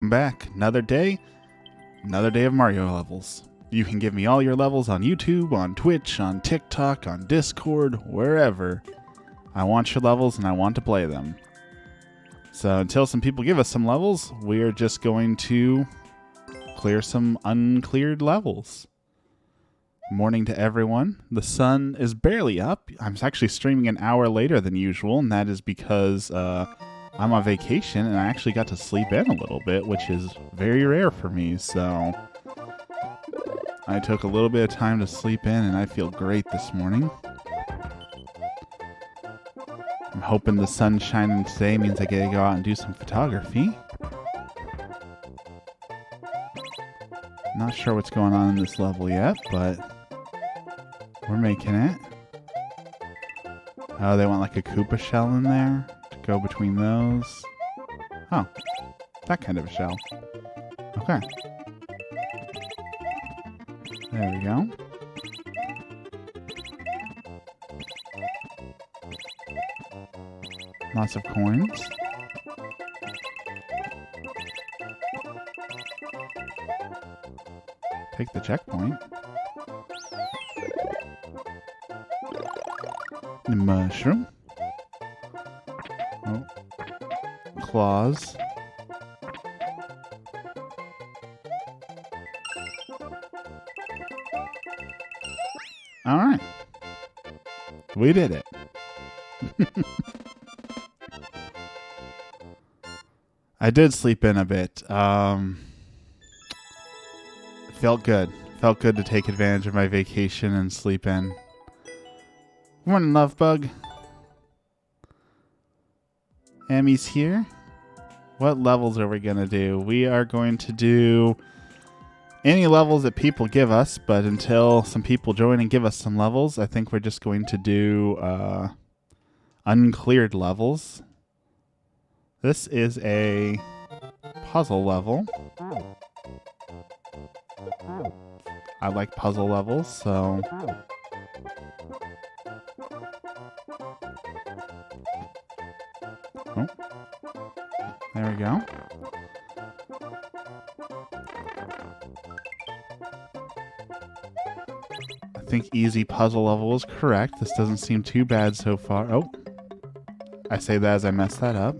Back. Another day of Mario levels. You can give me all your levels on YouTube, on Twitch, on TikTok, on Discord, wherever. I want your levels and I want to play them. So until some people give us some levels, we're just going to clear some uncleared levels. Morning to everyone. The sun is barely up. I'm actually streaming an hour later than usual, and that is because I'm on vacation and I actually got to sleep in a little bit, which is very rare for me. So I took a little bit of time to sleep in and I feel great this morning. I'm hoping the sun's shining today means I get to go out and do some photography. Not sure what's going on in this level yet, but we're making it. Oh, they want like a Koopa shell in there to go between those. Oh, that kind of a shell. Okay. There we go. Lots of coins. Take the checkpoint. The mushroom. Oh. Claws. Alright. We did it. I did sleep in a bit. Felt good. Felt good to take advantage of my vacation and sleep in. Morning, love bug. Emmy's here. What levels are we gonna do? We are going to do any levels that people give us, but until some people join and give us some levels, I think we're just going to do uncleared levels. This is a puzzle level. I like puzzle levels, so oh, there we go. I think easy puzzle level is correct. This doesn't seem too bad so far. Oh, I say that as I mess that up.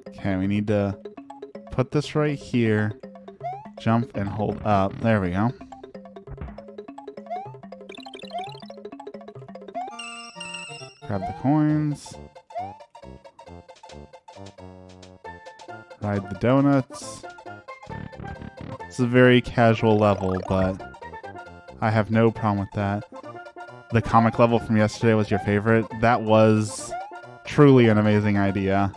Okay, we need to put this right here, jump and hold up. There we go. Grab the coins. Ride the donuts. It's a very casual level, but I have no problem with that. The comic level from yesterday was your favorite. That was truly an amazing idea.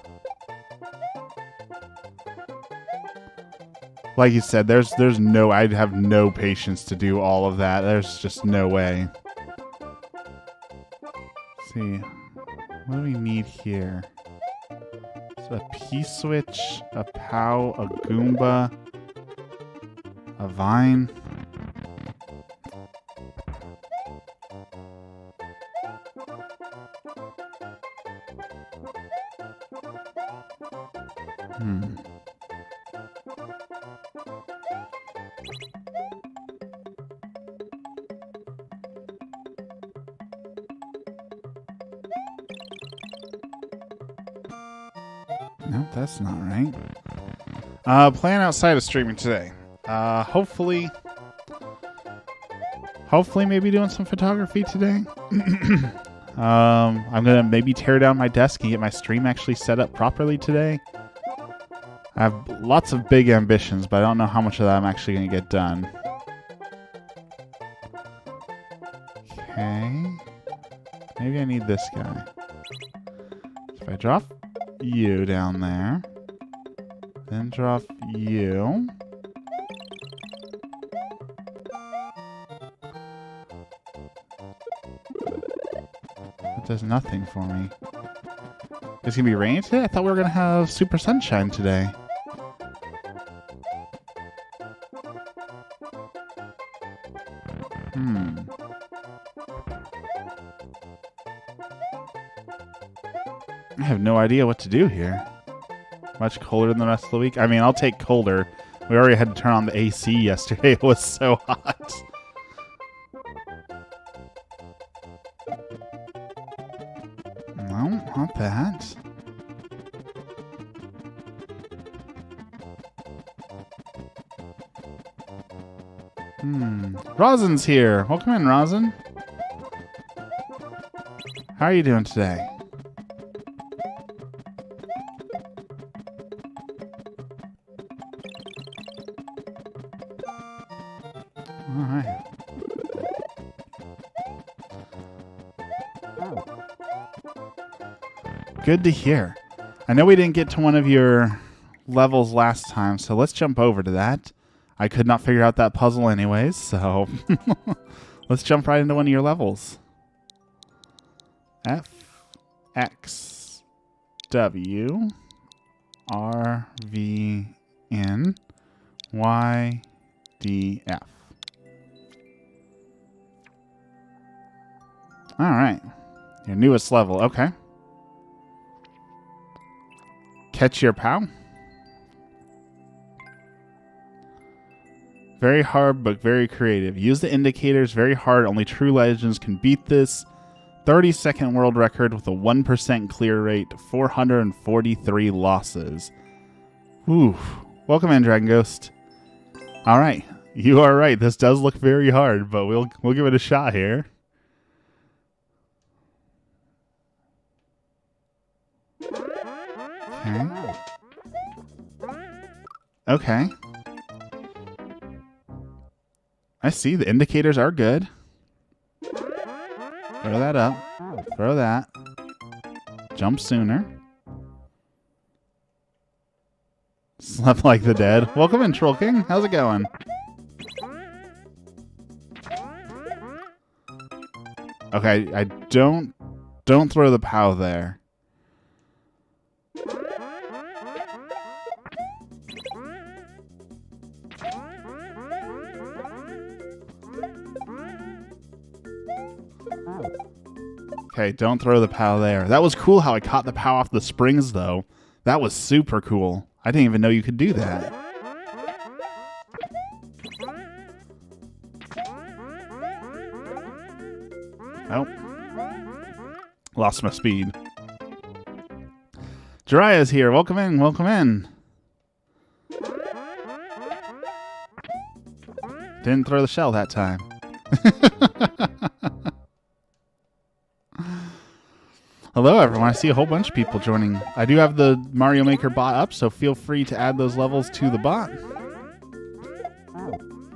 Like you said, there's no, I'd have no patience to do all of that. There's just no way. Let's see, what do we need here? So a P-switch, a POW, a Goomba, a Vine. No, that's not right. Plan outside of streaming today. Hopefully maybe doing some photography today. I'm gonna maybe tear down my desk and get my stream actually set up properly today. I have lots of big ambitions, but I don't know how much of that I'm actually gonna get done. Okay. Maybe I need this guy. So if I drop you down there, then drop you. It does nothing for me. It's gonna be rainy today? I thought we were gonna have super sunshine today. I have no idea what to do here. Much colder than the rest of the week? I mean, I'll take colder. We already had to turn on the AC yesterday. It was so hot. No, not that. Rosin's here. Welcome in, Rosin. How are you doing today? Alright. Good to hear. I know we didn't get to one of your levels last time, so let's jump over to that. I could not figure out that puzzle anyways, so let's jump right into one of your levels. F, X, W, R, V, N, Y, D, F. All right. Your newest level. Okay. Catch your POW. Very hard, but very creative. Use the indicators very hard. Only true legends can beat this. 30-second world record with a 1% clear rate. 443 losses. Ooh. Welcome in, Dragon Ghost. All right. You are right. This does look very hard, but we'll give it a shot here. Okay. Okay. I see. The indicators are good. Throw that up. Throw that. Jump sooner. Slept like the dead. Welcome in, Troll King. How's it going? Okay, I don't throw the POW there. Okay, don't throw the POW there. That was cool how I caught the POW off the springs, though. That was super cool. I didn't even know you could do that. Oh. Lost my speed. Jiraiya's here. Welcome in. Welcome in. Didn't throw the shell that time. Hello, everyone. I see a whole bunch of people joining. I do have the Mario Maker bot up, so feel free to add those levels to the bot.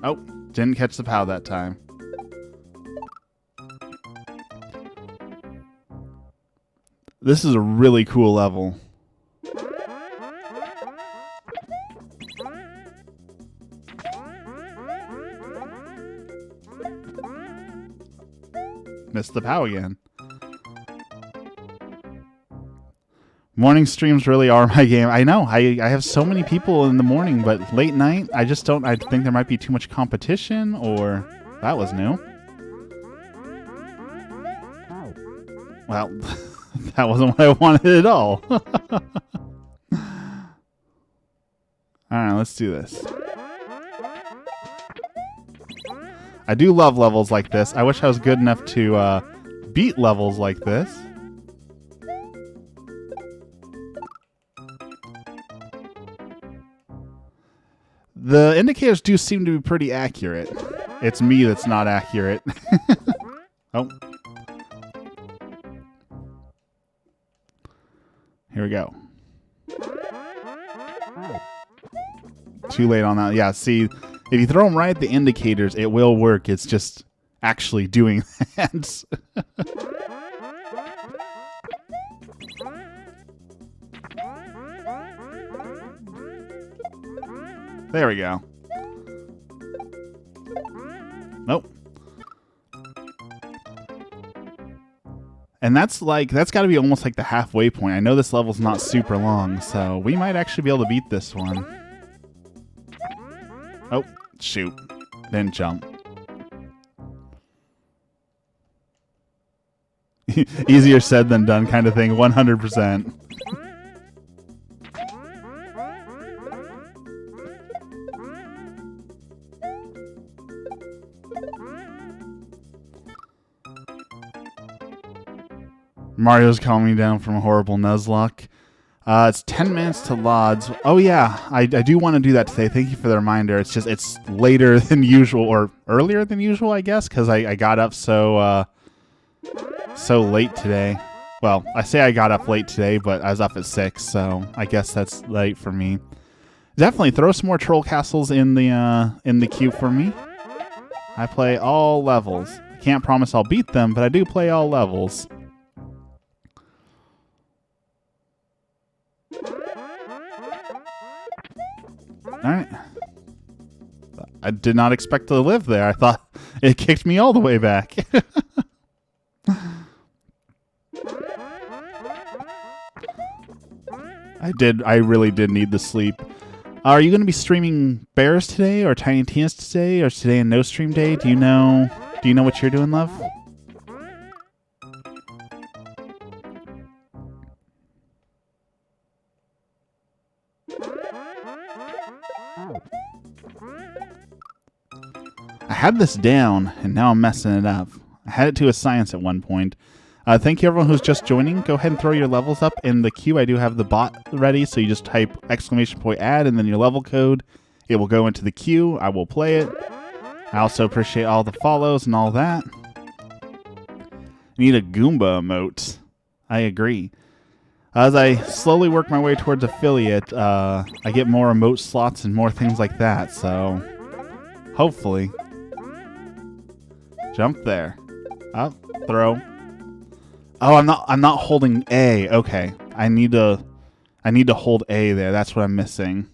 Oh, didn't catch the POW that time. This is a really cool level. Missed the POW again. Morning streams really are my game. I know. I have so many people in the morning, but late night, I just don't. I think there might be too much competition, or that was new. Well, that wasn't what I wanted at all. All right, let's do this. I do love levels like this. I wish I was good enough to beat levels like this. The indicators do seem to be pretty accurate. It's me that's not accurate. Oh. Here we go. Too late on that. Yeah, see, if you throw them right at the indicators, it will work. It's just actually doing that. There we go. Nope. And that's got to be almost like the halfway point. I know this level's not super long, so we might actually be able to beat this one. Oh, shoot. Didn't jump. Easier said than done kind of thing, 100%. Mario's calming me down from a horrible Nuzlocke. It's 10 minutes to Lods. Oh yeah, I do want to do that today. Thank you for the reminder. It's just it's later than usual, or earlier than usual, I guess, because I got up so late today. Well, I say I got up late today, but I was up at 6, so I guess that's late for me. Definitely throw some more troll castles in the queue for me. I play all levels. I can't promise I'll beat them, but I do play all levels. Alright. I did not expect to live there. I thought it kicked me all the way back. I really did need the sleep. Are you going to be streaming Bears today or Tiny Tina's today, or is today a no stream day? Do you know what you're doing, love? I had this down, and now I'm messing it up. I had it to a science at one point. Thank you, everyone who's just joining. Go ahead and throw your levels up in the queue. I do have the bot ready, so you just type !add and then your level code. It will go into the queue. I will play it. I also appreciate all the follows and all that. Need a Goomba emote. I agree. As I slowly work my way towards affiliate, I get more emote slots and more things like that, so hopefully. Jump there. Up, throw. Oh, I'm not holding A. Okay. I need to hold A there. That's what I'm missing.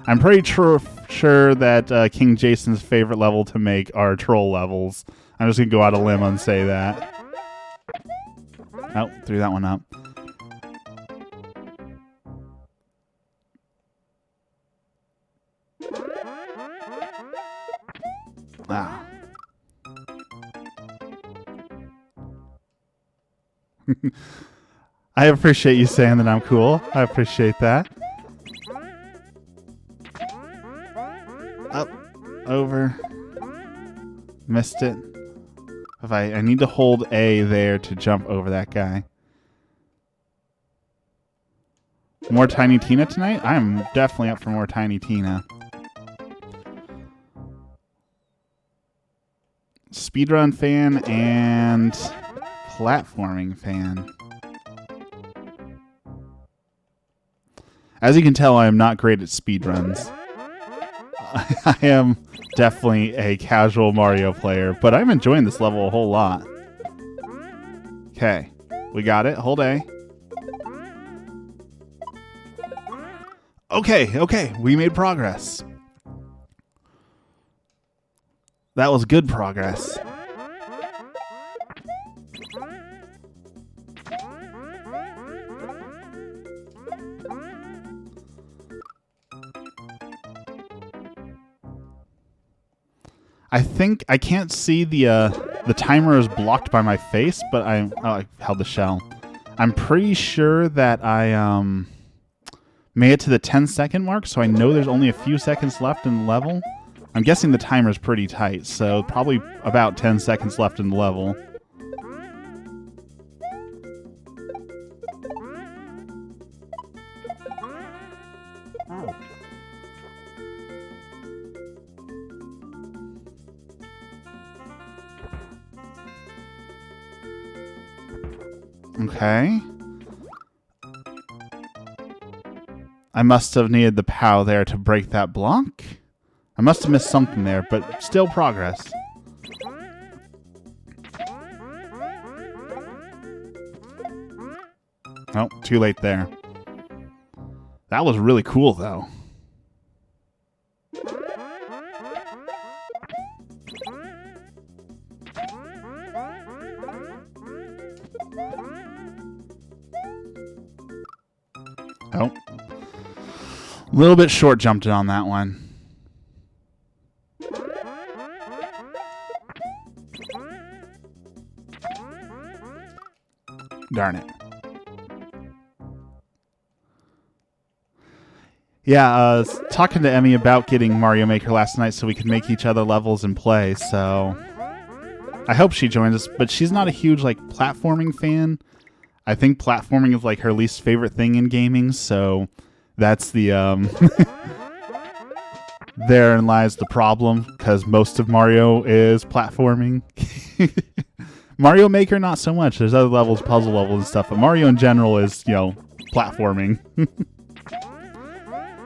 I'm pretty sure that King Jason's favorite level to make are troll levels. I'm just going to go out a limb and say that. Oh, threw that one up. Ah. I appreciate you saying that I'm cool. I appreciate that. Up, over. Missed it. If I need to hold A there to jump over that guy. More Tiny Tina tonight? I'm definitely up for more Tiny Tina. Speedrun fan and platforming fan. As you can tell, I am not great at speedruns. I am definitely a casual Mario player, but I'm enjoying this level a whole lot. Okay, we got it. Hold A. Okay, we made progress. That was good progress. I think I can't see the timer is blocked by my face, but I held the shell. I'm pretty sure that I made it to the 10-second mark, so I know there's only a few seconds left in the level. I'm guessing the timer's pretty tight, so probably about 10 seconds left in the level. Okay. I must have needed the POW there to break that block. I must have missed something there, but still progress. Oh, too late there. That was really cool, though. Oh. A little bit short jumped it on that one. Darn it. Yeah, I was talking to Emmy about getting Mario Maker last night so we could make each other levels and play, so I hope she joins us, but she's not a huge, like, platforming fan. I think platforming is, like, her least favorite thing in gaming, so that's the, therein lies the problem, because most of Mario is platforming. Mario Maker, not so much. There's other levels, puzzle levels and stuff, but Mario in general is, you know, platforming.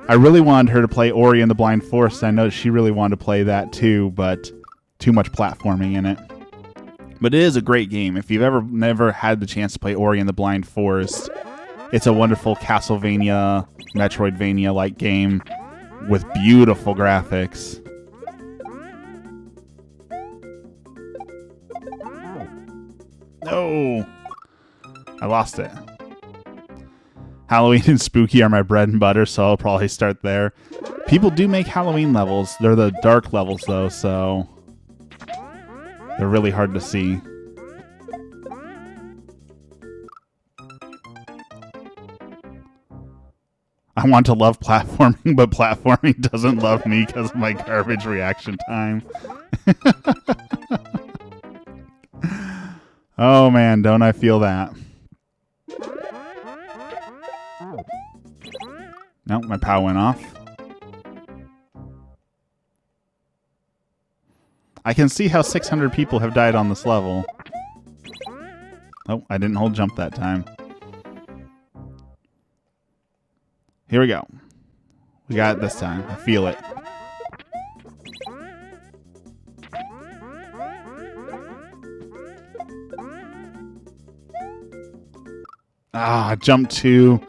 I really wanted her to play Ori and the Blind Forest. I know she really wanted to play that too, but too much platforming in it. But it is a great game. If you've never had the chance to play Ori and the Blind Forest, it's a wonderful Castlevania, Metroidvania-like game with beautiful graphics. No! I lost it. Halloween and spooky are my bread and butter, so I'll probably start there. People do make Halloween levels. They're the dark levels, though, so they're really hard to see. I want to love platforming, but platforming doesn't love me because of my garbage reaction time. Oh man, don't I feel that. Nope, my power went off. I can see how 600 people have died on this level. Oh, I didn't hold jump that time. Here we go. We got it this time. I feel it. Ah, I jumped too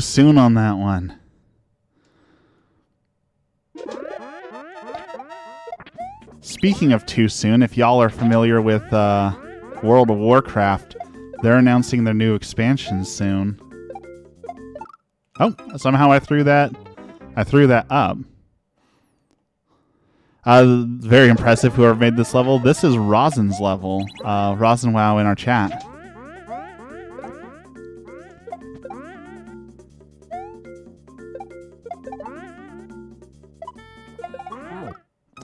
soon on that one. Speaking of too soon, if y'all are familiar with World of Warcraft, they're announcing their new expansion soon. Oh, somehow I threw that up. Very impressive whoever made this level. This is Rosin's level. Rosin Wow in our chat.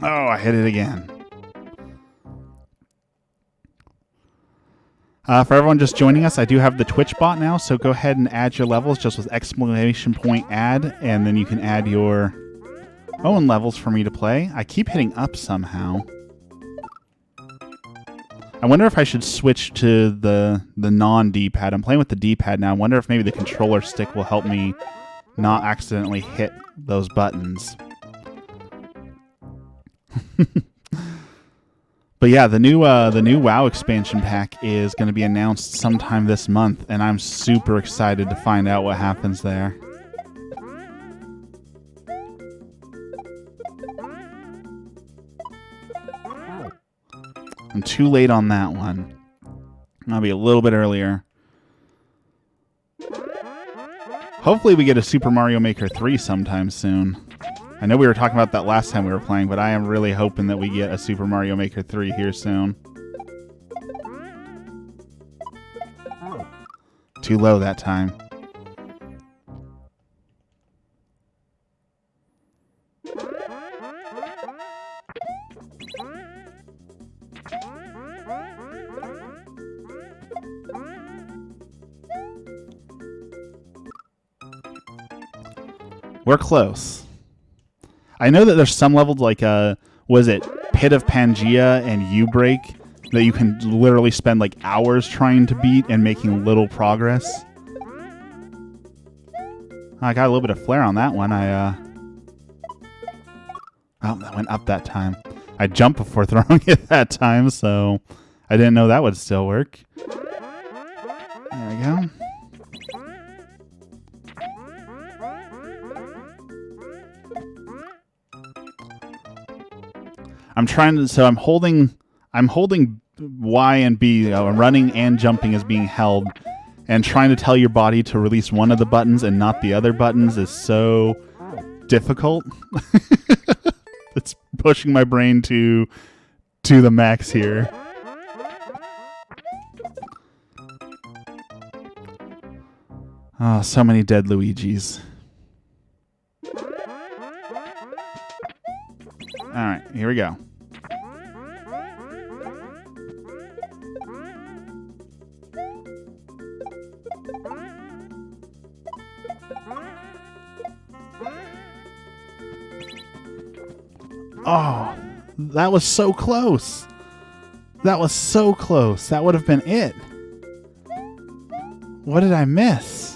Oh, I hit it again. For everyone just joining us, I do have the Twitch bot now, so go ahead and add your levels just with !add, and then you can add your own levels for me to play. I keep hitting up somehow. I wonder if I should switch to the non-D-pad. I'm playing with the D-pad now. I wonder if maybe the controller stick will help me not accidentally hit those buttons. But yeah, the new WoW expansion pack is going to be announced sometime this month, and I'm super excited to find out what happens there. I'm too late on that one. I'll be a little bit earlier. Hopefully we get a Super Mario Maker 3 sometime soon. I know we were talking about that last time we were playing, but I am really hoping that we get a Super Mario Maker 3 here soon. Too low that time. We're close. I know that there's some levels like, was it Pit of Pangea and U-Break that you can literally spend like hours trying to beat and making little progress. I got a little bit of flair on that one. Oh, that went up that time. I jumped before throwing it that time, so I didn't know that would still work. There we go. I'm trying to, so I'm holding Y and B, running and jumping is being held, and trying to tell your body to release one of the buttons and not the other buttons is so difficult. It's pushing my brain to the max here. Oh, so many dead Luigis. Alright, here we go. Oh, that was so close. That was so close. That would have been it. What did I miss?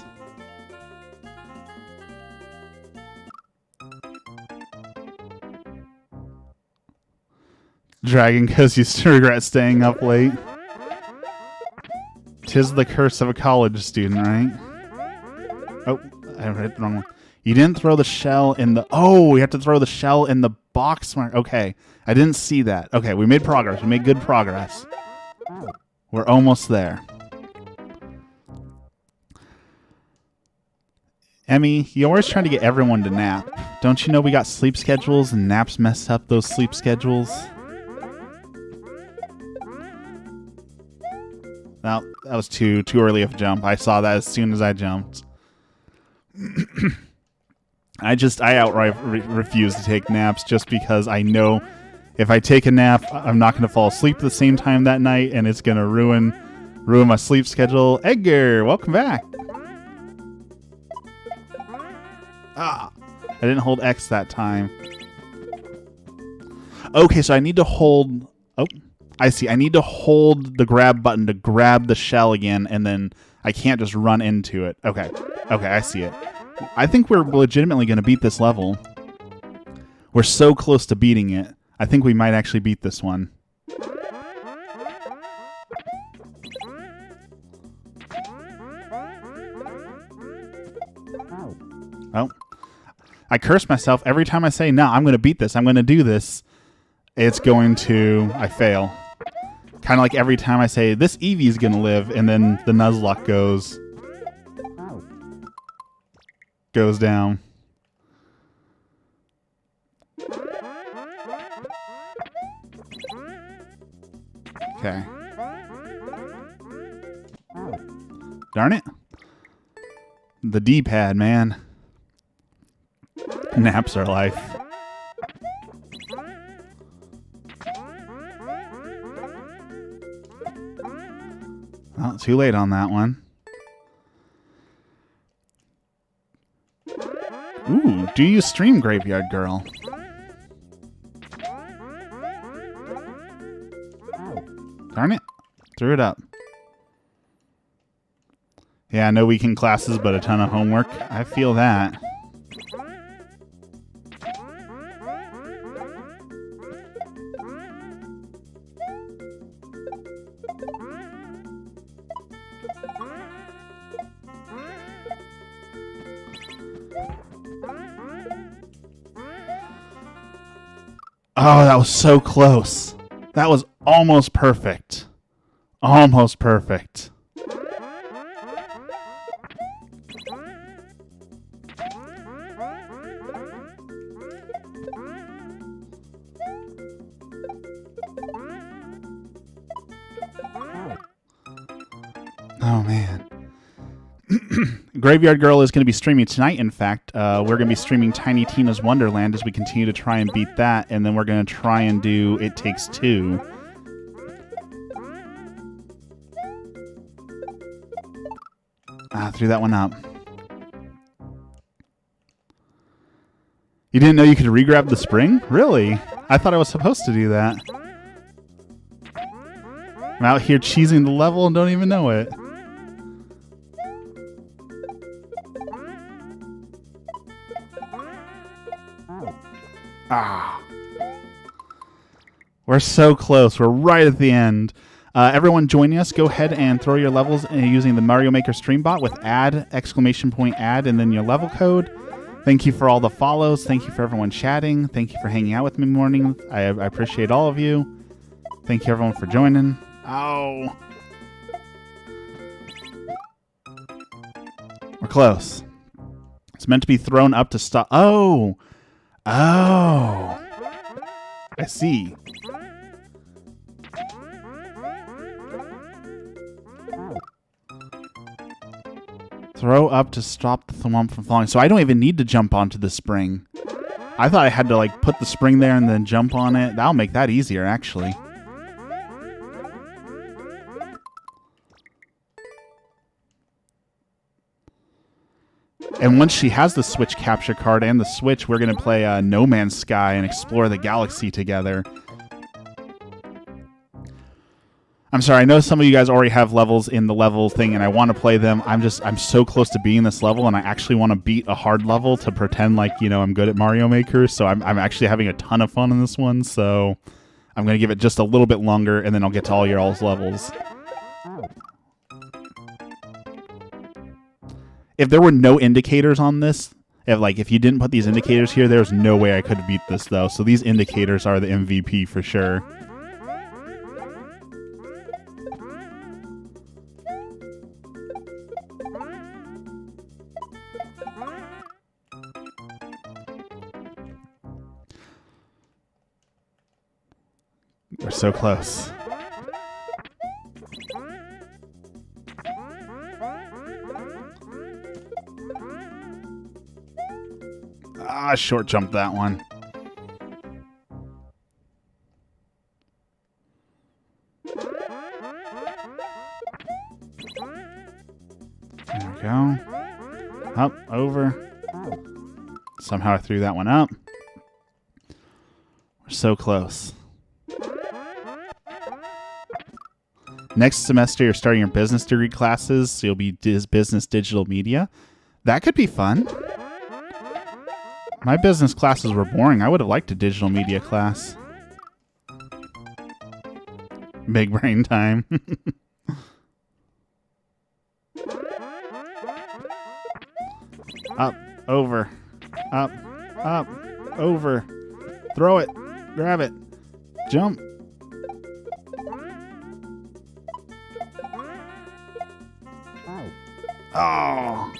Dragon, because you still regret staying up late. 'Tis the curse of a college student, right? Oh, I hit the wrong one. You didn't throw the shell in the... Oh, we have to throw the shell in the box. Okay, I didn't see that. Okay, we made progress. We made good progress. We're almost there. Emmy, you're always trying to get everyone to nap. Don't you know we got sleep schedules and naps mess up those sleep schedules? No, that was too early of a jump. I saw that as soon as I jumped. I outright refuse to take naps just because I know if I take a nap, I'm not going to fall asleep at the same time that night, and it's going to ruin my sleep schedule. Edgar, welcome back. Ah, I didn't hold X that time. Okay, so I need to hold... Oh, I see. I need to hold the grab button to grab the shell again, and then I can't just run into it. Okay. Okay, I see it. I think we're legitimately going to beat this level. We're so close to beating it. I think we might actually beat this one. Oh. I curse myself every time I say, no, I'm going to beat this. I'm going to do this. It's going to... I fail. Kind of like every time I say, this Eevee's going to live, and then the Nuzlocke goes down. Okay. Darn it. The D-pad, man. Naps are life. Oh, too late on that one. Ooh, do you stream, Graveyard Girl? Darn it. Threw it up. Yeah, no weekend classes, but a ton of homework. I feel that. Oh, that was so close. That was almost perfect. Almost perfect. Oh, man. Graveyard Girl is going to be streaming tonight, in fact. We're going to be streaming Tiny Tina's Wonderland as we continue to try and beat that, and then we're going to try and do It Takes Two. Ah, threw that one up. You didn't know you could re-grab the spring? Really? I thought I was supposed to do that. I'm out here cheesing the level and don't even know it. Ah. We're so close. We're right at the end. Everyone joining us, go ahead and throw your levels using the Mario Maker stream bot with add, !add, and then your level code. Thank you for all the follows. Thank you for everyone chatting. Thank you for hanging out with me in the morning. I appreciate all of you. Thank you everyone for joining. Oh. We're close. It's meant to be thrown up to stop. Oh. Oh. I see. Throw up to stop the thwomp from falling. So I don't even need to jump onto the spring. I thought I had to like put the spring there and then jump on it. That'll make that easier, actually. And once she has the Switch capture card and the Switch, we're going to play No Man's Sky and explore the galaxy together. I'm sorry, I know some of you guys already have levels in the level thing and I want to play them. I'm so close to beating this level and I actually want to beat a hard level to pretend like, you know, I'm good at Mario Maker. So I'm actually having a ton of fun in this one. So I'm going to give it just a little bit longer and then I'll get to all your all's levels. If there were no indicators on this, if you didn't put these indicators here, there's no way I could beat this though. So these indicators are the MVP for sure. We're so close. Ah, short jumped that one. There we go. Up, over. Somehow I threw that one up. We're so close. Next semester, you're starting your business degree classes, so you'll be business digital media. That could be fun. My business classes were boring. I would have liked a digital media class. Big brain time. Up, over, up, up, over. Throw it, grab it, jump. Oh.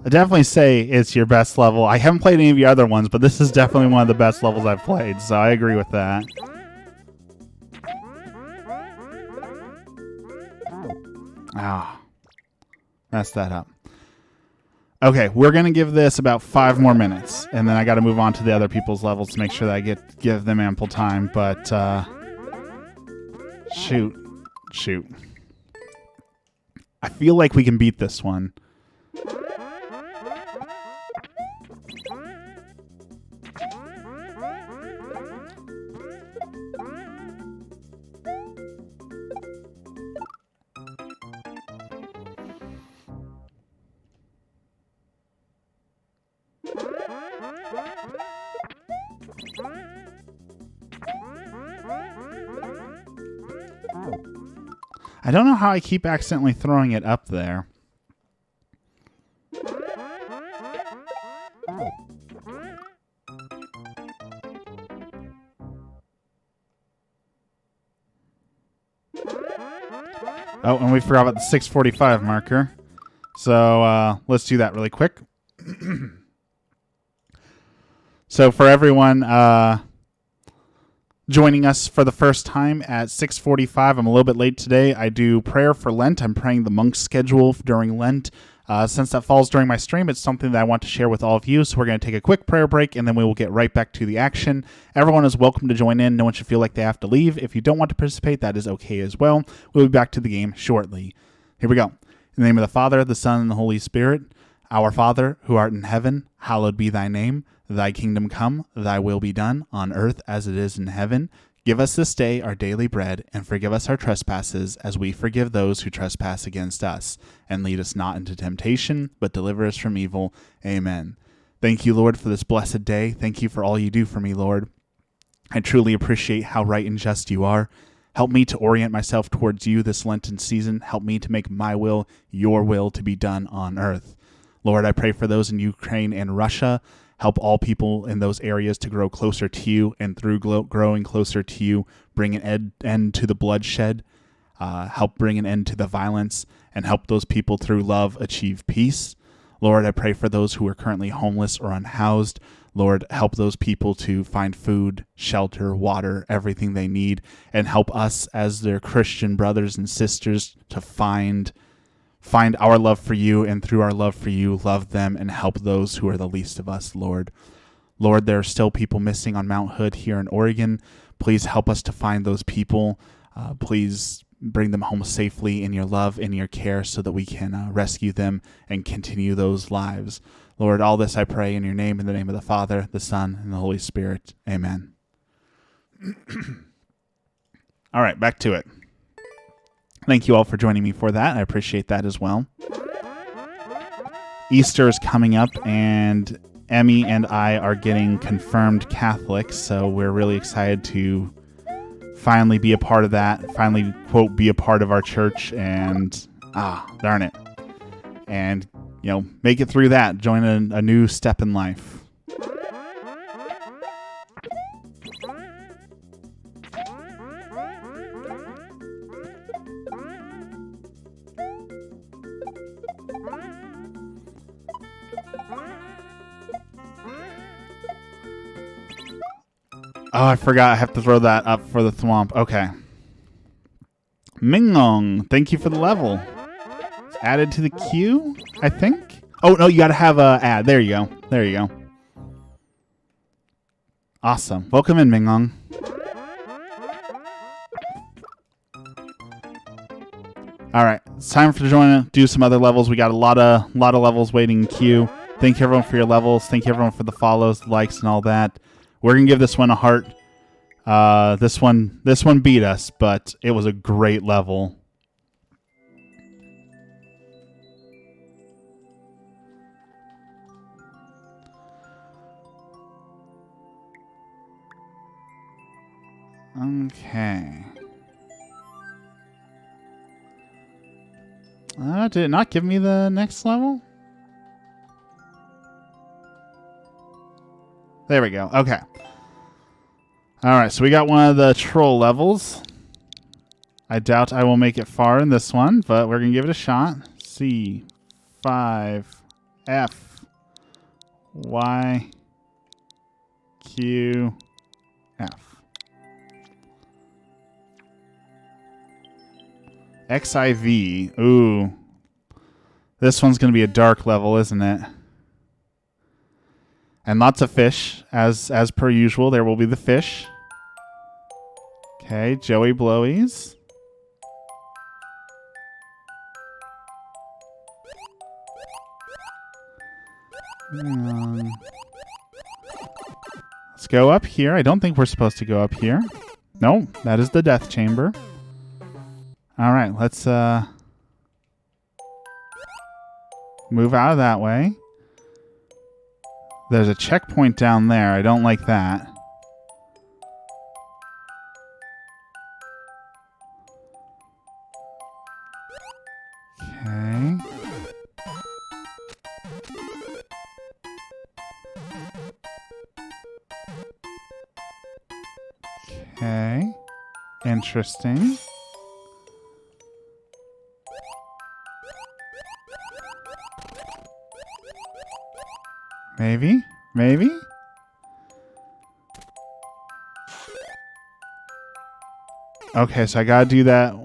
I definitely say it's your best level. I haven't played any of your other ones, but this is definitely one of the best levels I've played, so I agree with that. Messed that up. Okay, we're going to give this about 5 more minutes, and then I got to move on to the other people's levels to make sure that I give them ample time, but shoot. I feel like we can beat this one. I don't know how I keep accidentally throwing it up there. Oh, and we forgot about the 6:45 marker. So let's do that really quick. So for everyone joining us for the first time at 6:45, I'm a little bit late today. I do prayer for Lent. I'm praying the monk's schedule during Lent. Since that falls during my stream, it's something that I want to share with all of you. So we're going to take a quick prayer break, and then we will get right back to the action. Everyone is welcome to join in. No one should feel like they have to leave. If you don't want to participate, that is okay as well. We'll be back to the game shortly. Here we go. In the name of the Father, the Son, and the Holy Spirit. Our Father, who art in heaven, hallowed be thy name. Thy kingdom come, thy will be done, on earth as it is in heaven. Give us this day our daily bread, and forgive us our trespasses, as we forgive those who trespass against us. And lead us not into temptation, but deliver us from evil. Amen. Thank you, Lord, for this blessed day. Thank you for all you do for me, Lord. I truly appreciate how right and just you are. Help me to orient myself towards you this Lenten season. Help me to make my will, your will, to be done on earth. Lord, I pray for those in Ukraine and Russia. Help all people in those areas to grow closer to you, and through growing closer to you, bring an end to the bloodshed, help bring an end to the violence, and help those people through love achieve peace. Lord, I pray for those who are currently homeless or unhoused. Lord, help those people to find food, shelter, water, everything they need, and help us as their Christian brothers and sisters to find our love for you, and through our love for you, love them and help those who are the least of us, Lord. Lord, there are still people missing on Mount Hood here in Oregon. Please help us to find those people. Please bring them home safely in your love, in your care, so that we can rescue them and continue those lives. Lord, all this I pray in your name, in the name of the Father, the Son, and the Holy Spirit. Amen. All right, back to it. Thank you all for joining me for that. I appreciate that as well. Easter is coming up, and Emmy and I are getting confirmed Catholics, so we're really excited to finally be a part of that, finally, quote, be a part of our church, and, darn it. And, make it through that, join a new step in life. Oh, I forgot. I have to throw that up for the thwomp. Okay. Mingong, thank you for the level. It's added to the queue, I think. Oh, no, you got to have a ad. There you go. There you go. Awesome. Welcome in, Mingong. All right. It's time for to join, do some other levels. We got a lot of levels waiting in queue. Thank you, everyone, for your levels. Thank you, everyone, for the follows, the likes, and all that. We're going to give this one a heart. This one beat us, but it was a great level. Okay. Did it not give me the next level? There we go. Okay. All right, so we got one of the troll levels. I doubt I will make it far in this one, but we're going to give it a shot. C, 5, F, Y, Q, F. XIV. Ooh. This one's going to be a dark level, isn't it? And lots of fish, as per usual. There will be the fish. Okay, Joey Blowies. Let's go up here. I don't think we're supposed to go up here. No, that is the death chamber. All right, let's move out of that way. There's a checkpoint down there. I don't like that. Okay. Okay. Interesting. Maybe? Maybe? Okay, so I gotta do that.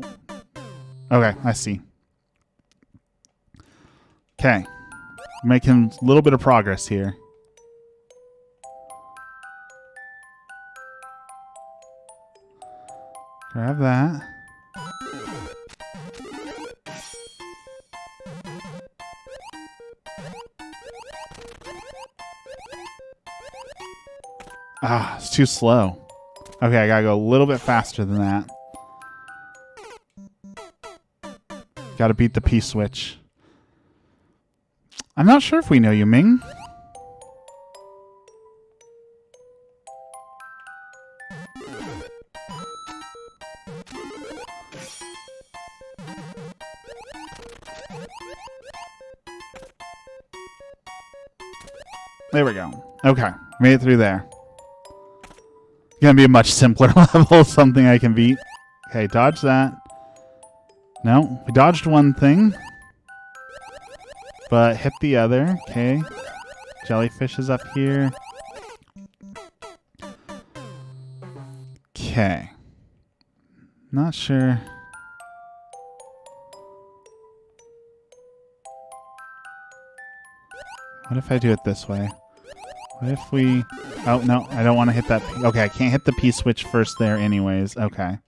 Okay, I see. Okay. Making a little bit of progress here. Grab that. Ah, it's too slow. Okay, I gotta go a little bit faster than that. Gotta beat the P-switch. I'm not sure if we know you, Ming. There we go. Okay, made it through there. Gonna be a much simpler level, something I can beat. Okay, dodge that. No, we dodged one thing. But hit the other. Okay. Jellyfish is up here. Okay. Not sure. What if I do it this way? What if we... Oh, no, I don't want to hit that... Okay, I can't hit the P-switch first there anyways. Okay.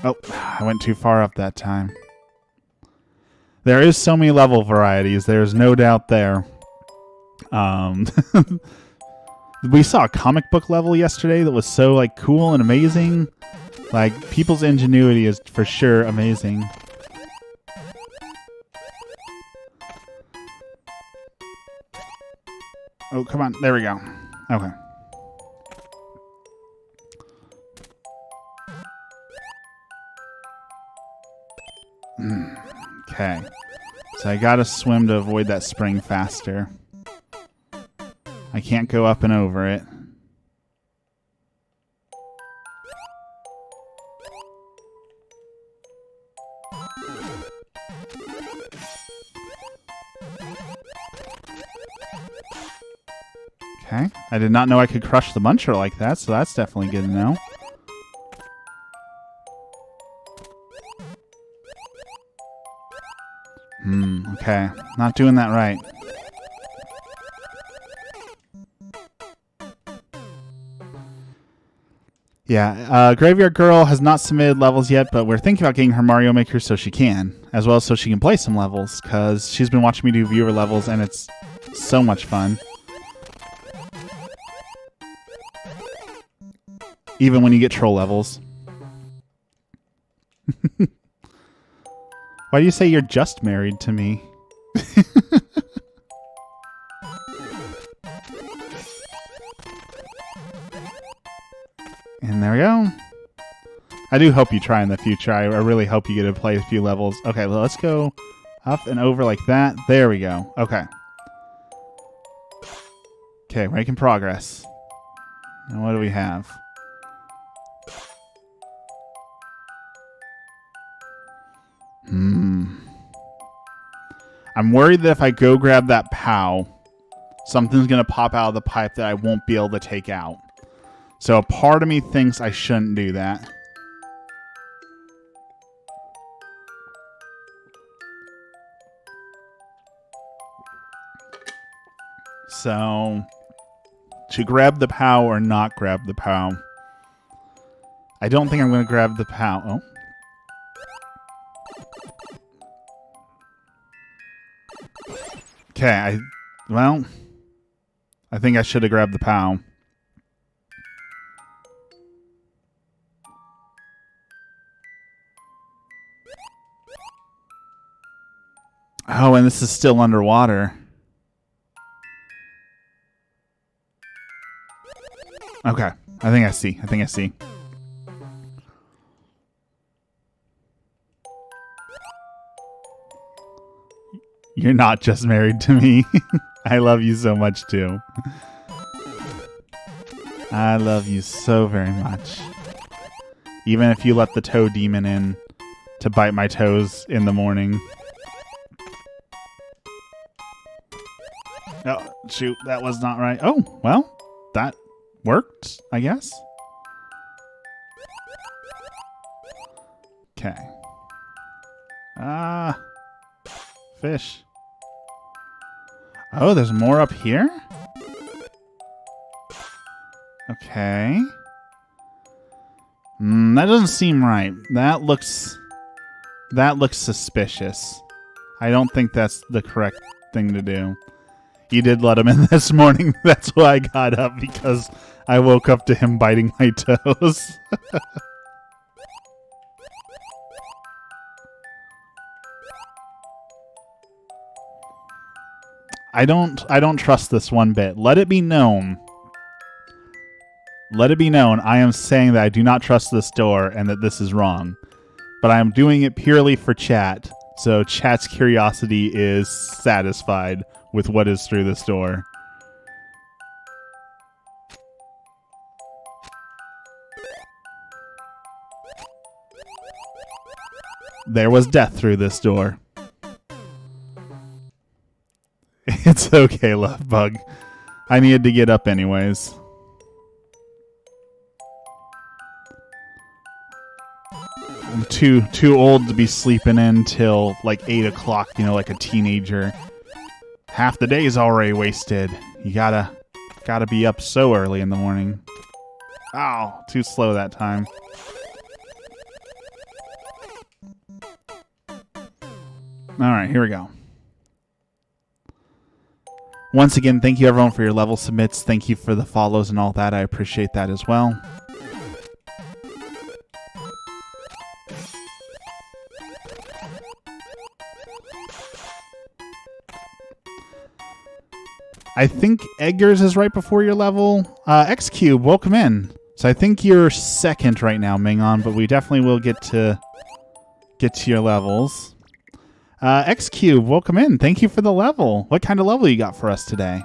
Oh, I went too far up that time. There is so many level varieties. There's no doubt there. We saw a comic book level yesterday that was so like cool and amazing. Like, people's ingenuity is for sure amazing. Oh, come on. There we go. Okay. Okay. So I gotta swim to avoid that spring faster. I can't go up and over it. Okay. I did not know I could crush the muncher like that, so that's definitely good to know. Okay. Not doing that right. Yeah, Graveyard Girl has not submitted levels yet, but we're thinking about getting her Mario Maker so she can, as well as so she can play some levels, because she's been watching me do viewer levels, and it's so much fun. Even when you get troll levels. Why do you say you're just married to me? And there we go. I do hope you try in the future. I really hope you get to play a few levels. Okay, well, let's go up and over like that. There we go. Okay. Okay, making progress. And what do we have? I'm worried that if I go grab that POW, something's going to pop out of the pipe that I won't be able to take out. So a part of me thinks I shouldn't do that. So, to grab the POW or not grab the POW? I don't think I'm going to grab the POW. Oh. Okay, I think I should have grabbed the POW. Oh, and this is still underwater. Okay, I think I see. You're not just married to me. I love you so much, too. I love you so very much. Even if you let the toe demon in to bite my toes in the morning. Oh, shoot. That was not right. Oh, well, that worked, I guess. Okay. Fish. Oh, there's more up here? Okay. That doesn't seem right. That looks suspicious. I don't think that's the correct thing to do. You did let him in this morning. That's why I got up, because I woke up to him biting my toes. I don't trust this one bit. Let it be known. Let it be known I am saying that I do not trust this door and that this is wrong. But I am doing it purely for chat. So chat's curiosity is satisfied with what is through this door. There was death through this door. It's okay, Love Bug. I needed to get up anyways. I'm too old to be sleeping in till like 8 o'clock, you know, like a teenager. Half the day's already wasted. You gotta be up so early in the morning. Ow, too slow that time. Alright, here we go. Once again, thank you everyone for your level submits. Thank you for the follows and all that. I appreciate that as well. I think Eggers is right before your level. X-Cube, welcome in. So I think you're second right now, Mingon, but we definitely will get to your levels. X-Cube, welcome in. Thank you for the level. What kind of level you got for us today?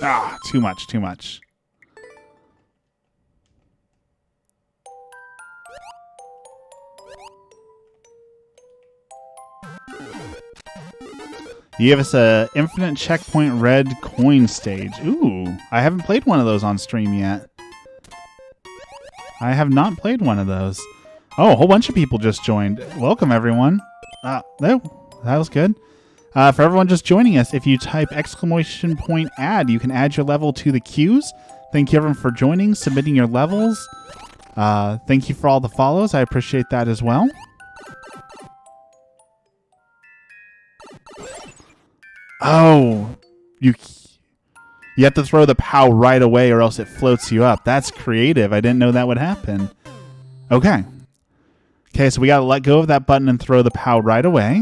Ah, too much, too much. You give us a infinite checkpoint red coin stage. Ooh, I haven't played one of those on stream yet. I have not played one of those. Oh, a whole bunch of people just joined. Welcome, everyone. That was good. For everyone just joining us, if you type !add, you can add your level to the queues. Thank you, everyone, for joining, submitting your levels. Thank you for all the follows. I appreciate that as well. Oh, you have to throw the POW right away or else it floats you up. That's creative. I didn't know that would happen. Okay. Okay, so we got to let go of that button and throw the POW right away.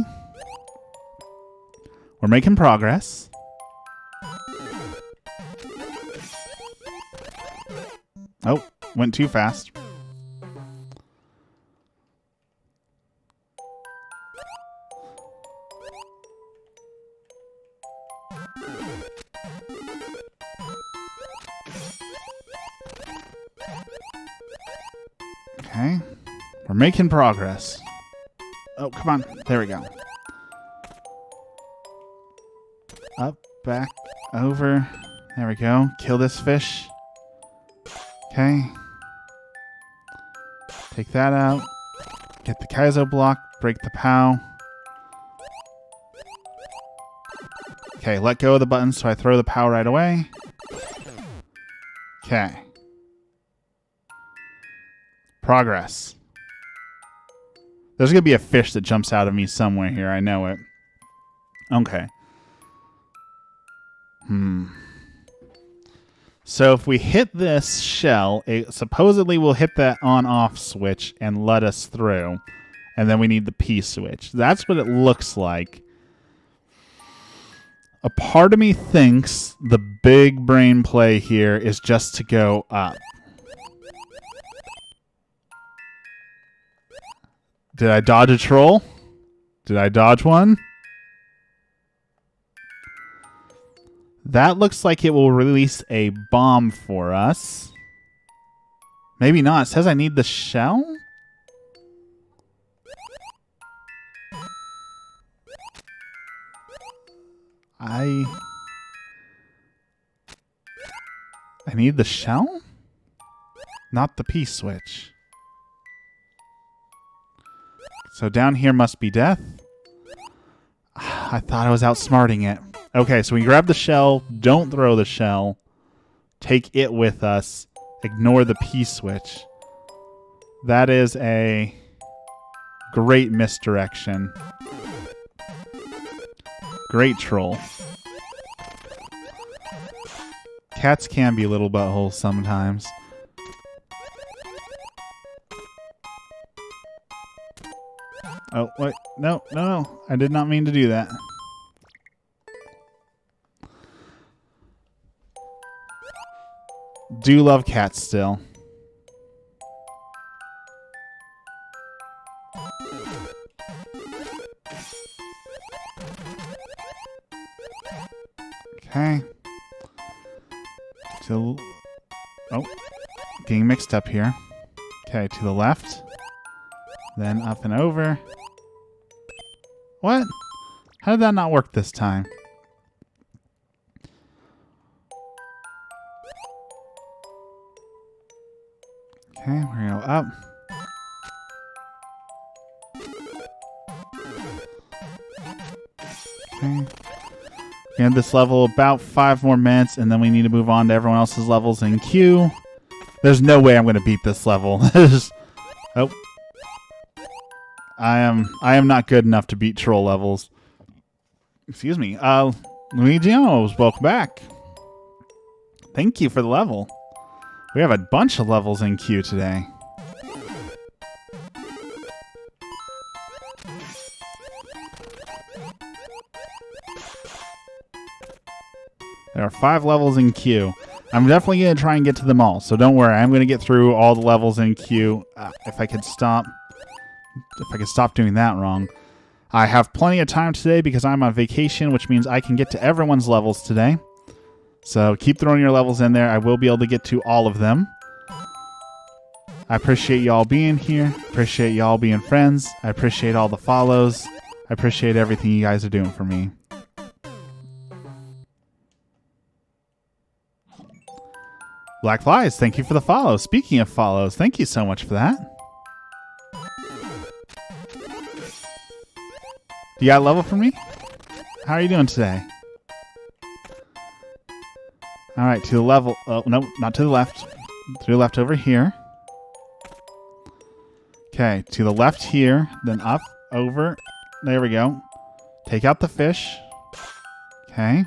We're making progress. Oh, went too fast. Okay, we're making progress. Oh, come on. There we go. Up, back, over. There we go. Kill this fish. Okay. Take that out. Get the Kaizo block. Break the POW. Okay, let go of the button so I throw the POW right away. Okay. Progress. There's going to be a fish that jumps out of me somewhere here. I know it. Okay. So if we hit this shell, it supposedly will hit that on-off switch and let us through. And then we need the P switch. That's what it looks like. A part of me thinks the big brain play here is just to go up. Did I dodge a troll? Did I dodge one? That looks like it will release a bomb for us. Maybe not. It says I need the shell? I need the shell? Not the P switch. So down here must be death. I thought I was outsmarting it. Okay, so we grab the shell, don't throw the shell, take it with us, ignore the P switch. That is a great misdirection. Great troll. Cats can be little buttholes sometimes. Oh, wait. No, no, no. I did not mean to do that. Do love cats still. Okay. Oh, getting mixed up here. Okay, to the left. Then up and over. What? How did that not work this time? Okay, we're gonna go up. Okay. We have this level about 5 more minutes, and then we need to move on to everyone else's levels in queue. There's no way I'm going to beat this level. Oh. I am not good enough to beat troll levels. Excuse me. Luigianos, welcome back. Thank you for the level. We have a bunch of levels in queue today. There are 5 levels in queue. I'm definitely going to try and get to them all, so don't worry. I'm going to get through all the levels in queue. If I could stop doing that wrong. I have plenty of time today because I'm on vacation, which means I can get to everyone's levels today. So keep throwing your levels in there. I will be able to get to all of them. I appreciate y'all being here. Appreciate y'all being friends. I appreciate all the follows. I appreciate everything you guys are doing for me. Black Flies, thank you for the follow. Speaking of follows, thank you so much for that. You got a level for me? How are you doing today? All right, to the level. Oh, no, not to the left. To the left over here. Okay, to the left here, then up, over. There we go. Take out the fish. Okay.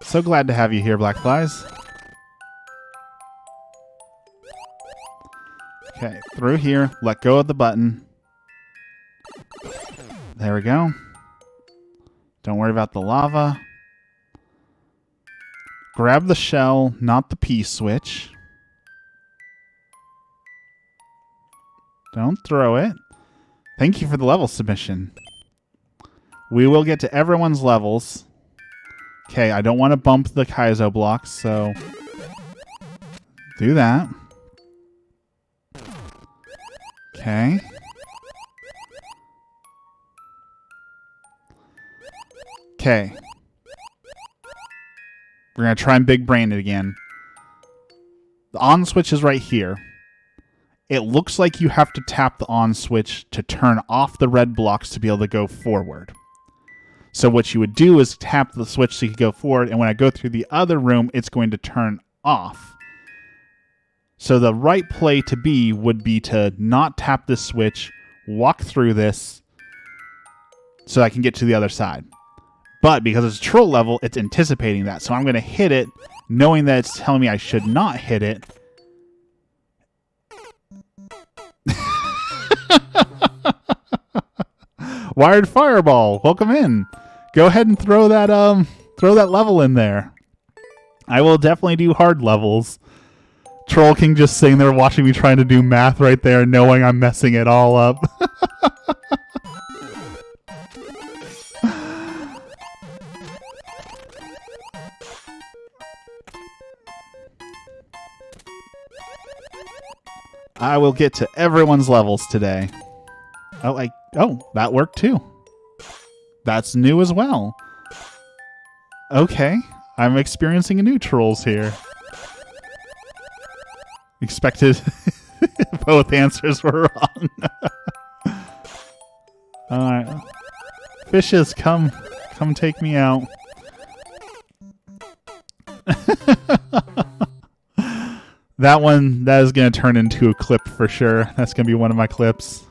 So glad to have you here, Black Flies. Okay, through here, let go of the button. There we go. Don't worry about the lava. Grab the shell, not the P switch. Don't throw it. Thank you for the level submission. We will get to everyone's levels. Okay, I don't want to bump the Kaizo blocks, so do that. Okay. Okay. We're going to try and big brain it again. The on switch is right here. It looks like you have to tap the on switch to turn off the red blocks to be able to go forward. So what you would do is tap the switch so you can go forward, and when I go through the other room, it's going to turn off. So the right play to be would be to not tap this switch, walk through this, so I can get to the other side. But because it's a troll level, it's anticipating that. So I'm going to hit it, knowing that it's telling me I should not hit it. Wired Fireball, welcome in. Go ahead and throw that level in there. I will definitely do hard levels. Troll King just sitting there watching me trying to do math right there, knowing I'm messing it all up. I will get to everyone's levels today. Oh, that worked too. That's new as well. Okay, I'm experiencing a new trolls here. Expected both answers were wrong. Alright. Fishes, come take me out. That is going to turn into a clip for sure. That's going to be one of my clips.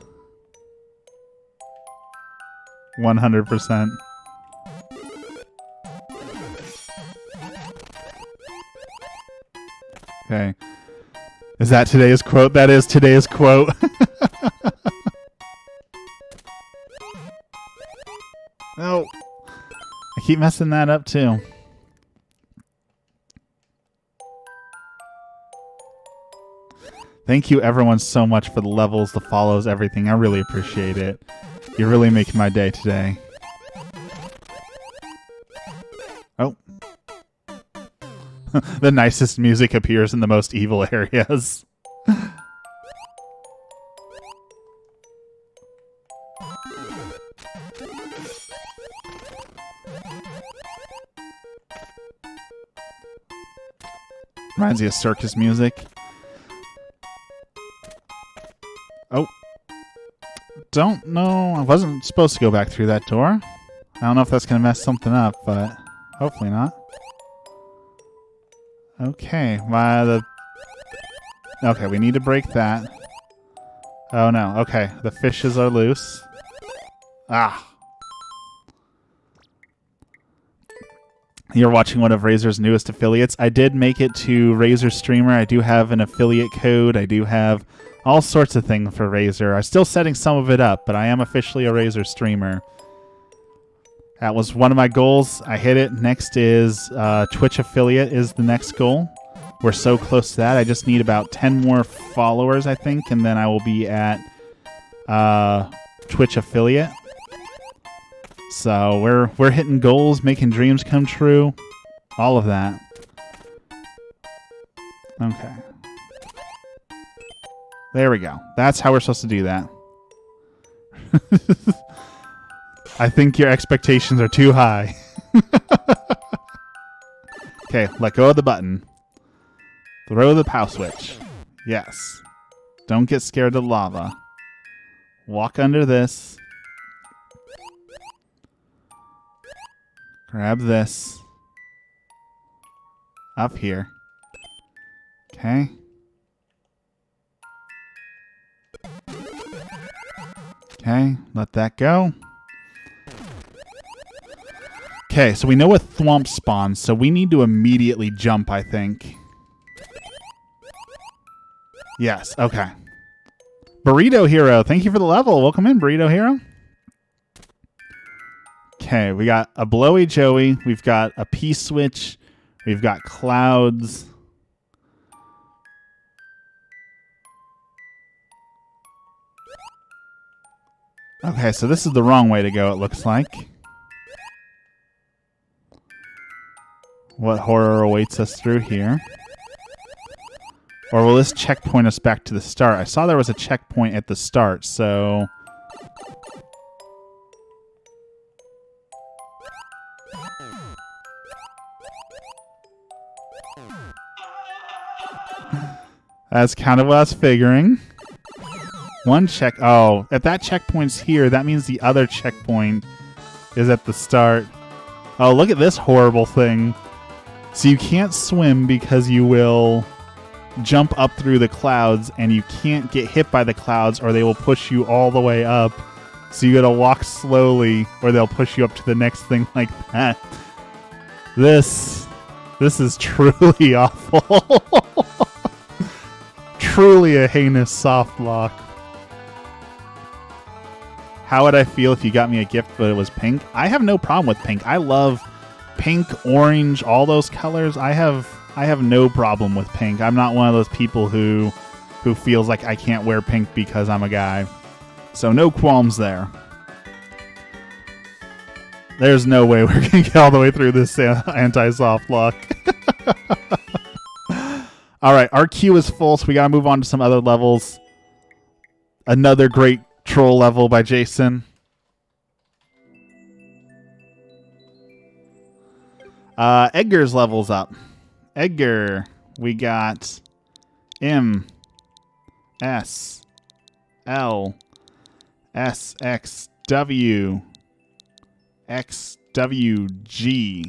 100%. Okay. Is that today's quote? That is today's quote. Oh, I keep messing that up too. Thank you everyone so much for the levels, the follows, everything. I really appreciate it. You're really making my day today. Oh. The nicest music appears in the most evil areas. Reminds me of circus music. Oh. Don't know. I wasn't supposed to go back through that door. I don't know if that's going to mess something up, but hopefully not. Okay. Okay, we need to break that. Oh no. Okay, the fishes are loose. Ah. You're watching one of Razor's newest affiliates. I did make it to Razor Streamer. I do have an affiliate code. I do have all sorts of things for Razor. I'm still setting some of it up, but I am officially a Razor streamer. That was one of my goals. I hit it. Next is Twitch affiliate is the next goal. We're so close to that. I just need about 10 more followers, I think, and then I will be at Twitch affiliate. So we're hitting goals, making dreams come true, all of that. Okay. There we go. That's how we're supposed to do that. I think your expectations are too high. Okay, let go of the button. Throw the pow switch. Yes. Don't get scared of lava. Walk under this. Grab this. Up here. Okay. Okay, let that go. Okay, so we know a thwomp spawns, so we need to immediately jump, I think. Yes, okay. Burrito Hero, thank you for the level. Welcome in, Burrito Hero. Okay, we got a Blowy Joey. We've got a P-switch. We've got clouds. Okay, so this is the wrong way to go, it looks like. What horror awaits us through here? Or will this checkpoint us back to the start? I saw there was a checkpoint at the start, so... That's kind of what I was figuring. One check... Oh, if that checkpoint's here, that means the other checkpoint is at the start. Oh, look at this horrible thing. So you can't swim because you will jump up through the clouds, and you can't get hit by the clouds or they will push you all the way up. So you gotta walk slowly or they'll push you up to the next thing like that. This is truly awful. Truly a heinous soft lock. How would I feel if you got me a gift but it was pink? I have no problem with pink. I love pink, orange, all those colors. I have no problem with pink. I'm not one of those people who feels like I can't wear pink because I'm a guy. So no qualms there. There's no way we're going to get all the way through this anti-soft lock. Alright, our queue is full, so we got to move on to some other levels. Another great troll level by Jason. Edgar's levels up. Edgar, we got M, S, L, S, X, W, X, W, G.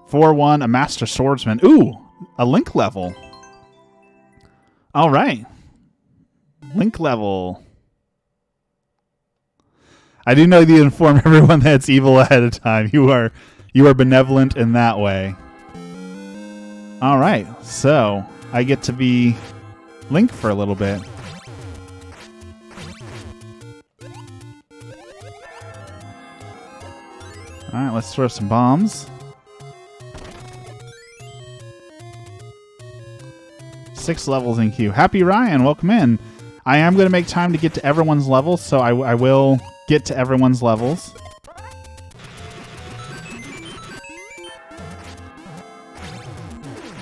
4-1, a Master Swordsman. Ooh, a Link level. All right. Link level. I do know you inform everyone that it's evil ahead of time. You are benevolent in that way. All right, so I get to be Link for a little bit. All right, let's throw some bombs. 6 levels in queue. Happy Ryan, welcome in. I am going to make time to get to everyone's levels, so I will get to everyone's levels.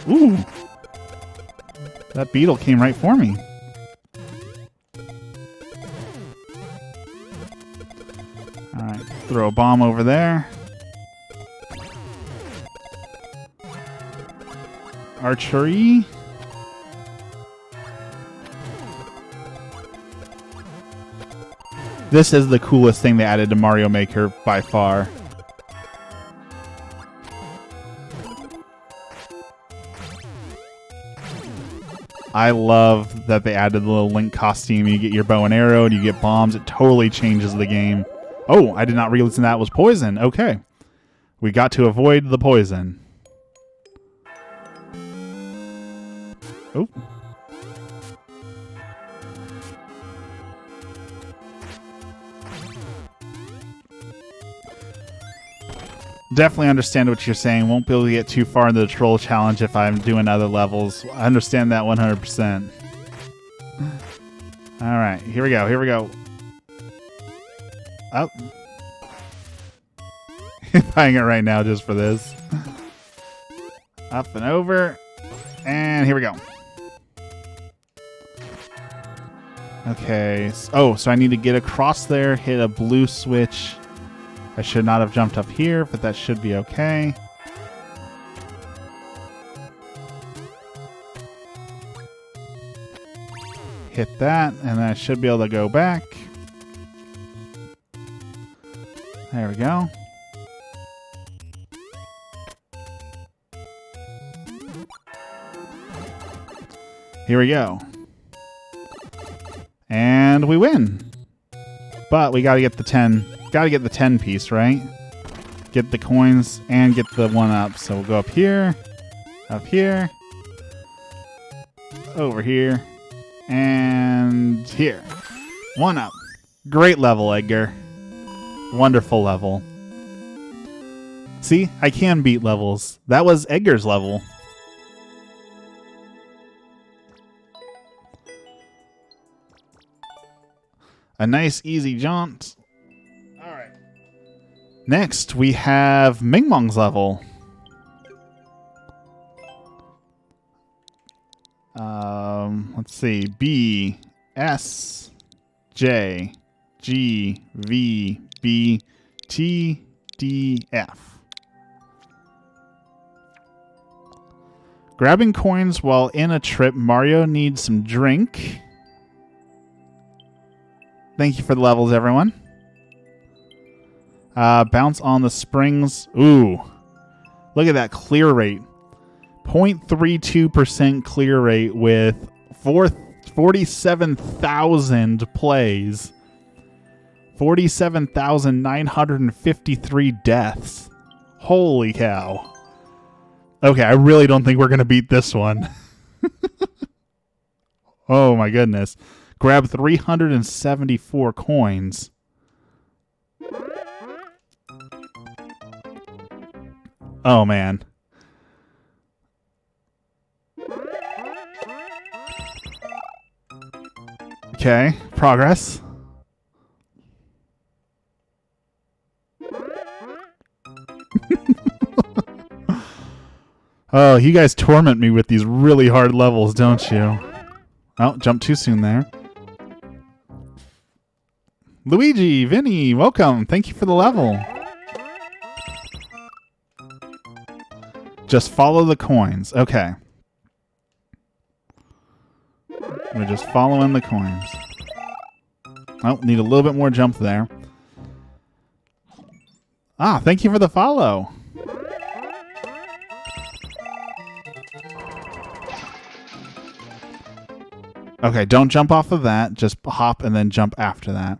Ooh. That beetle came right for me. Alright, throw a bomb over there. Archery. This is the coolest thing they added to Mario Maker by far. I love that they added the little Link costume. You get your bow and arrow and you get bombs. It totally changes the game. Oh, I did not realize that was poison. Okay. We got to avoid the poison. Oh. Definitely understand what you're saying. Won't be able to get too far into the troll challenge if I'm doing other levels. I understand that 100%. Alright, here we go, here we go. Oh. Buying it right now just for this. Up and over. And here we go. Okay. Oh, so I need to get across there, hit a blue switch. I should not have jumped up here, but that should be okay. Hit that, and then I should be able to go back. There we go. Here we go. And we win. But we gotta get the 10. Gotta get the 10 piece, right? Get the coins and get the 1-up. So we'll go up here, over here, and here. 1-up. Great level, Edgar. Wonderful level. See, I can beat levels. That was Edgar's level. A nice, easy jaunt. Alright. Next, we have Ming Mong's level. Let's see. B, S, J, G, V, B, T, D, F. Grabbing coins while in a trip, Mario needs some drink. Thank you for the levels, everyone. Bounce on the springs. Ooh. Look at that clear rate. 0.32% clear rate with 47,000 plays. 47,953 deaths. Holy cow. Okay, I really don't think we're going to beat this one. Oh my goodness. Grab 374 coins. Oh, man. Okay, progress. Oh, you guys torment me with these really hard levels, don't you? Oh, jumped too soon there. Luigi, Vinny, welcome. Thank you for the level. Just follow the coins. Okay. We're just following the coins. Oh, need a little bit more jump there. Ah, thank you for the follow. Okay, don't jump off of that. Just hop and then jump after that.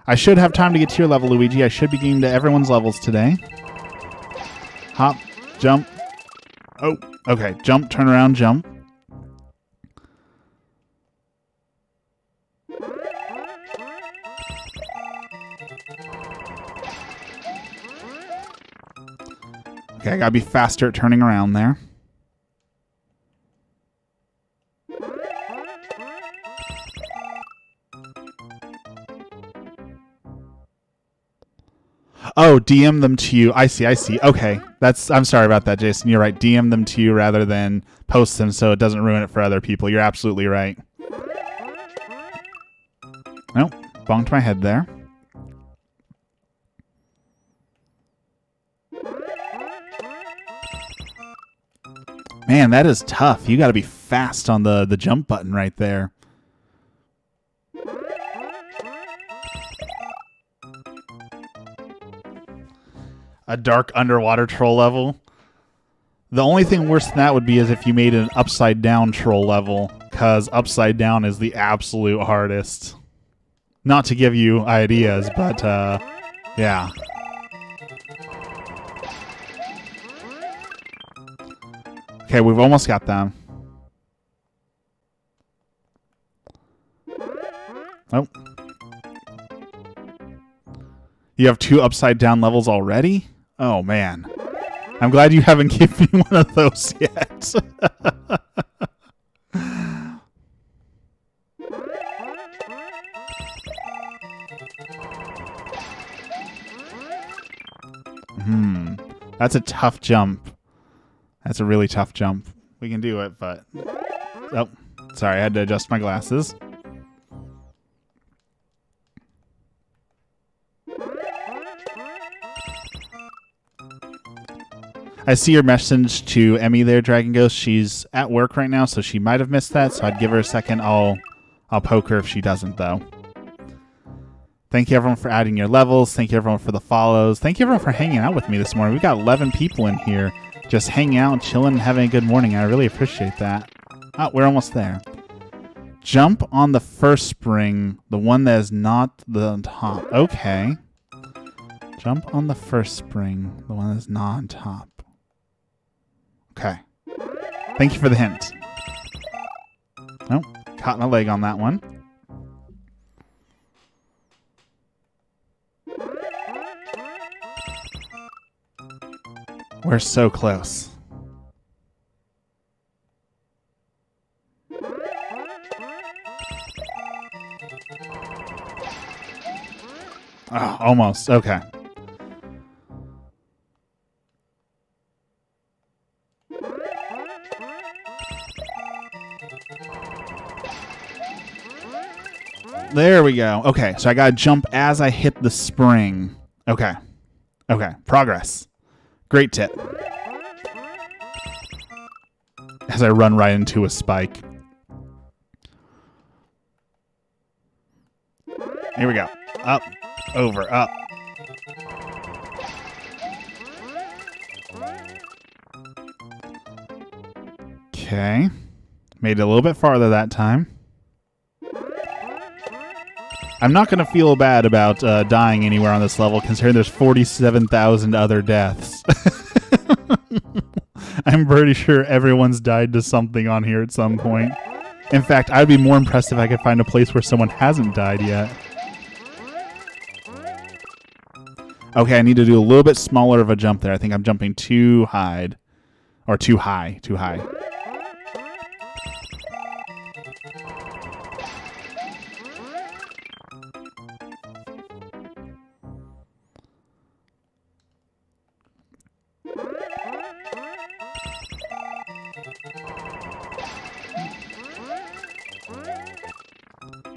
I should have time to get to your level, Luigi. I should be getting to everyone's levels today. Hop, jump. Oh, okay. Jump, turn around, jump. Okay, I gotta be faster at turning around there. Oh, DM them to you. I see, I see. Okay. I'm sorry about that, Jason. You're right. DM them to you rather than post them so it doesn't ruin it for other people. You're absolutely right. Nope. Bonked my head there. Man, that is tough. You got to be fast on the jump button right there. A dark underwater troll level. The only thing worse than that would be is if you made an upside down troll level, because upside down is the absolute hardest. Not to give you ideas, but yeah. Okay, we've almost got them. Oh. You have 2 upside down levels already? Oh, man. I'm glad you haven't given me one of those yet. That's a tough jump. That's a really tough jump. We can do it, but... Oh, sorry, I had to adjust my glasses. I see your message to Emmy there, Dragon Ghost. She's at work right now, so she might have missed that, so I'd give her a second. I'll poke her if she doesn't, though. Thank you, everyone, for adding your levels. Thank you, everyone, for the follows. Thank you, everyone, for hanging out with me this morning. We've got 11 people in here just hanging out, chilling, and having a good morning. I really appreciate that. Oh, we're almost there. Jump on the first spring, the one that is not the top. Okay. Jump on the first spring, the one that is not on top. Okay. Thank you for the hint. Oh, caught my leg on that one. We're so close. Oh, almost. Okay. There we go. Okay, so I gotta jump as I hit the spring. Okay. Okay, progress. Great tip. As I run right into a spike. Here we go. Up, over, up. Okay. Made it a little bit farther that time. I'm not going to feel bad about dying anywhere on this level, considering there's 47,000 other deaths. I'm pretty sure everyone's died to something on here at some point. In fact, I'd be more impressed if I could find a place where someone hasn't died yet. Okay, I need to do a little bit smaller of a jump there. I think I'm jumping too high. Or too high. Too high.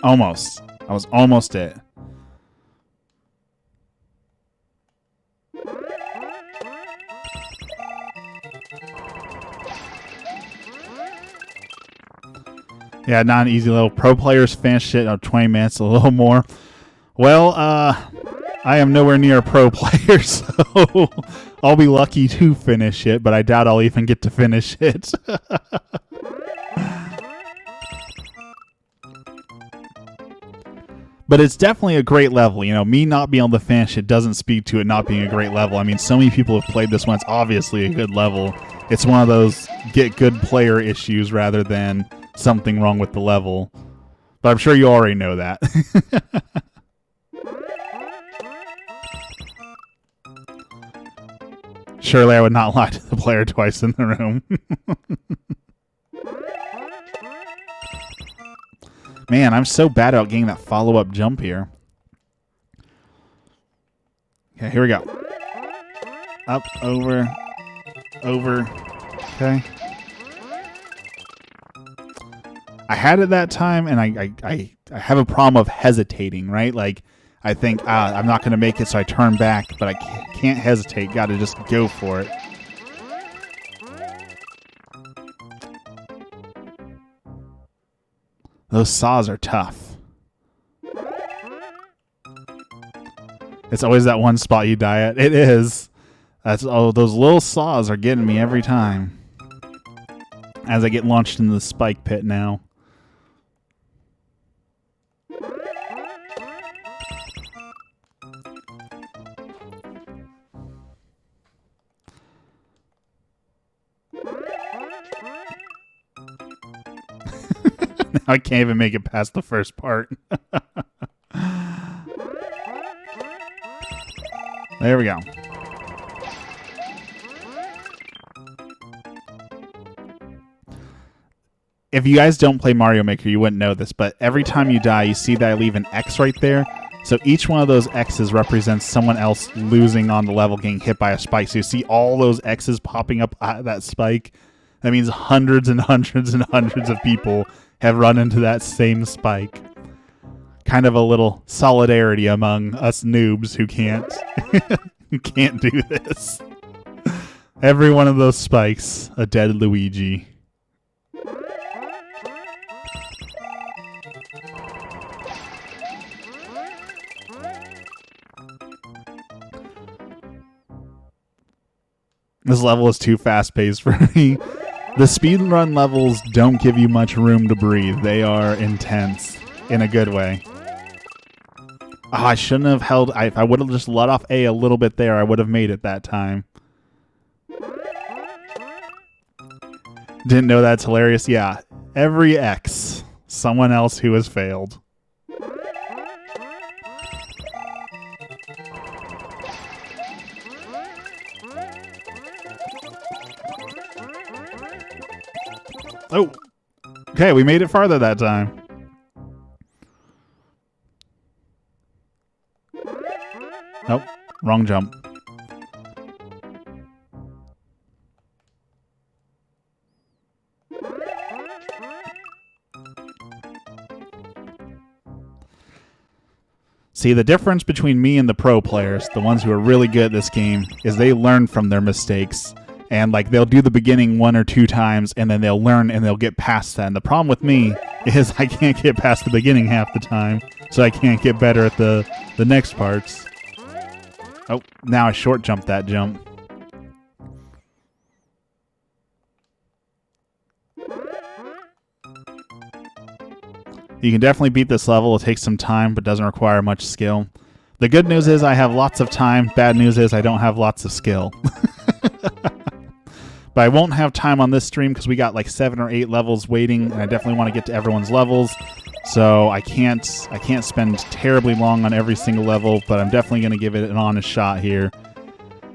Almost. I was almost it. Yeah, not an easy level. Pro players finish it in 20 minutes, a little more. Well, I am nowhere near a pro player, so I'll be lucky to finish it, but I doubt I'll even get to finish it. But it's definitely a great level. You know, me not being able to finish it doesn't speak to it not being a great level. I mean, so many people have played this one. It's obviously a good level. It's one of those get good player issues rather than something wrong with the level. But I'm sure you already know that. Surely I would not lie to the player twice in the room. Man, I'm so bad about getting that follow-up jump here. Okay, here we go. Up, over, over. Okay. I had it that time, and I have a problem of hesitating, right? Like, I think, I'm not going to make it, so I turn back, but I can't hesitate. Got to just go for it. Those saws are tough. It's always that one spot you die at. It is. Those little saws are getting me every time. As I get launched into the spike pit now. I can't even make it past the first part. There we go. If you guys don't play Mario Maker, you wouldn't know this, but every time you die, you see that I leave an X right there. So each one of those X's represents someone else losing on the level, getting hit by a spike. So you see all those X's popping up at that spike. That means hundreds and hundreds and hundreds of people have run into that same spike. Kind of a little solidarity among us noobs who can't do this. Every one of those spikes, a dead Luigi. This level is too fast-paced for me. The speedrun levels don't give you much room to breathe. They are intense in a good way. Oh, I shouldn't have held... If I would have just let off A little bit there, I would have made it that time. Didn't know that's hilarious. Yeah, every X, someone else who has failed. Oh, okay, we made it farther that time. Nope, wrong jump. See, the difference between me and the pro players, the ones who are really good at this game, is they learn from their mistakes. And like they'll do the beginning 1 or 2 times, and then they'll learn and they'll get past that. And the problem with me is I can't get past the beginning half the time, so I can't get better at the next parts. Oh, now I short jumped that jump. You can definitely beat this level. It takes some time, but doesn't require much skill. The good news is I have lots of time. Bad news is I don't have lots of skill. But I won't have time on this stream because we got like 7 or 8 levels waiting, and I definitely want to get to everyone's levels. So I can't spend terribly long on every single level, but I'm definitely going to give it an honest shot here.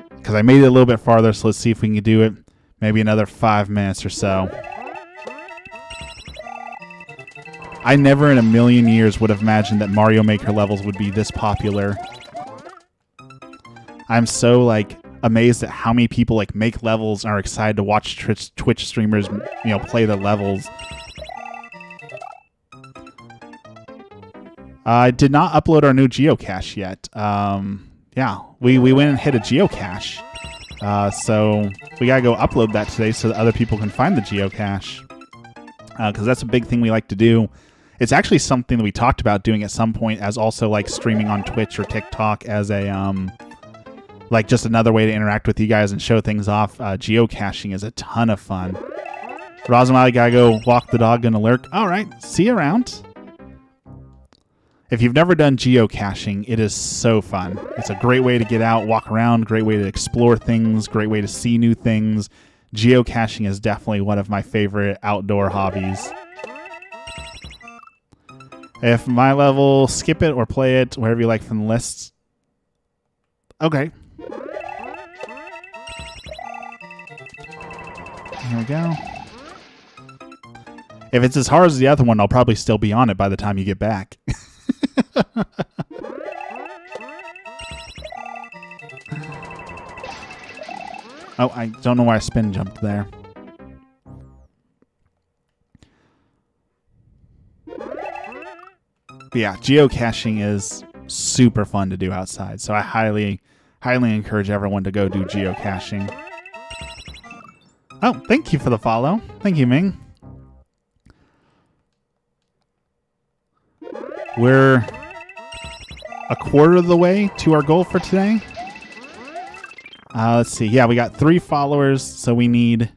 Because I made it a little bit farther, so let's see if we can do it. Maybe another 5 minutes or so. I never in a million years would have imagined that Mario Maker levels would be this popular. I'm so like amazed at how many people like make levels and are excited to watch Twitch streamers, play the levels. I did not upload our new geocache yet. Yeah, we went and hit a geocache. So we gotta go upload that today so that other people can find the geocache. Because that's a big thing we like to do. It's actually something that we talked about doing at some point as also like streaming on Twitch or TikTok as a like just another way to interact with you guys and show things off. Geocaching is a ton of fun. Rosamali, gotta go walk the dog, gonna lurk. All right, see you around. If you've never done geocaching, it is so fun. It's a great way to get out, walk around, great way to explore things, great way to see new things. Geocaching is definitely one of my favorite outdoor hobbies. If my level, skip it or play it, wherever you like from the lists. Okay. here we go. If it's as hard as the other one, I'll probably still be on it by the time you get back. Oh, I don't know why I spin jumped there. But yeah, geocaching is super fun to do outside, so I highly encourage everyone to go do geocaching. Oh, thank you for the follow. Thank you, Ming. We're a quarter of the way to our goal for today. Let's see. Yeah, we got 3 followers, so we need...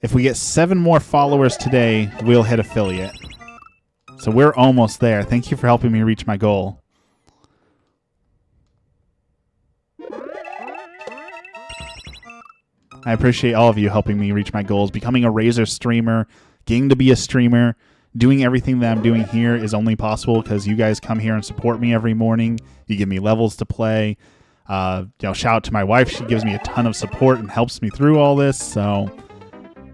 If we get 7 more followers today, we'll hit affiliate. So we're almost there. Thank you for helping me reach my goal. I appreciate all of you helping me reach my goals. Becoming a Razor streamer, getting to be a streamer, doing everything that I'm doing here is only possible because you guys come here and support me every morning. You give me levels to play. Shout out to my wife. She gives me a ton of support and helps me through all this. So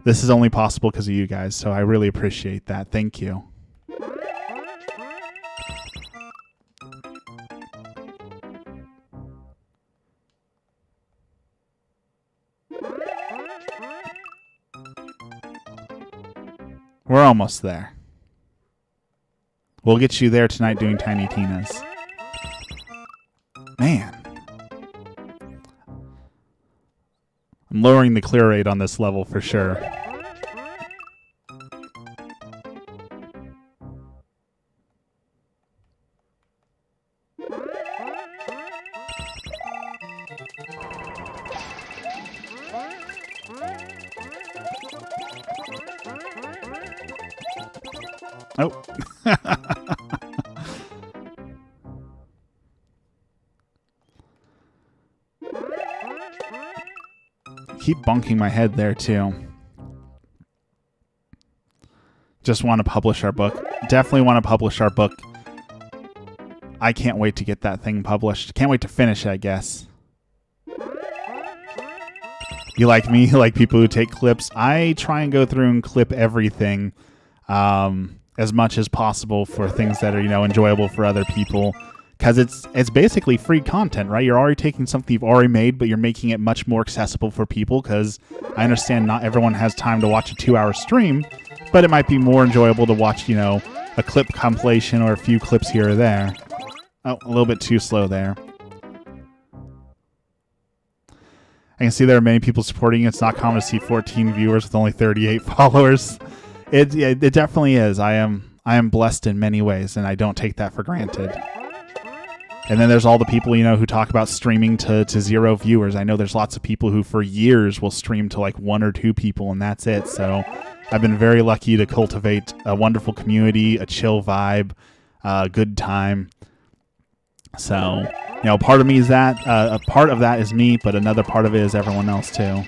this is only possible because of you guys. So I really appreciate that. Thank you. We're almost there. We'll get you there tonight doing Tiny Tina's. Man. I'm lowering the clear rate on this level for sure. Oh. Keep bonking my head there too. Just want to publish our book. Definitely want to publish our book. I can't wait to get that thing published. Can't wait to finish it, I guess. You like me? You like people who take clips? I try and go through and clip everything. As much as possible for things that are, enjoyable for other people. Because it's basically free content, right? You're already taking something you've already made, but you're making it much more accessible for people, because I understand not everyone has time to watch a 2-hour stream, but it might be more enjoyable to watch, a clip compilation or a few clips here or there. Oh, a little bit too slow there. I can see there are many people supporting you. It's not common to see 14 viewers with only 38 followers. It definitely is. I am blessed in many ways, and I don't take that for granted. And then there's all the people, who talk about streaming to 0 viewers. I know there's lots of people who for years will stream to like 1 or 2 people, and that's it. So I've been very lucky to cultivate a wonderful community, a chill vibe, a good time. So, part of me is that. A part of that is me, but another part of it is everyone else too.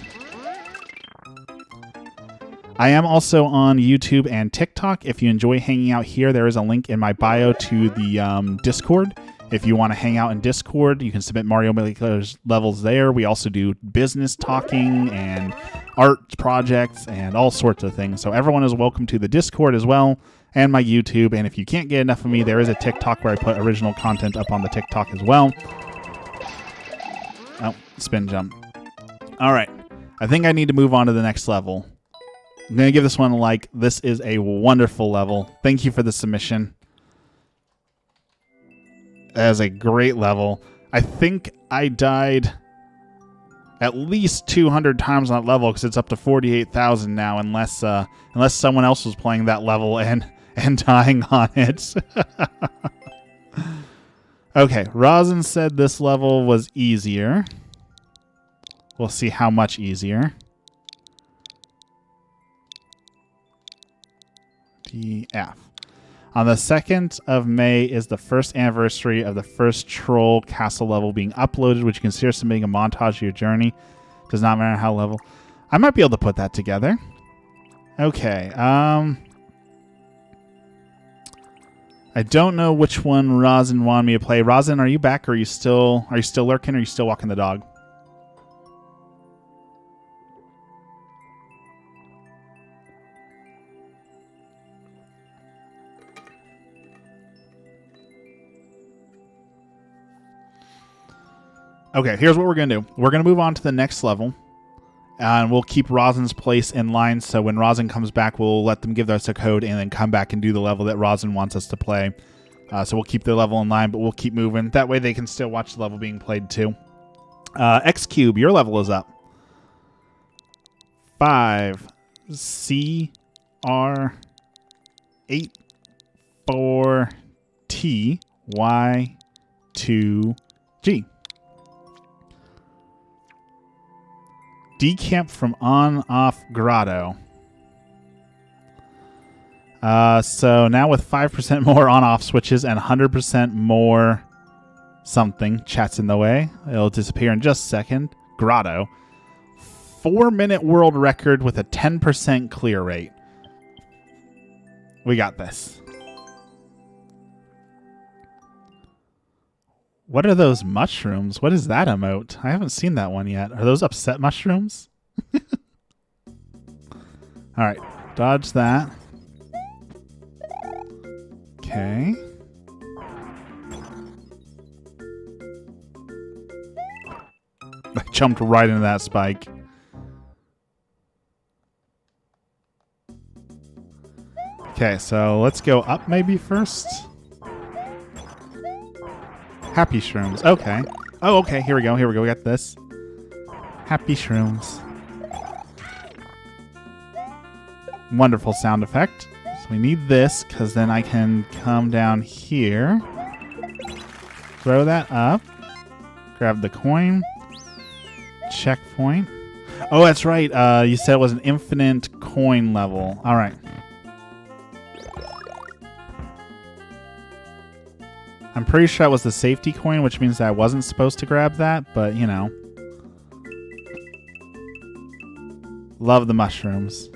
I am also on YouTube and TikTok. If you enjoy hanging out here, there is a link in my bio to the Discord. If you want to hang out in Discord, you can submit Mario Maker's levels there. We also do business talking and art projects and all sorts of things. So everyone is welcome to the Discord as well, and my YouTube. And if you can't get enough of me, there is a TikTok where I put original content up on the TikTok as well. Oh, spin jump. All right. I think I need to move on to the next level. I'm going to give this one a like. This is a wonderful level. Thank you for the submission. That is a great level. I think I died at least 200 times on that level because it's up to 48,000 now, unless someone else was playing that level and dying on it. Okay, Rosin said this level was easier. We'll see how much easier. DF. On the 2nd of May is the first anniversary of the first Troll Castle level being uploaded, which you consider submitting a montage of your journey. Does not matter how level. I might be able to put that together. Okay. I don't know which one Rosin wanted me to play. Rosin, are you back, or are you still lurking, or are you still walking the dog? Okay, here's what we're going to do. We're going to move on to the next level. And we'll keep Rosin's place in line, so when Rosin comes back, we'll let them give us a code and then come back and do the level that Rosin wants us to play. So we'll keep the level in line, but we'll keep moving. That way they can still watch the level being played too. X Cube, your level is up. 5 C R 8 4 T Y 2 G. Decamp from on-off grotto. So now with 5% more on-off switches and 100% more something, chat's in the way. It'll disappear in just a second. Grotto. 4-minute world record with a 10% clear rate. We got this. What are those mushrooms? What is that emote? I haven't seen that one yet. Are those upset mushrooms? Alright, dodge that. Okay. I jumped right into that spike. Okay, so let's go up maybe first. Happy shrooms. Okay. Oh, okay. Here we go. Here we go. We got this. Happy shrooms. Wonderful sound effect. So we need this because then I can come down here. Throw that up. Grab the coin. Checkpoint. Oh, that's right. You said it was an infinite coin level. All right. I'm pretty sure that was the safety coin, which means that I wasn't supposed to grab that, but, you know. Love the mushrooms.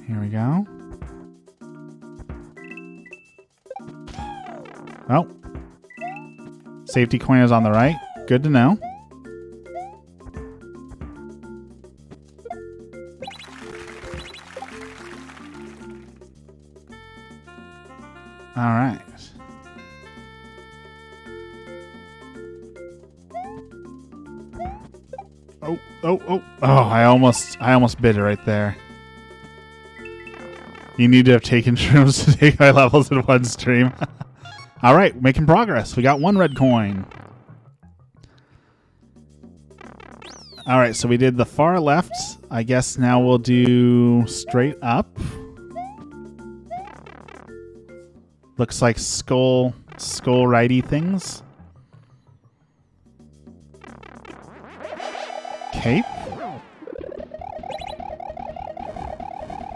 Here we go. Oh. Safety coin is on the right. Good to know. All right. Oh, I almost bit it right there. You need to have taken shrooms to take my levels in one stream. All right, making progress. We got 1 red coin. All right, so we did the far left. I guess now we'll do straight up. Looks like skull righty things. Cape.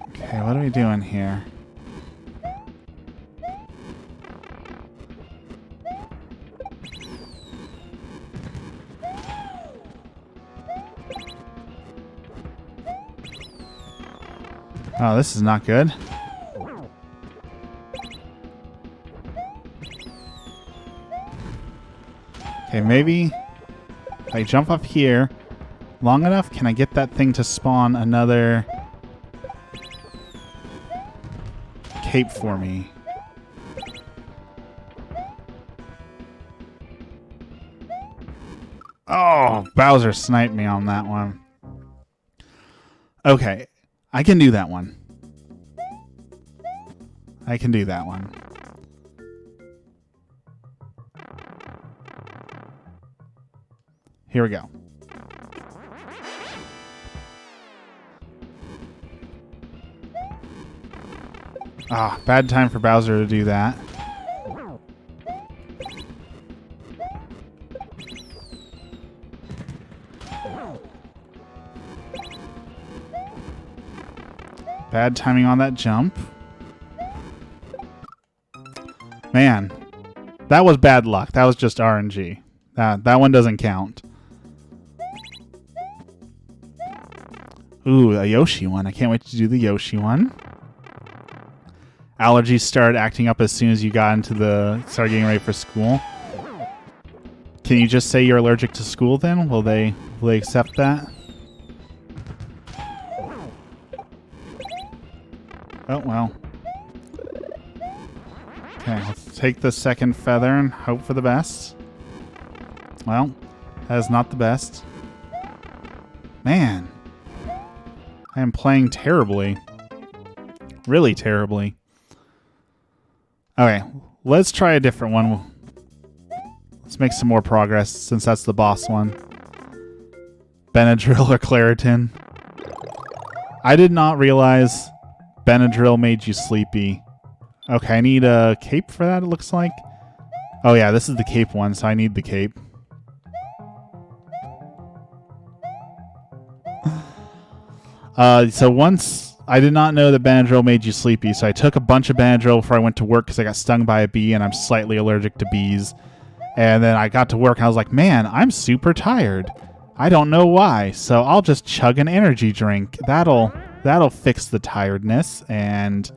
Okay, what are we doing here? Oh, this is not good. Okay, maybe if I jump up here long enough, can I get that thing to spawn another cape for me? Oh, Bowser sniped me on that one. Okay, I can do that one. I can do that one. Here we go. Ah, bad time for Bowser to do that. Bad timing on that jump. Man, that was bad luck. That was just RNG. That one doesn't count. Ooh, a Yoshi one. I can't wait to do the Yoshi one. Allergies started acting up as soon as you got into started getting ready for school. Can you just say you're allergic to school then? Will they accept that? Oh, well. Okay, let's take the second feather and hope for the best. Well, that is not the best. Man, I am playing terribly. Really terribly. Okay, let's try a different one. Let's make some more progress since that's the boss one. Benadryl or Claritin. I did not realize Benadryl made you sleepy. Okay, I need a cape for that, it looks like. Oh yeah, this is the cape one, so I need the cape. So once, I did not know that Benadryl made you sleepy, so I took a bunch of Benadryl before I went to work because I got stung by a bee and I'm slightly allergic to bees. And then I got to work and I was like, man, I'm super tired. I don't know why, so I'll just chug an energy drink. That'll fix the tiredness, and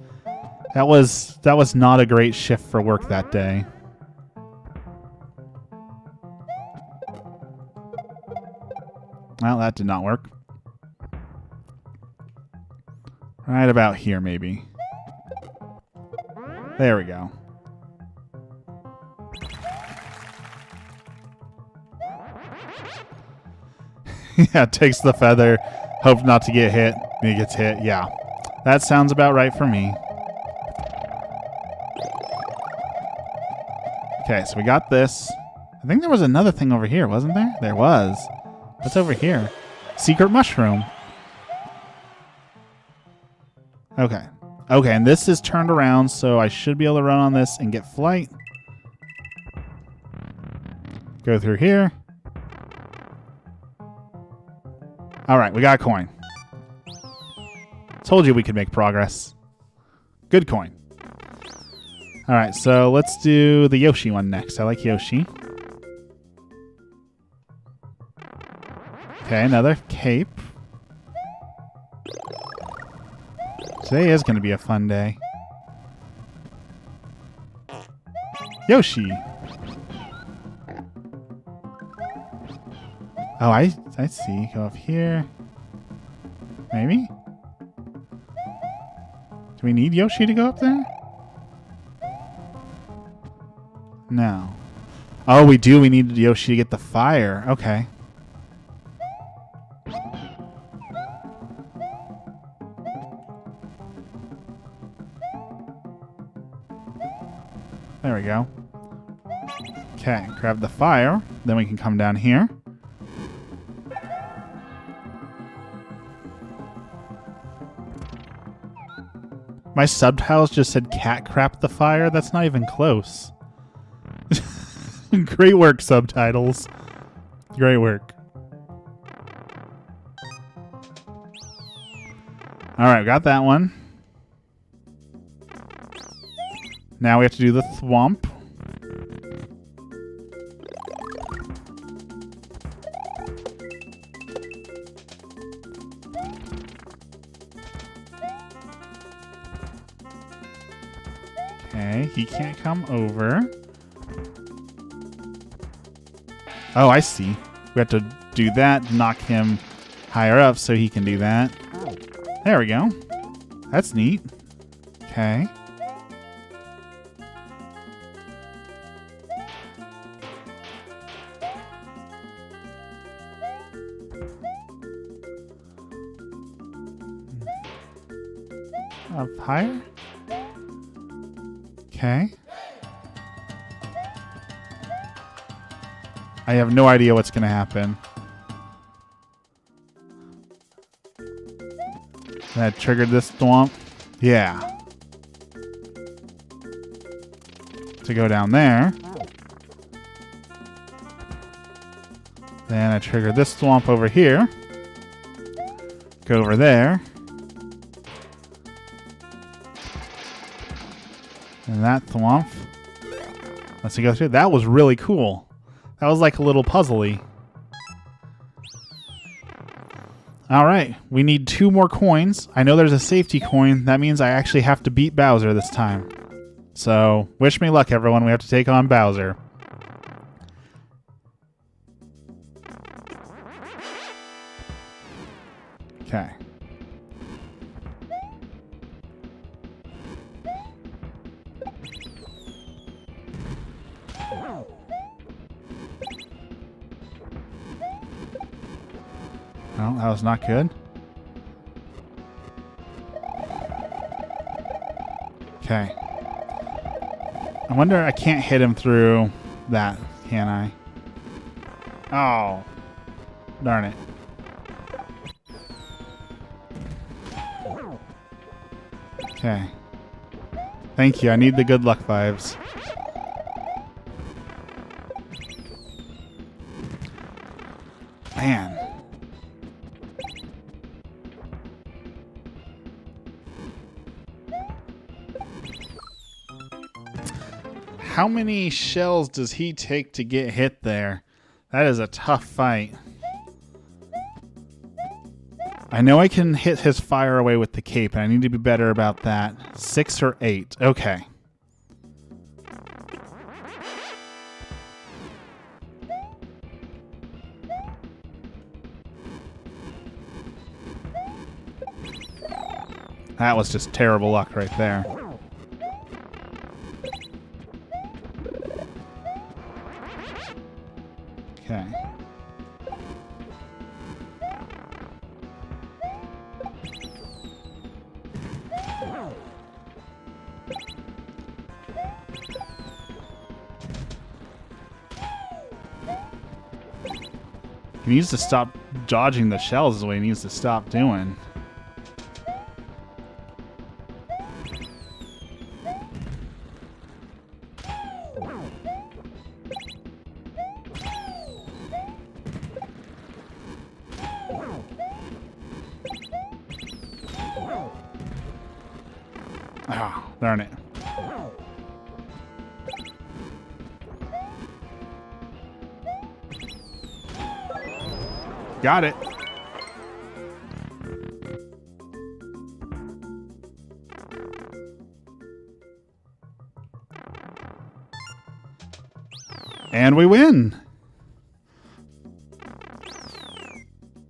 that was not a great shift for work that day. Well, that did not work. Right about here, maybe. There we go. Yeah, takes the feather, hope not to get hit, and he gets hit. Yeah, that sounds about right for me. Okay, so we got this. I think there was another thing over here, wasn't there? There was. What's over here? Secret mushroom. Okay. Okay, and this is turned around, so I should be able to run on this and get flight. Go through here. Alright, we got a coin. Told you we could make progress. Good coin. Alright, so let's do the Yoshi one next. I like Yoshi. Okay, another cape. Today is going to be a fun day. Yoshi! Oh, I see. Go up here. Maybe? Do we need Yoshi to go up there? No. Oh, we do. We need Yoshi to get the fire. Okay. There we go. Okay, grab the fire. Then we can come down here. My subtitles just said cat crap the fire. That's not even close. Great work, subtitles. Great work. Alright, got that one. Now we have to do the thwomp. Okay, he can't come over. Oh, I see. We have to do that, knock him higher up so he can do that. There we go. That's neat. Okay. Up higher? Okay. I have no idea what's going to happen. That triggered this thwomp. Yeah. To go down there. Then I triggered this thwomp over here. Go over there. And that thwomp. Let's go through. That was really cool. That was like a little puzzly. Alright, we need 2 more coins. I know there's a safety coin. That means I actually have to beat Bowser this time. So, wish me luck, everyone. We have to take on Bowser. Okay. that was not good. Okay. I wonder, I can't hit him through that, can I? Oh. Darn it. Okay. Thank you. I need the good luck vibes. Man. How many shells does he take to get hit there? That is a tough fight. I know I can hit his fire away with the cape, and I need to be better about that. 6 or 8. Okay. That was just terrible luck right there. Okay. He needs to stop dodging the shells is what he needs to stop doing. Ah, darn it. Got it. And we win.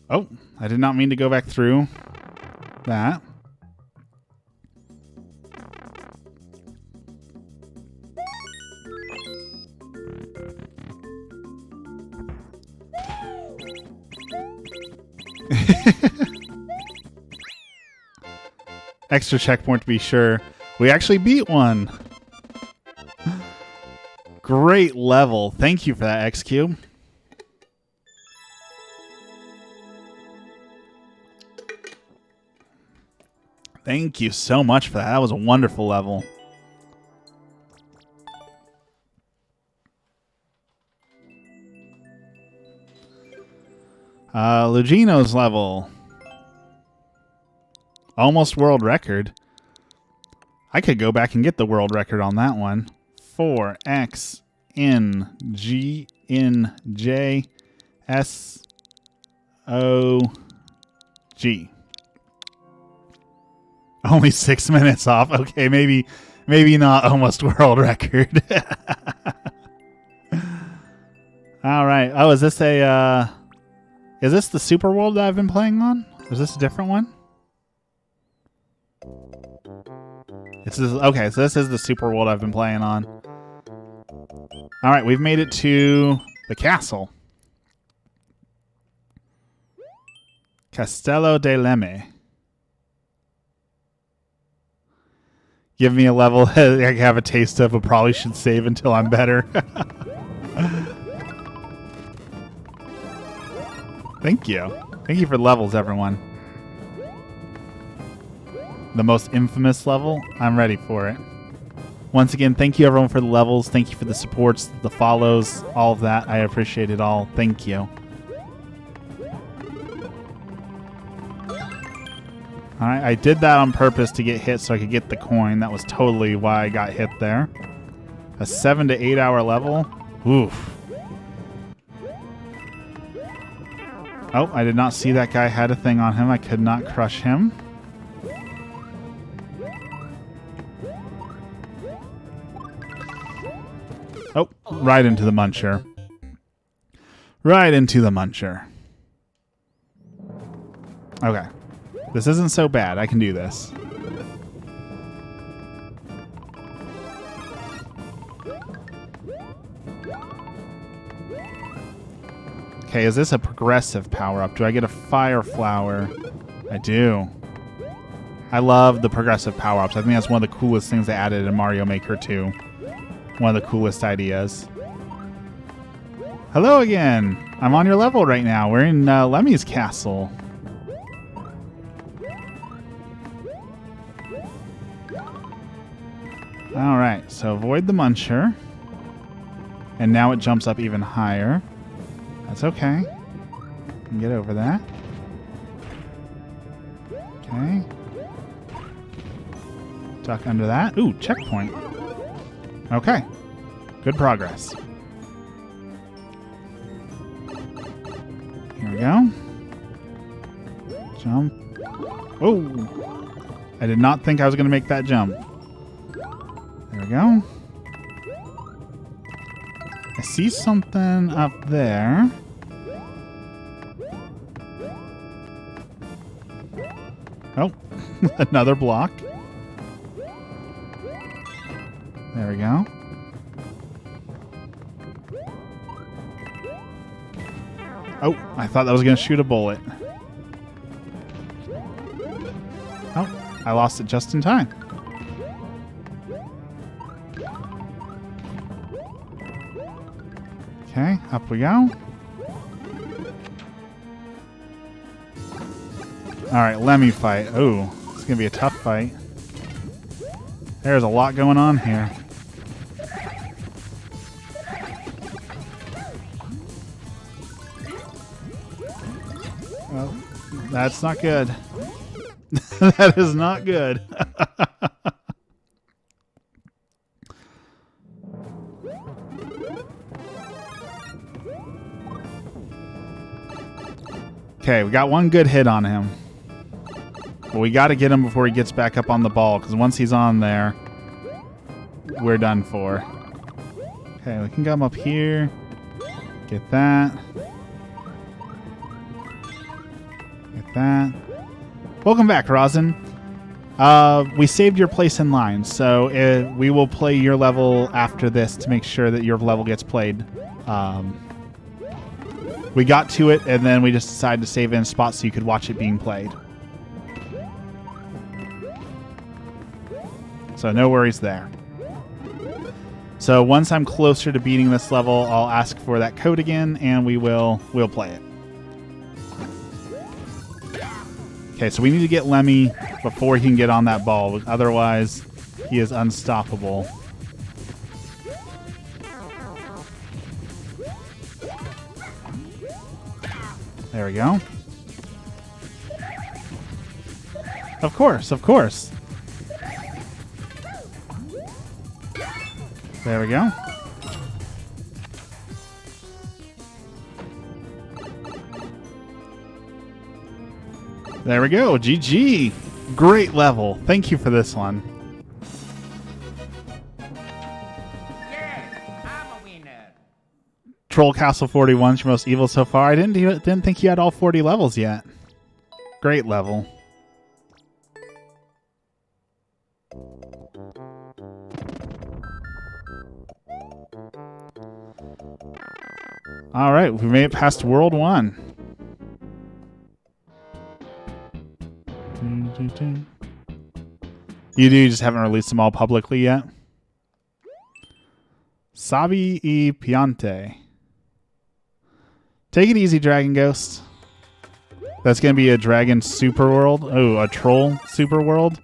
Oh, I did not mean to go back through that. Extra checkpoint to be sure. We actually beat one. Great level. Thank you for that, X-Cube. Thank you so much for that. That was a wonderful level. Lugino's level. Almost world record. I could go back and get the world record on that one. 4XNGNJSOG. Only 6 minutes off. Okay, maybe not almost world record. All right. Oh, is this the Super World that I've been playing on? Is this a different one? Okay, so this is the Super World I've been playing on. All right, we've made it to the castle. Castello de Lemmy. Give me a level that I have a taste of, but probably should save until I'm better. Thank you. Thank you for levels, everyone. The most infamous level. I'm ready for it. Once again, thank you everyone for the levels. Thank you for the supports, the follows, all of that. I appreciate it all. Thank you. Alright, I did that on purpose to get hit so I could get the coin. That was totally why I got hit there. A 7 to 8 hour level. Oof. Oh, I did not see that guy had a thing on him. I could not crush him. Oh, right into the muncher. Right into the muncher. Okay. This isn't so bad. I can do this. Okay, is this a progressive power-up? Do I get a fire flower? I do. I love the progressive power-ups. I think that's one of the coolest things they added in Mario Maker 2. One of the coolest ideas. Hello again. I'm on your level right now. We're in Lemmy's castle. Alright, so avoid the muncher. And now it jumps up even higher. That's okay. You can get over that. Okay. Duck under that. Ooh, checkpoint. Okay. Good progress. Here we go. Jump. Oh! I did not think I was going to make that jump. There we go. I see something up there. Oh, another block. There we go. Oh, I thought that was going to shoot a bullet. Oh, I lost it just in time. Okay, up we go. Alright, Lemmy fight. Ooh, it's going to be a tough fight. There's a lot going on here. Oh, that's not good. That is not good. Okay, we got one good hit on him. But we got to get him before he gets back up on the ball, because once he's on there, we're done for. Okay, we can come up here. Get that. Get that. Welcome back, Rosin. We saved your place in line, so we will play your level after this to make sure that your level gets played. We got to it, and then we just decided to save in a spot so you could watch it being played. So no worries there. So once I'm closer to beating this level, I'll ask for that code again, and we'll play it. Okay, so we need to get Lemmy before he can get on that ball. Otherwise, he is unstoppable. There we go. Of course, of course. There we go. There we go. GG. Great level. Thank you for this one. Yeah, I'm a winner. Troll Castle 41's your most evil so far. I didn't think you had all 40 levels yet. Great level. All right, we made it past World 1. You just haven't released them all publicly yet? Sabi y Piante. Take it easy, Dragon Ghost. That's going to be a dragon super world. Oh, a troll super world.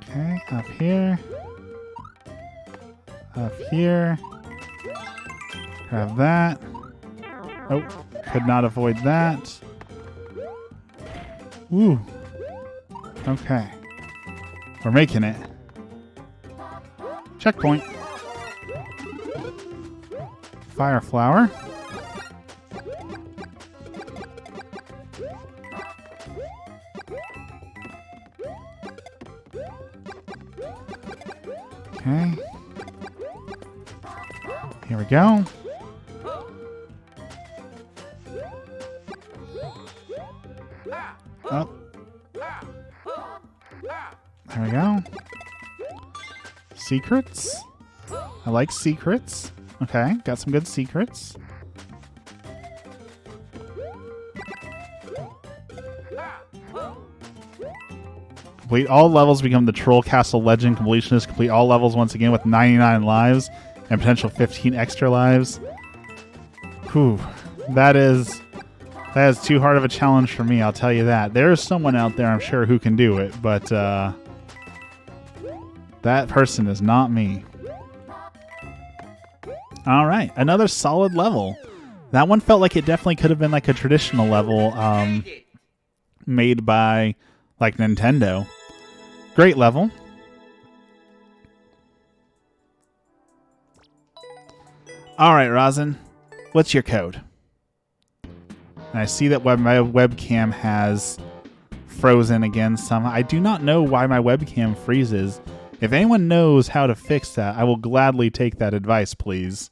Okay, up here. Up here. Grab that. Oh, could not avoid that. Ooh. Okay. We're making it. Checkpoint. Fire flower. Okay. Here we go. Oh. There we go. Secrets. I like secrets. Okay, got some good secrets. Complete all levels, become the Troll Castle Legend completionist. Complete all levels once again with 99 lives and potential 15 extra lives. Whew. That is too hard of a challenge for me, I'll tell you that. There is someone out there, I'm sure, who can do it, but that person is not me. All right, another solid level. That one felt like it definitely could have been like a traditional level made by like Nintendo. Great level. All right, Rosin, what's your code? And I see that my webcam has frozen again somehow. I do not know why my webcam freezes. If anyone knows how to fix that, I will gladly take that advice, please.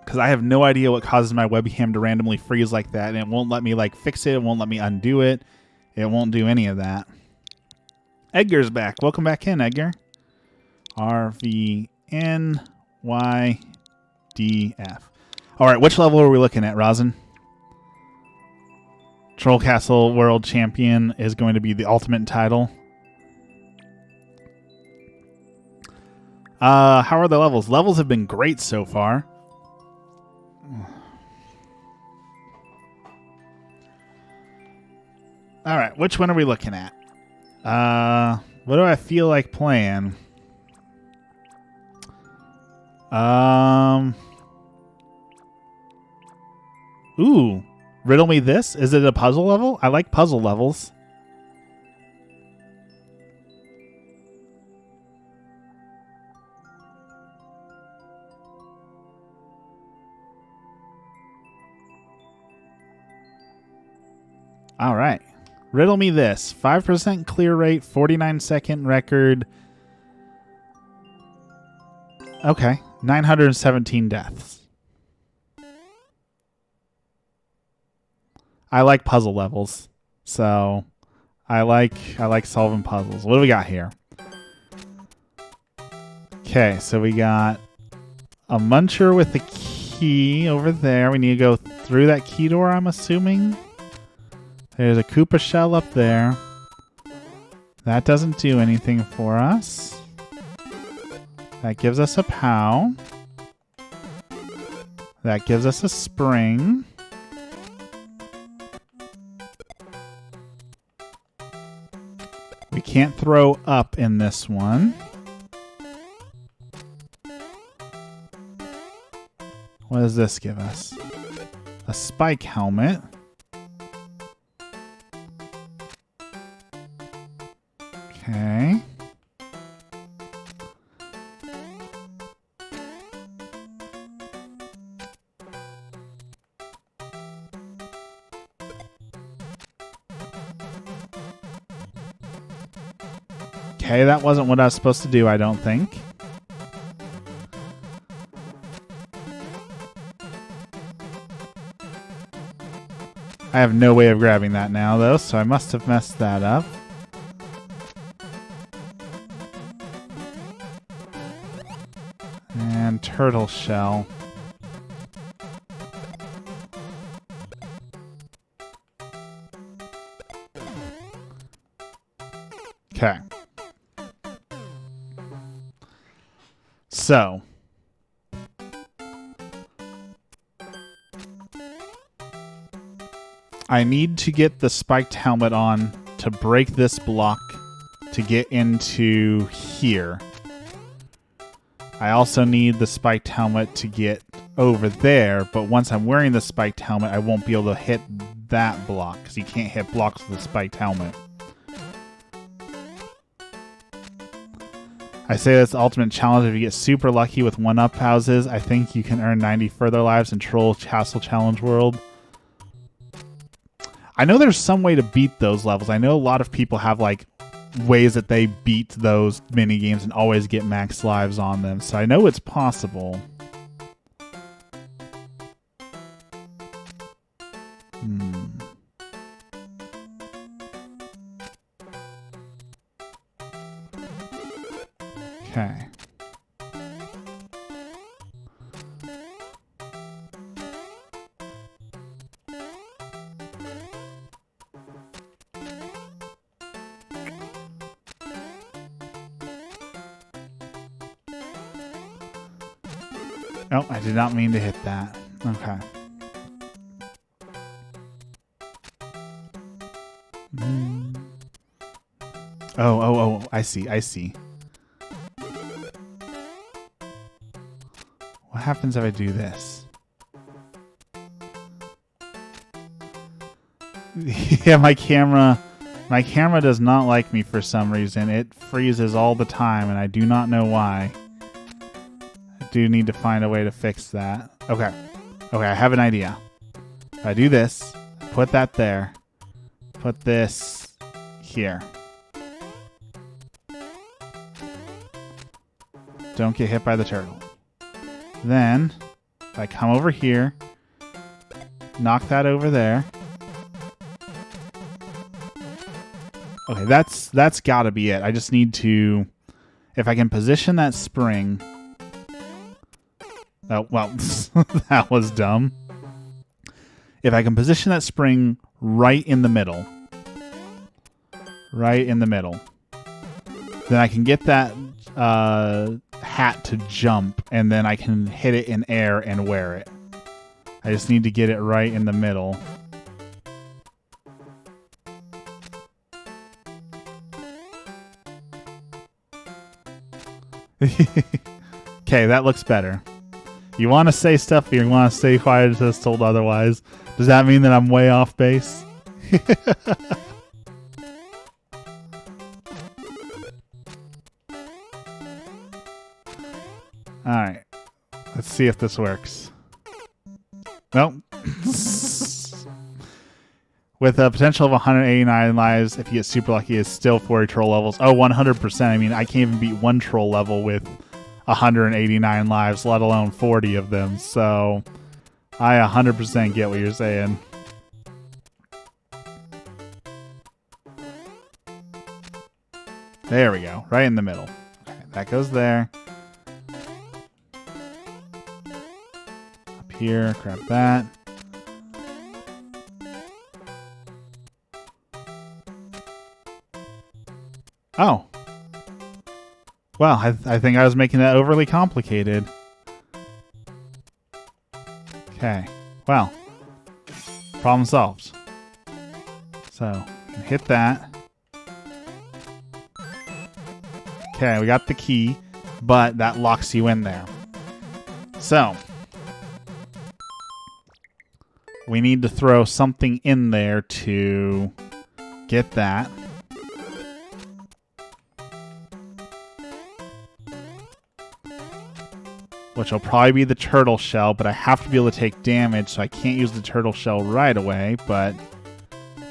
Because I have no idea what causes my webcam to randomly freeze like that, and it won't let me like fix it. It won't let me undo it. It won't do any of that. Edgar's back. Welcome back in, Edgar. RVNYDF. All right, which level are we looking at, Rosin? Troll Castle World Champion is going to be the ultimate title. How are the levels? Levels have been great so far. All right, which one are we looking at? What do I feel like playing? Ooh, riddle me this. Is it a puzzle level? I like puzzle levels. All right. Riddle me this. 5% clear rate, 49-second record. Okay. 917 deaths. I like puzzle levels. So I like solving puzzles. What do we got here? Okay, so we got a muncher with the key over there. We need to go through that key door, I'm assuming. There's a Koopa shell up there. That doesn't do anything for us. That gives us a POW. That gives us a spring. We can't throw up in this one. What does this give us? A spike helmet. Okay. Okay, that wasn't what I was supposed to do, I don't think. I have no way of grabbing that now, though, so I must have messed that up. And turtle shell. Okay. So. I need to get the spiked helmet on to break this block to get into here. I also need the spiked helmet to get over there, but once I'm wearing the spiked helmet, I won't be able to hit that block, because you can't hit blocks with a spiked helmet. I say that's the ultimate challenge. If you get super lucky with 1-up houses, I think you can earn 90 further lives in Troll Castle Challenge World. I know there's some way to beat those levels. I know a lot of people have like ways that they beat those mini games and always get max lives on them. So I know it's possible. Oh, I did not mean to hit that. Okay. Oh, I see. What happens if I do this? Yeah, my camera does not like me for some reason. It freezes all the time, and I do not know why. I do need to find a way to fix that. Okay, I have an idea. If I do this, put that there, put this here. Don't get hit by the turtle. Then, if I come over here, knock that over there. Okay, that's gotta be it. I just need to... If I can position that spring... Oh, well, that was dumb. If I can position that spring right in the middle... then I can get that hat to jump, and then I can hit it in air and wear it. I just need to get it right in the middle. Okay, that looks better. You want to say stuff, or you want to stay quiet until it's told otherwise? Does that mean that I'm way off base? Alright. Let's see if this works. Nope. With a potential of 189 lives, if you get super lucky, it's still 40 troll levels. Oh, 100%. I mean, I can't even beat one troll level with 189 lives, let alone 40 of them. So, I 100% get what you're saying. There we go. Right in the middle. Okay, that goes there. Up here, grab that. Oh. Well, I think I was making that overly complicated. Okay. Well. Problem solved. So, hit that. Okay, we got the key, but that locks you in there. So, we need to throw something in there to get that. Which will probably be the turtle shell, but I have to be able to take damage, so I can't use the turtle shell right away, but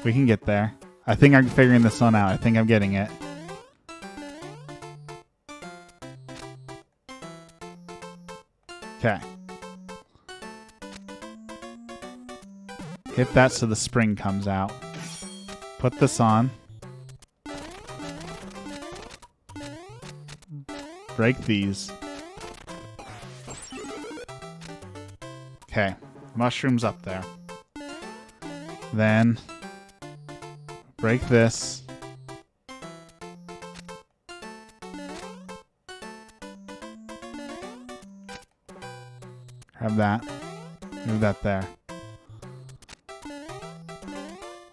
we can get there. I think I'm figuring this one out. I think I'm getting it. Okay. Hit that so the spring comes out. Put this on. Break these. Okay, mushrooms up there. Then break this. Grab that. Move that there.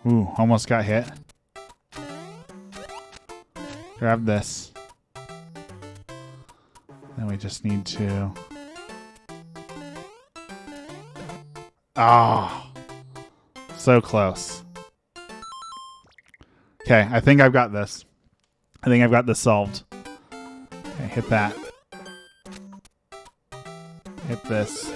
Ooh, almost got hit. Grab this. Then we just need to... Oh, so close. Okay, I think I've got this. I think I've got this solved. Okay, hit that. Hit this.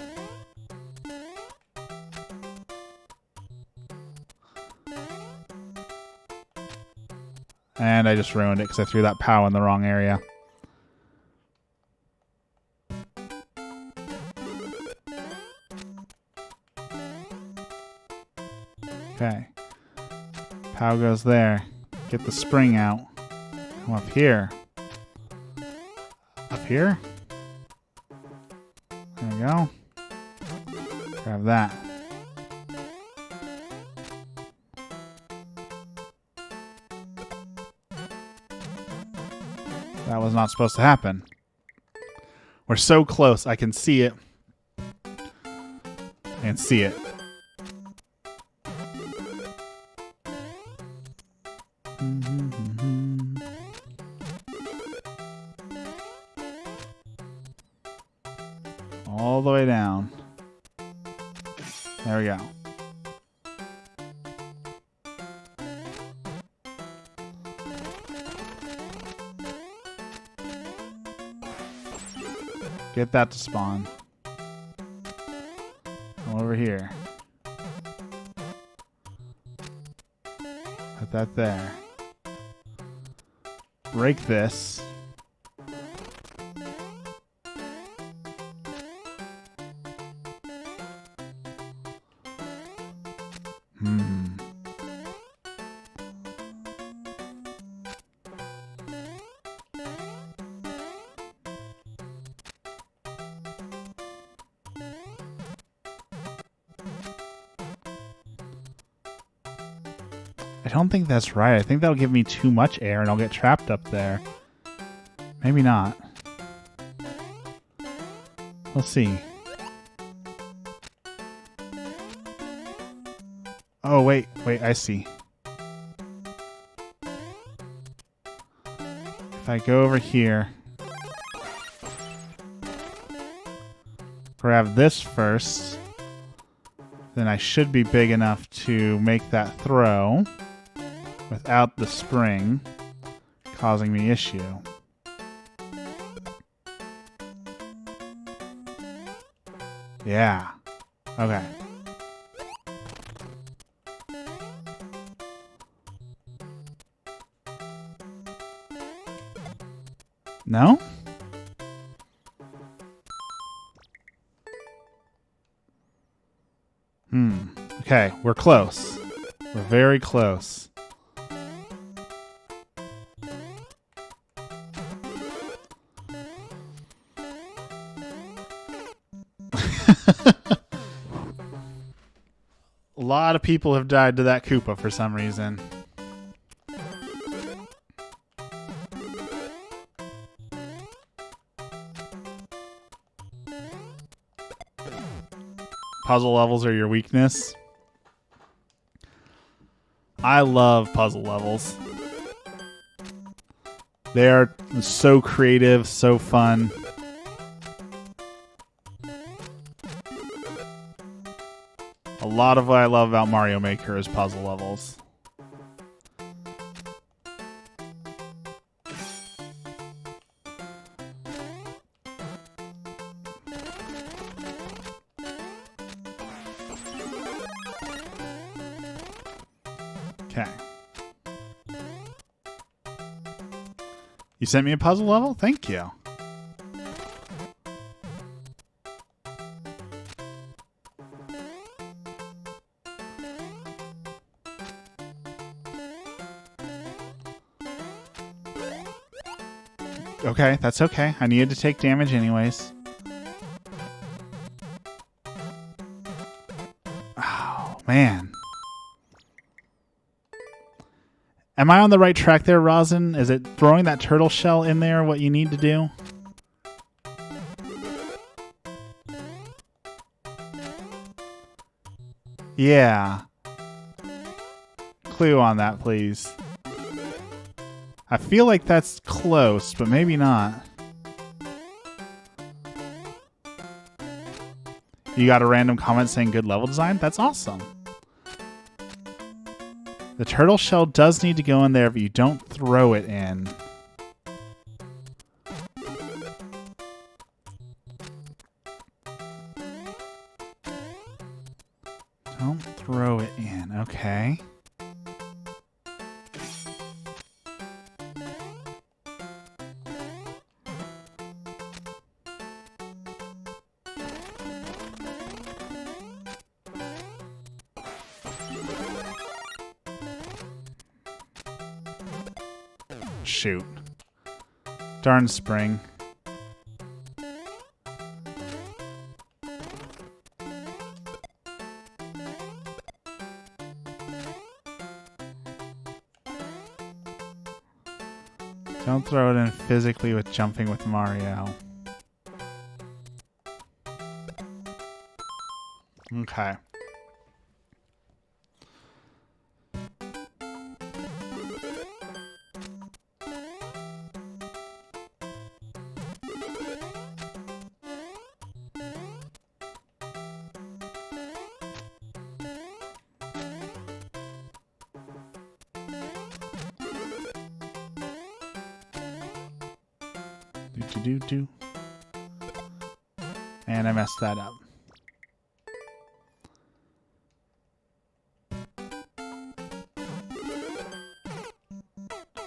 And I just ruined it because I threw that POW in the wrong area. Okay. POW goes there. Get the spring out. Come up here. Up here? There we go. Grab that. That was not supposed to happen. We're so close. I can see it. and see it. All the way down. There we go. Get that to spawn. Come over here. Put that there. Break this. I don't think that's right. I think that'll give me too much air and I'll get trapped up there. Maybe not. Let's see. Oh, wait, I see. If I go over here, grab this first, then I should be big enough to make that throw without the spring causing me issue. Yeah. Okay. No? Okay, we're close. We're very close. A lot of people have died to that Koopa for some reason. Puzzle levels are your weakness. I love puzzle levels. They are so creative, so fun. A lot of what I love about Mario Maker is puzzle levels. Okay. You sent me a puzzle level? Thank you. Okay, that's okay. I needed to take damage anyways. Oh, man. Am I on the right track there, Rosin? Is it throwing that turtle shell in there what you need to do? Yeah. Clue on that, please. I feel like that's close, but maybe not. You got a random comment saying good level design? That's awesome. The turtle shell does need to go in there, but you don't throw it in. Don't throw it in. Okay. Shoot. Darn spring. Don't throw it in physically with jumping with Mario. Okay. Do. And I messed that up.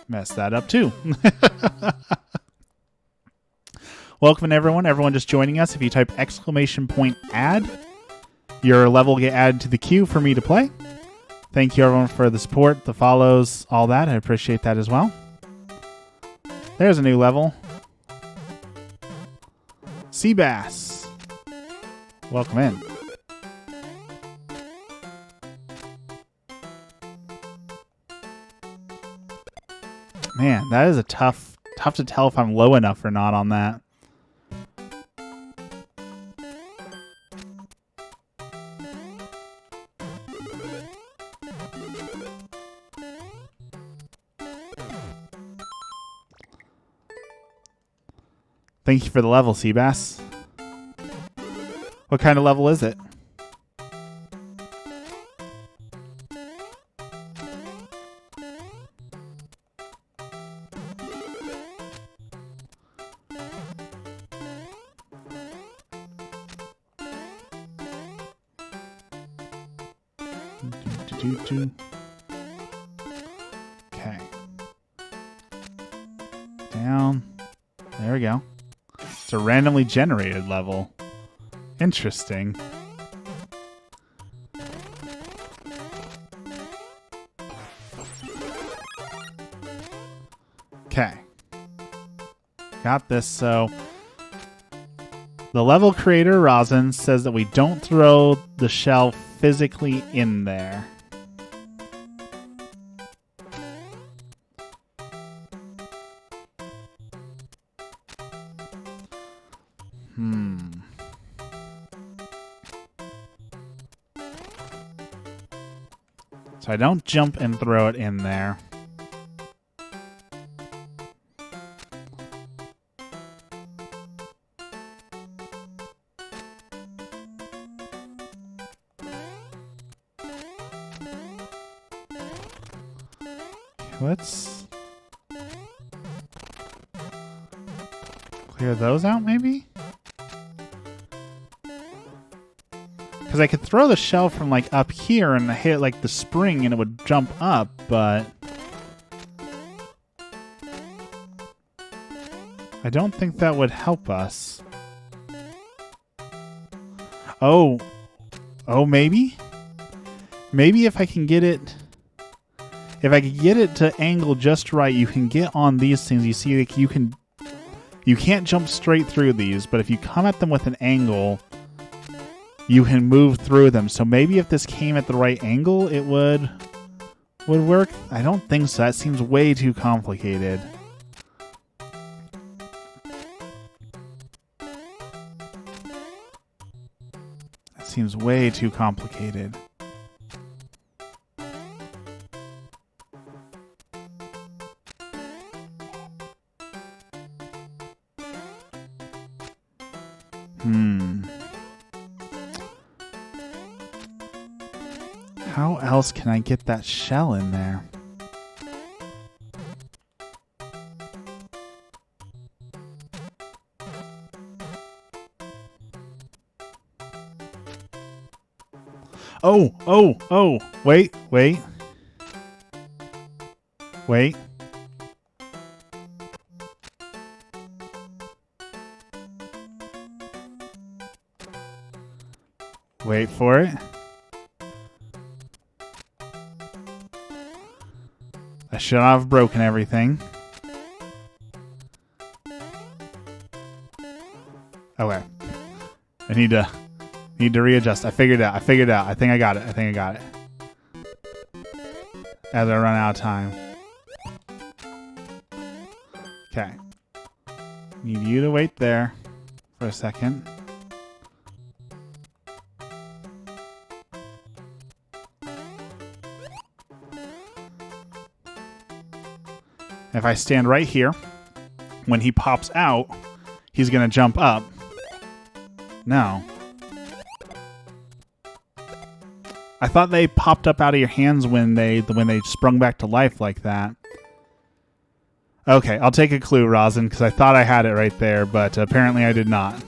Messed that up too. Welcome everyone. Everyone just joining us. If you type !add, your level will get added to the queue for me to play. Thank you everyone for the support, the follows, all that. I appreciate that as well. There's a new level. Sea bass. Welcome in. Man, that is a tough to tell if I'm low enough or not on that. Thank you for the level, Seabass. What kind of level is it? Okay. Down. There we go. It's a randomly generated level. Interesting. Okay. Got this. So the level creator, Rosin, says that we don't throw the shell physically in there. So I don't jump and throw it in there. Let's clear those out, maybe? Because I could throw the shell from like up here and hit like the spring and it would jump up, but I don't think that would help us. Oh, maybe? Maybe if I can get it... If I could get it to angle just right, you can get on these things. You see, like, you can't jump straight through these, but if you come at them with an angle, you can move through them. So maybe if this came at the right angle, it would work. I don't think so. That seems way too complicated. That seems way too complicated. How else can I get that shell in there? Oh, wait. Wait. Wait for it. I should not have broken everything. Okay. I need to readjust. I figured it out. I think I got it. As I run out of time. Okay. Need you to wait there for a second. If I stand right here, when he pops out, he's going to jump up. No. I thought they popped up out of your hands when they sprung back to life like that. Okay, I'll take a clue, Rosin, because I thought I had it right there, but apparently I did not.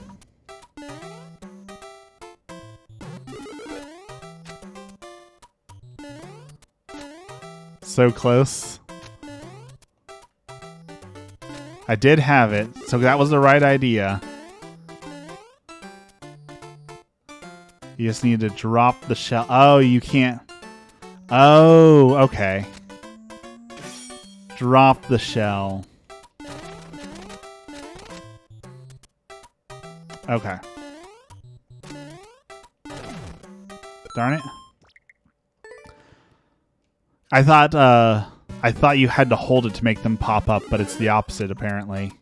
So close. I did have it, so that was the right idea. You just need to drop the shell. Oh, you can't. Oh, okay. Drop the shell. Okay. Darn it. I thought you had to hold it to make them pop up, but it's the opposite apparently.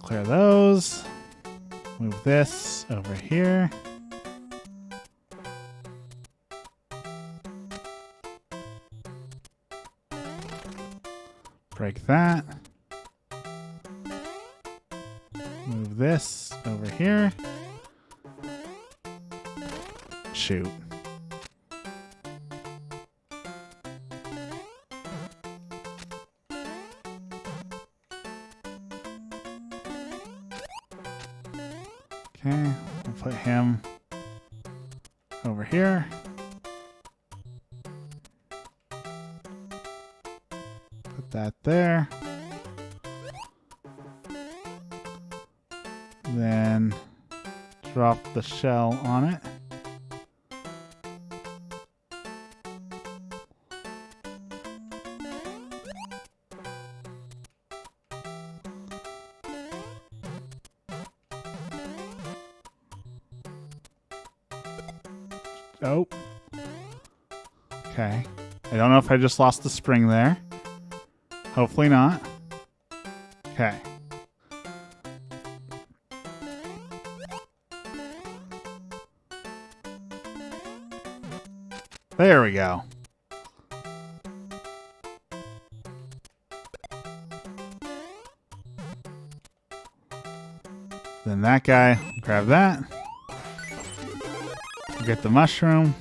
Clear those. Move this over here. Break that. Move this over here. Shoot. Okay, we'll put him over here. Put that there. Then drop the shell on it. Oh. Okay. I don't know if I just lost the spring there. Hopefully not. Okay. There we go. Then that guy, grab that. Get the mushroom.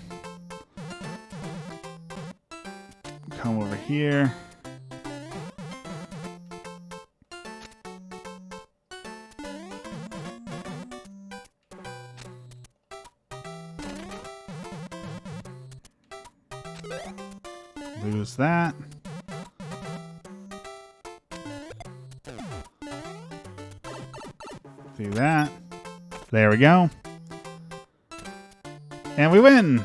Come over here. Lose that. Do that. There we go. And we win!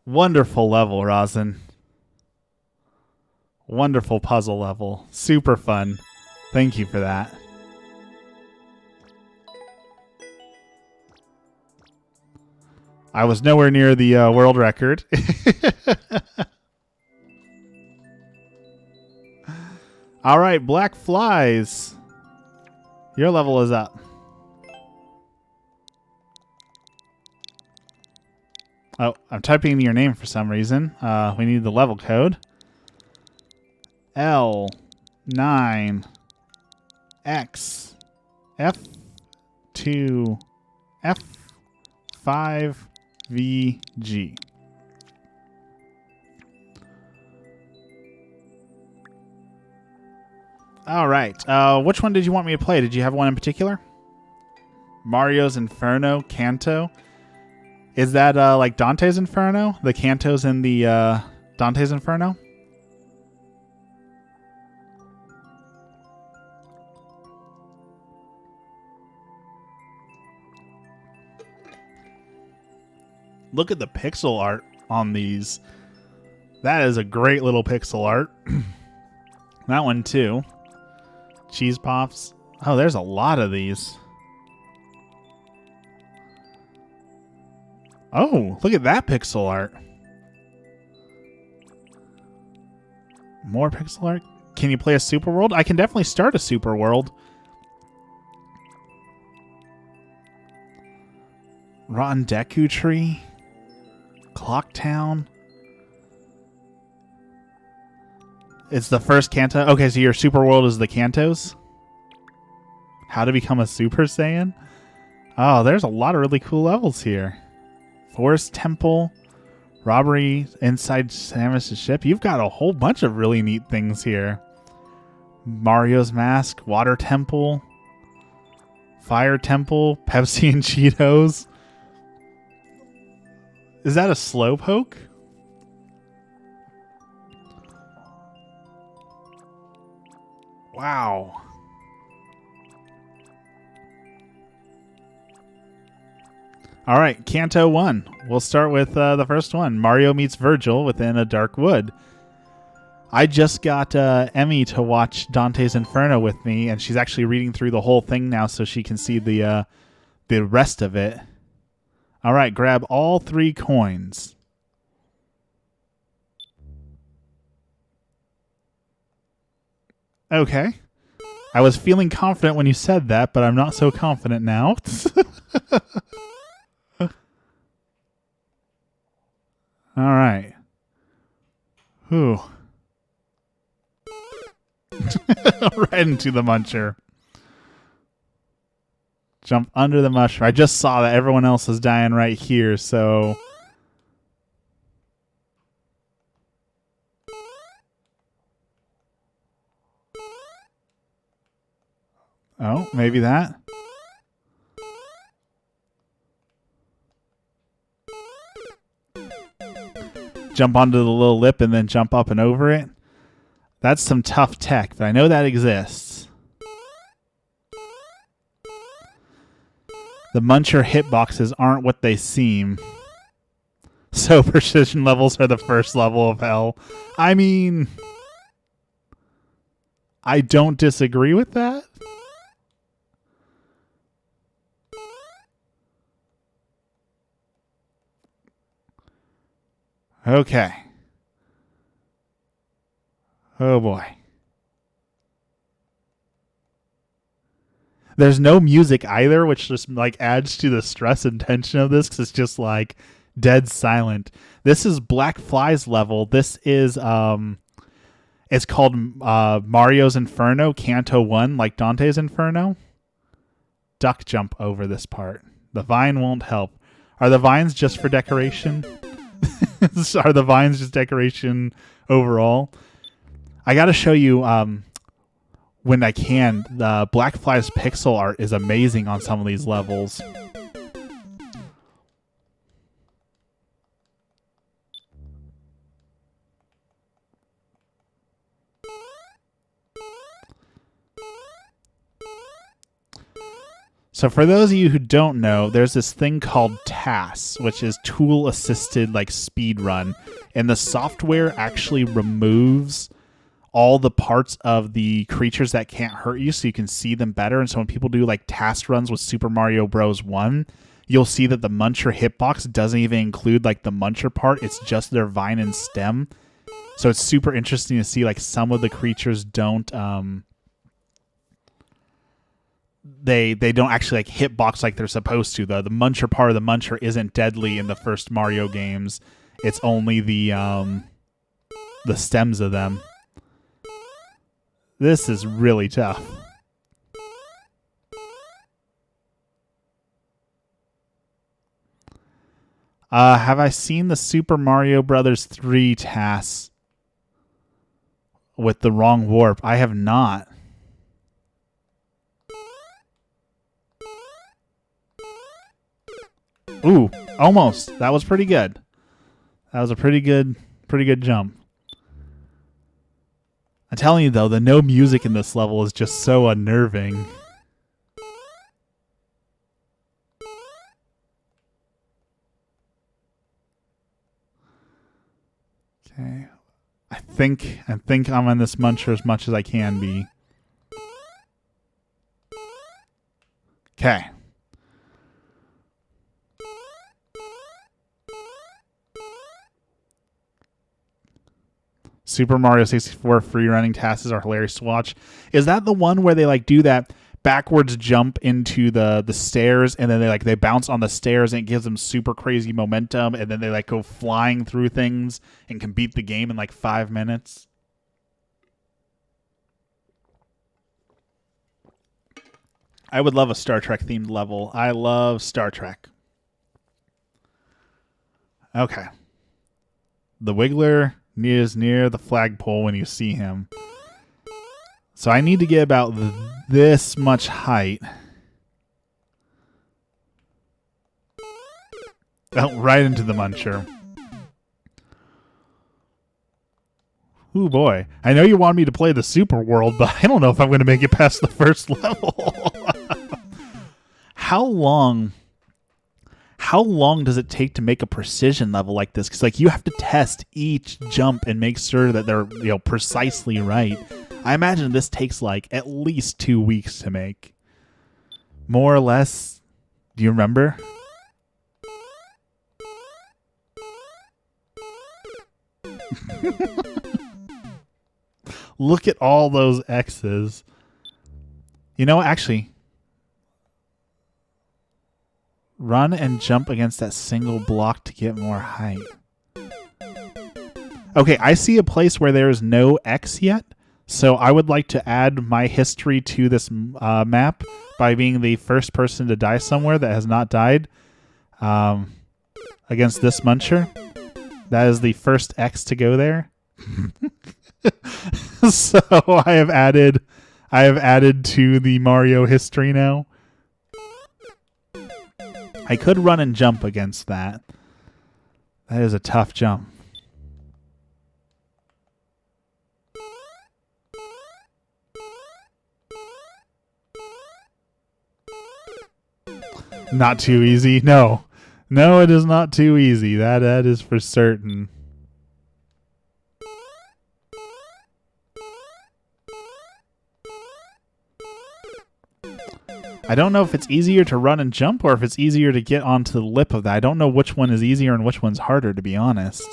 Wonderful level, Rosin. Wonderful puzzle level. Super fun. Thank you for that. I was nowhere near the world record. All right, Black Flies. Your level is up. Oh, I'm typing in your name for some reason. We need the level code. L9 X F2 F5 VG. All right. Which one did you want me to play? Did you have one in particular? Mario's Inferno Canto. Is that like Dante's Inferno? The cantos in the Dante's Inferno? Look at the pixel art on these. That is a great little pixel art. That one too. Cheese Pops. Oh, there's a lot of these. Oh, look at that pixel art. More pixel art? Can you play a super world? I can definitely start a super world. Rotten Deku Tree? Clock Town? It's the first Kanto? Okay, so your super world is the Kantos? How to become a Super Saiyan? Oh, there's a lot of really cool levels here. Forest Temple, robbery inside Samus's ship. You've got a whole bunch of really neat things here. Mario's Mask, Water Temple, Fire Temple, Pepsi and Cheetos. Is that a Slowpoke? Wow. All right, Kanto 1. We'll start with the first one. Mario meets Virgil within a dark wood. I just got Emmy to watch Dante's Inferno with me, and she's actually reading through the whole thing now so she can see the rest of it. All right, grab all 3 coins. Okay. I was feeling confident when you said that, but I'm not so confident now. All right. Whew. Right into the muncher. Jump under the mushroom. I just saw that everyone else is dying right here, so... Oh, maybe that? Jump onto the little lip and then jump up and over it. That's some tough tech, but I know that exists. The muncher hitboxes aren't what they seem. So precision levels are the first level of hell. I mean, I don't disagree with that. Okay. Oh boy. There's no music either, which just like adds to the stress and tension of this because it's just like dead silent. This is Black Fly's level. This is it's called Mario's Inferno, Kanto 1, like Dante's Inferno. Duck jump over this part. The vine won't help. Are the vines just for decoration? Are the vines just decoration overall? I got to show you when I can. The Black Fly's pixel art is amazing on some of these levels. So for those of you who don't know, there's this thing called TAS, which is tool-assisted like speed run, and the software actually removes all the parts of the creatures that can't hurt you so you can see them better. And so when people do like task runs with Super Mario Bros. 1, you'll see that the muncher hitbox doesn't even include like the muncher part. It's just their vine and stem. So it's super interesting to see like some of the creatures don't they don't actually like hitbox like they're supposed to. The muncher part of the muncher isn't deadly in the first Mario games. It's only the stems of them. This is really tough. Have I seen the Super Mario Brothers 3 tasks with the wrong warp? I have not. Ooh, almost. That was pretty good. That was a pretty good jump. I'm telling you though, the no music in this level is just so unnerving. Okay. I think I'm on this muncher as much as I can be. Okay. Super Mario 64 free running tasks are hilarious to watch. Is that the one where they like do that backwards jump into the stairs, and then they bounce on the stairs and it gives them super crazy momentum, and then they like go flying through things and can beat the game in like 5 minutes? I would love a Star Trek themed level. I love Star Trek. Okay. The Wiggler is near the flagpole when you see him. So I need to get about this much height. Oh, right into the muncher. Ooh, boy. I know you want me to play the Super World, but I don't know if I'm going to make it past the first level. How long does it take to make a precision level like this? Because like you have to test each jump and make sure that they're precisely right. I imagine this takes like at least 2 weeks to make. More or less. Do you remember? Look at all those X's. You know, actually, run and jump against that single block to get more height. Okay, I see a place where there is no X yet, so I would like to add my history to this map by being the first person to die somewhere that has not died against this muncher. That is the first X to go there. So I have added to the Mario history now. I could run and jump against that. That is a tough jump. Not too easy. No, it is not too easy. That is for certain. I don't know if it's easier to run and jump or if it's easier to get onto the lip of that. I don't know which one is easier and which one's harder, to be honest.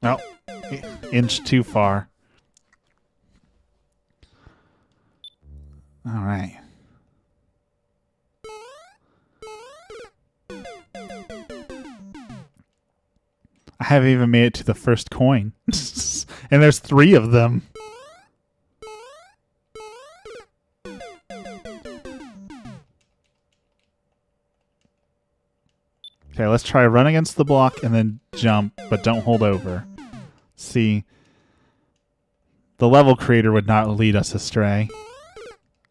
Oh, inch too far. All right. I haven't even made it to the first coin. And there's 3 of them. Okay, let's try run against the block and then jump, but don't hold over. See, the level creator would not lead us astray.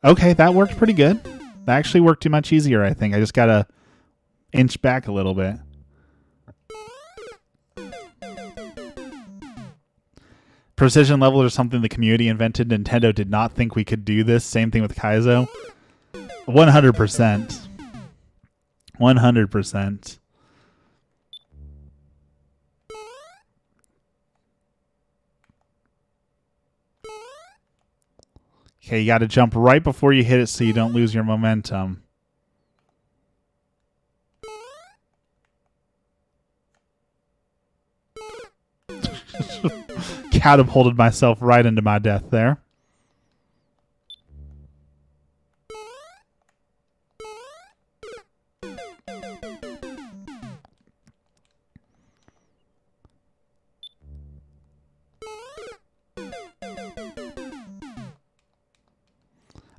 Okay, that worked pretty good. That actually worked too much easier, I think. I just gotta inch back a little bit. Precision levels are something the community invented. Nintendo did not think we could do this. Same thing with Kaizo. 100%. 100%. Okay, you got to jump right before you hit it so you don't lose your momentum. Catapulted myself right into my death there.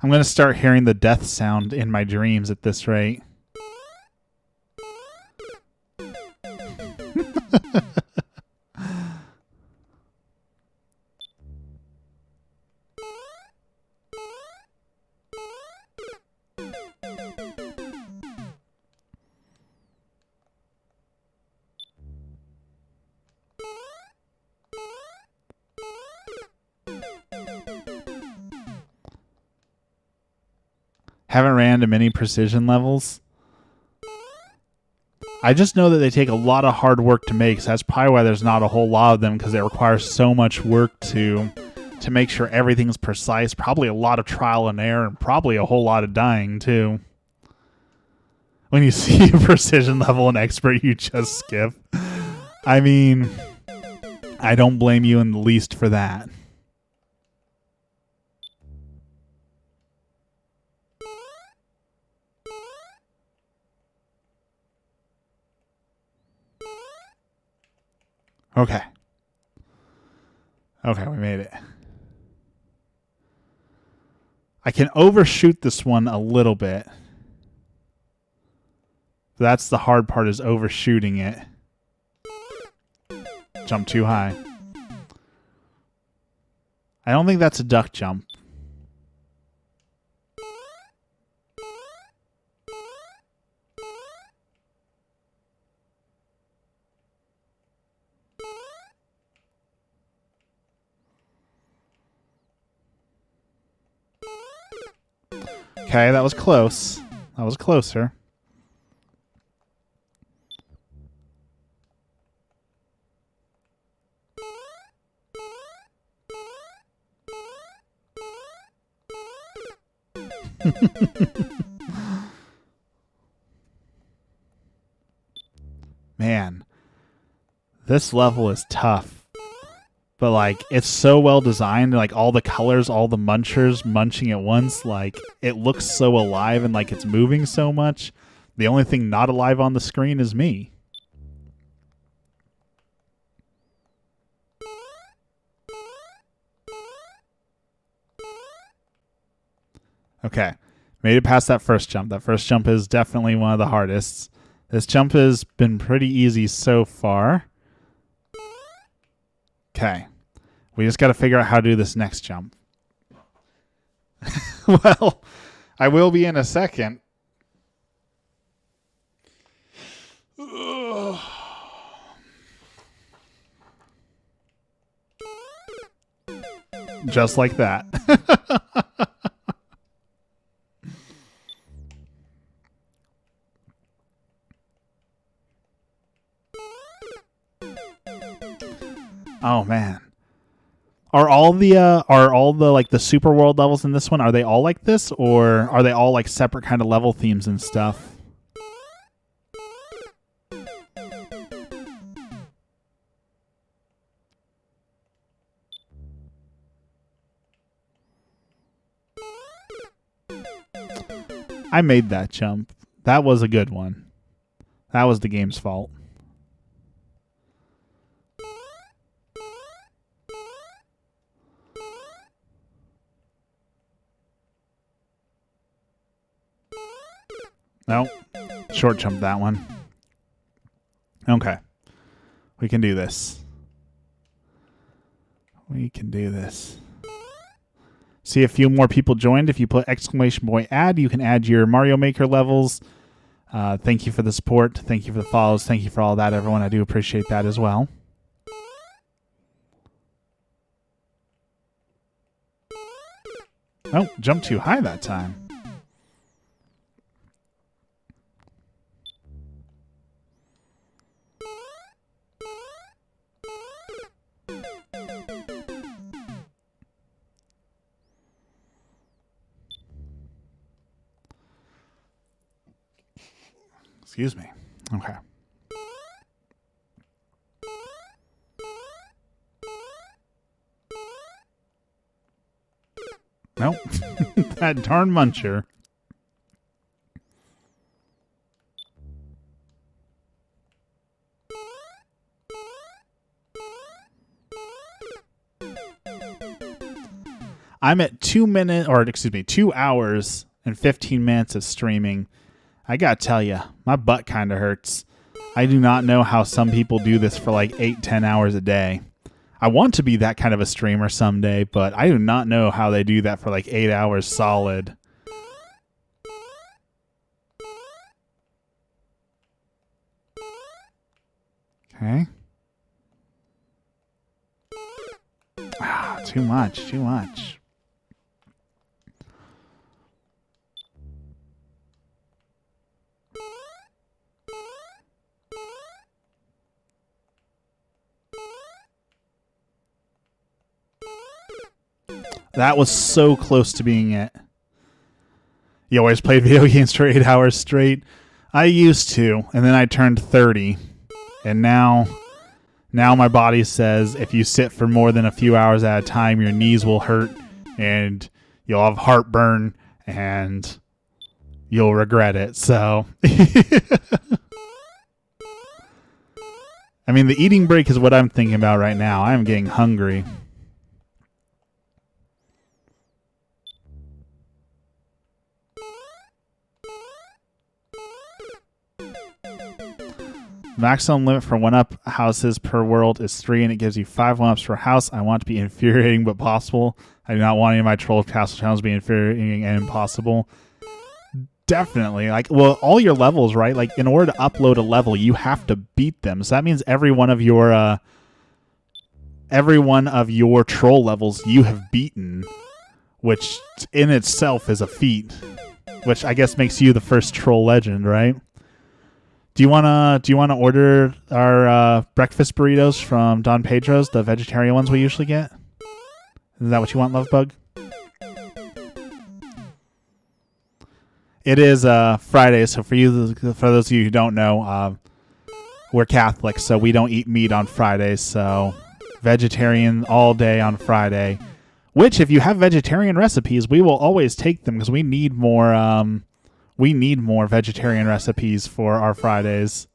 I'm going to start hearing the death sound in my dreams at this rate. Haven't ran into many precision levels. I just know that they take a lot of hard work to make, so that's probably why there's not a whole lot of them, because it requires so much work to to make sure everything's precise. Probably a lot of trial and error, and probably a whole lot of dying too. When you see a precision level and expert, you just skip. I mean, I don't blame you in the least for that. Okay. Okay, we made it. I can overshoot this one a little bit. That's the hard part, is overshooting it. Jump too high. I don't think that's a duck jump. Okay, that was close. That was closer. Man, this level is tough. But, like, it's so well designed. Like, all the colors, all the munchers munching at once. Like, it looks so alive and like it's moving so much. The only thing not alive on the screen is me. Okay. Made it past that first jump. That first jump is definitely one of the hardest. This jump has been pretty easy so far. Okay. We just got to figure out how to do this next jump. Well, I will be in a second. Just like that. Oh man. Are all the like the super world levels in this one, are they all like this, or are they all like separate kind of level themes and stuff? I made that jump. That was a good one. That was the game's fault. Nope. Short jump that one. Okay. We can do this. We can do this. See a few more people joined. If you put !add, you can add your Mario Maker levels. Thank you for the support. Thank you for the follows. Thank you for all that, everyone. I do appreciate that as well. Oh, jumped too high that time. Excuse me. Okay. Nope. That darn muncher. I'm at 2 hours and 15 minutes of streaming. I gotta tell you, my butt kind of hurts. I do not know how some people do this for like 8-10 hours a day. I want to be that kind of a streamer someday, but I do not know how they do that for like 8 hours solid. Okay. Ah, too much, too much. That was so close to being it. You always played video games for 8 hours straight? I used to, and then I turned 30. And now my body says if you sit for more than a few hours at a time, your knees will hurt, and you'll have heartburn, and you'll regret it. So, I mean, the eating break is what I'm thinking about right now. I'm getting hungry. Maximum limit for 1-up houses per world is 3, and it gives you 5 1-ups per house. I want it to be infuriating but possible. I do not want any of my troll castle challenges to be infuriating and impossible. Definitely. Like, well, all your levels, right? Like, in order to upload a level, you have to beat them. So that means every one of your troll levels you have beaten, which in itself is a feat. Which I guess makes you the first troll legend, right? Do you wanna order our breakfast burritos from Don Pedro's, the vegetarian ones we usually get? Is that what you want, Lovebug? It is Friday, so for those of you who don't know, we're Catholic, so we don't eat meat on Fridays. So vegetarian all day on Friday. Which, if you have vegetarian recipes, we will always take them because we need more. We need more vegetarian recipes for our Fridays.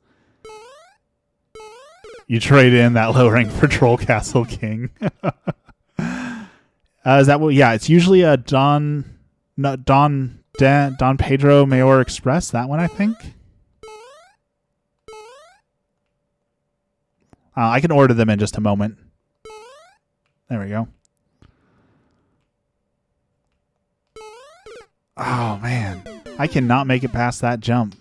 You trade in that low rank for Troll Castle King. Is that what? Yeah, it's usually a Don Pedro Mayor Express. That one, I think. I can order them in just a moment. There we go. Oh man, I cannot make it past that jump.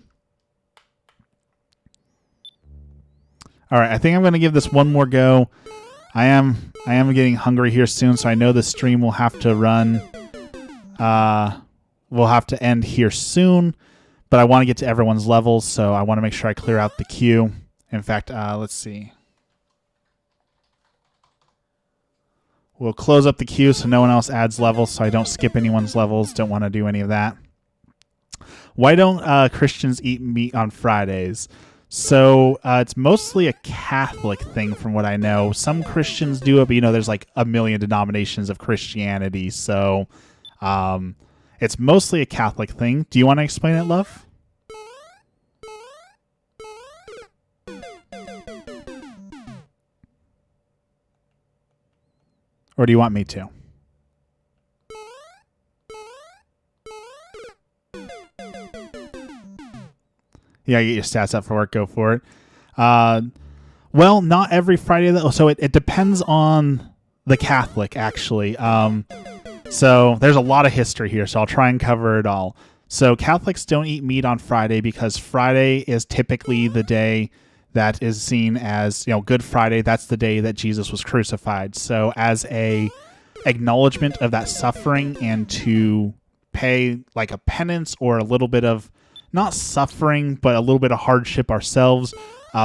All right, I think I'm going to give this one more go. I am getting hungry here soon, so I know the stream will have to run. We'll have to end here soon, but I want to get to everyone's levels, so I want to make sure I clear out the queue. In fact, let's see. We'll close up the queue so no one else adds levels, so I don't skip anyone's levels. Don't want to do any of that. Why don't Christians eat meat on Fridays? So it's mostly a Catholic thing from what I know. Some Christians do it, but there's like a million denominations of Christianity. So it's mostly a Catholic thing. Do you want to explain it, Love? Or do you want me to? Yeah, get your stats up for work. Go for it. Well, not every Friday, though. So it depends on the Catholic, actually. So there's a lot of history here, so I'll try and cover it all. So Catholics don't eat meat on Friday because Friday is typically the day that is seen as, Good Friday. That's the day that Jesus was crucified. So as a acknowledgement of that suffering and to pay like a penance or a little bit of, not suffering, but a little bit of hardship ourselves,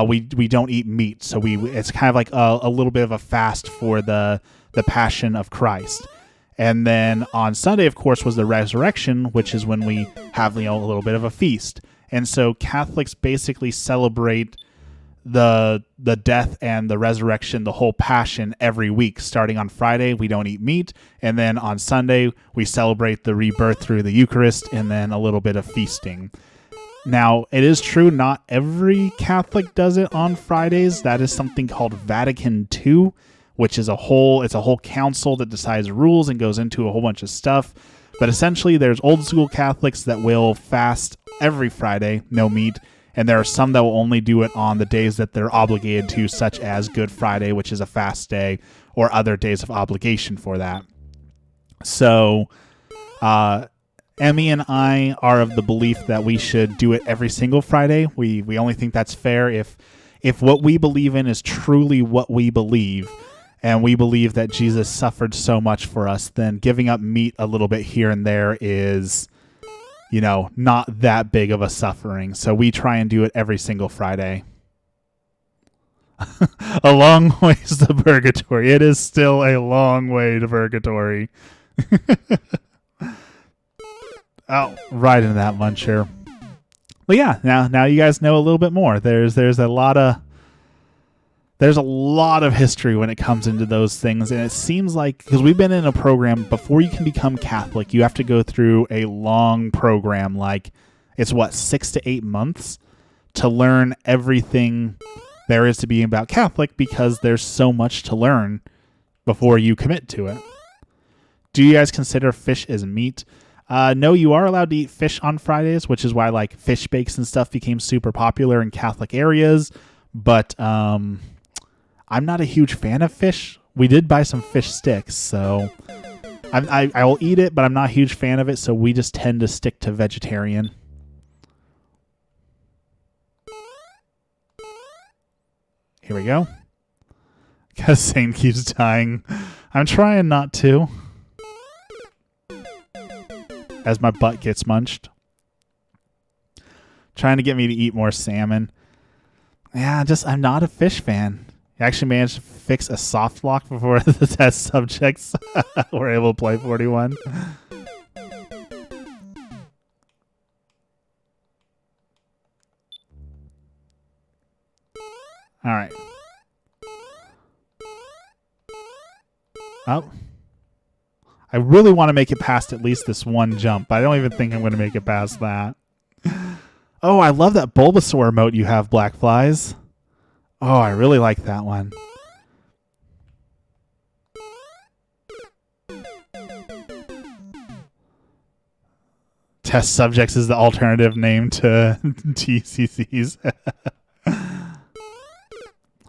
we don't eat meat. So it's kind of like a little bit of a fast for the passion of Christ. And then on Sunday, of course, was the resurrection, which is when we have, a little bit of a feast. And so Catholics basically celebrate the death and the resurrection, the whole passion every week. Starting on Friday, we don't eat meat. And then on Sunday, we celebrate the rebirth through the Eucharist and then a little bit of feasting. Now, it is true not every Catholic does it on Fridays. That is something called Vatican II, which is a whole council that decides rules and goes into a whole bunch of stuff. But essentially, there's old school Catholics that will fast every Friday, no meat. And there are some that will only do it on the days that they're obligated to, such as Good Friday, which is a fast day, or other days of obligation for that. So, Emmy and I are of the belief that we should do it every single Friday. We only think that's fair if what we believe in is truly what we believe, and we believe that Jesus suffered so much for us, then giving up meat a little bit here and there is, not that big of a suffering. So we try and do it every single Friday. A long ways to purgatory. It is still a long way to purgatory. Oh, right into that muncher. But yeah, now you guys know a little bit more. There's a lot of history when it comes into those things, and it seems like, because we've been in a program, before you can become Catholic, you have to go through a long program, like it's 6 to 8 months to learn everything there is to be about Catholic, because there's so much to learn before you commit to it. Do you guys consider fish as meat? No, you are allowed to eat fish on Fridays, which is why like fish bakes and stuff became super popular in Catholic areas. But I'm not a huge fan of fish. We did buy some fish sticks, so I will eat it, but I'm not a huge fan of it, so we just tend to stick to vegetarian. Here we go. Because Saint keeps dying. I'm trying not to. As my butt gets munched. Trying to get me to eat more salmon. Yeah, I'm not a fish fan. I actually managed to fix a soft lock before the test subjects were able to play 41. All right. Oh. I really want to make it past at least this one jump, but I don't even think I'm going to make it past that. Oh, I love that Bulbasaur emote you have, Black Flies. Oh, I really like that one. Test subjects is the alternative name to TCCs.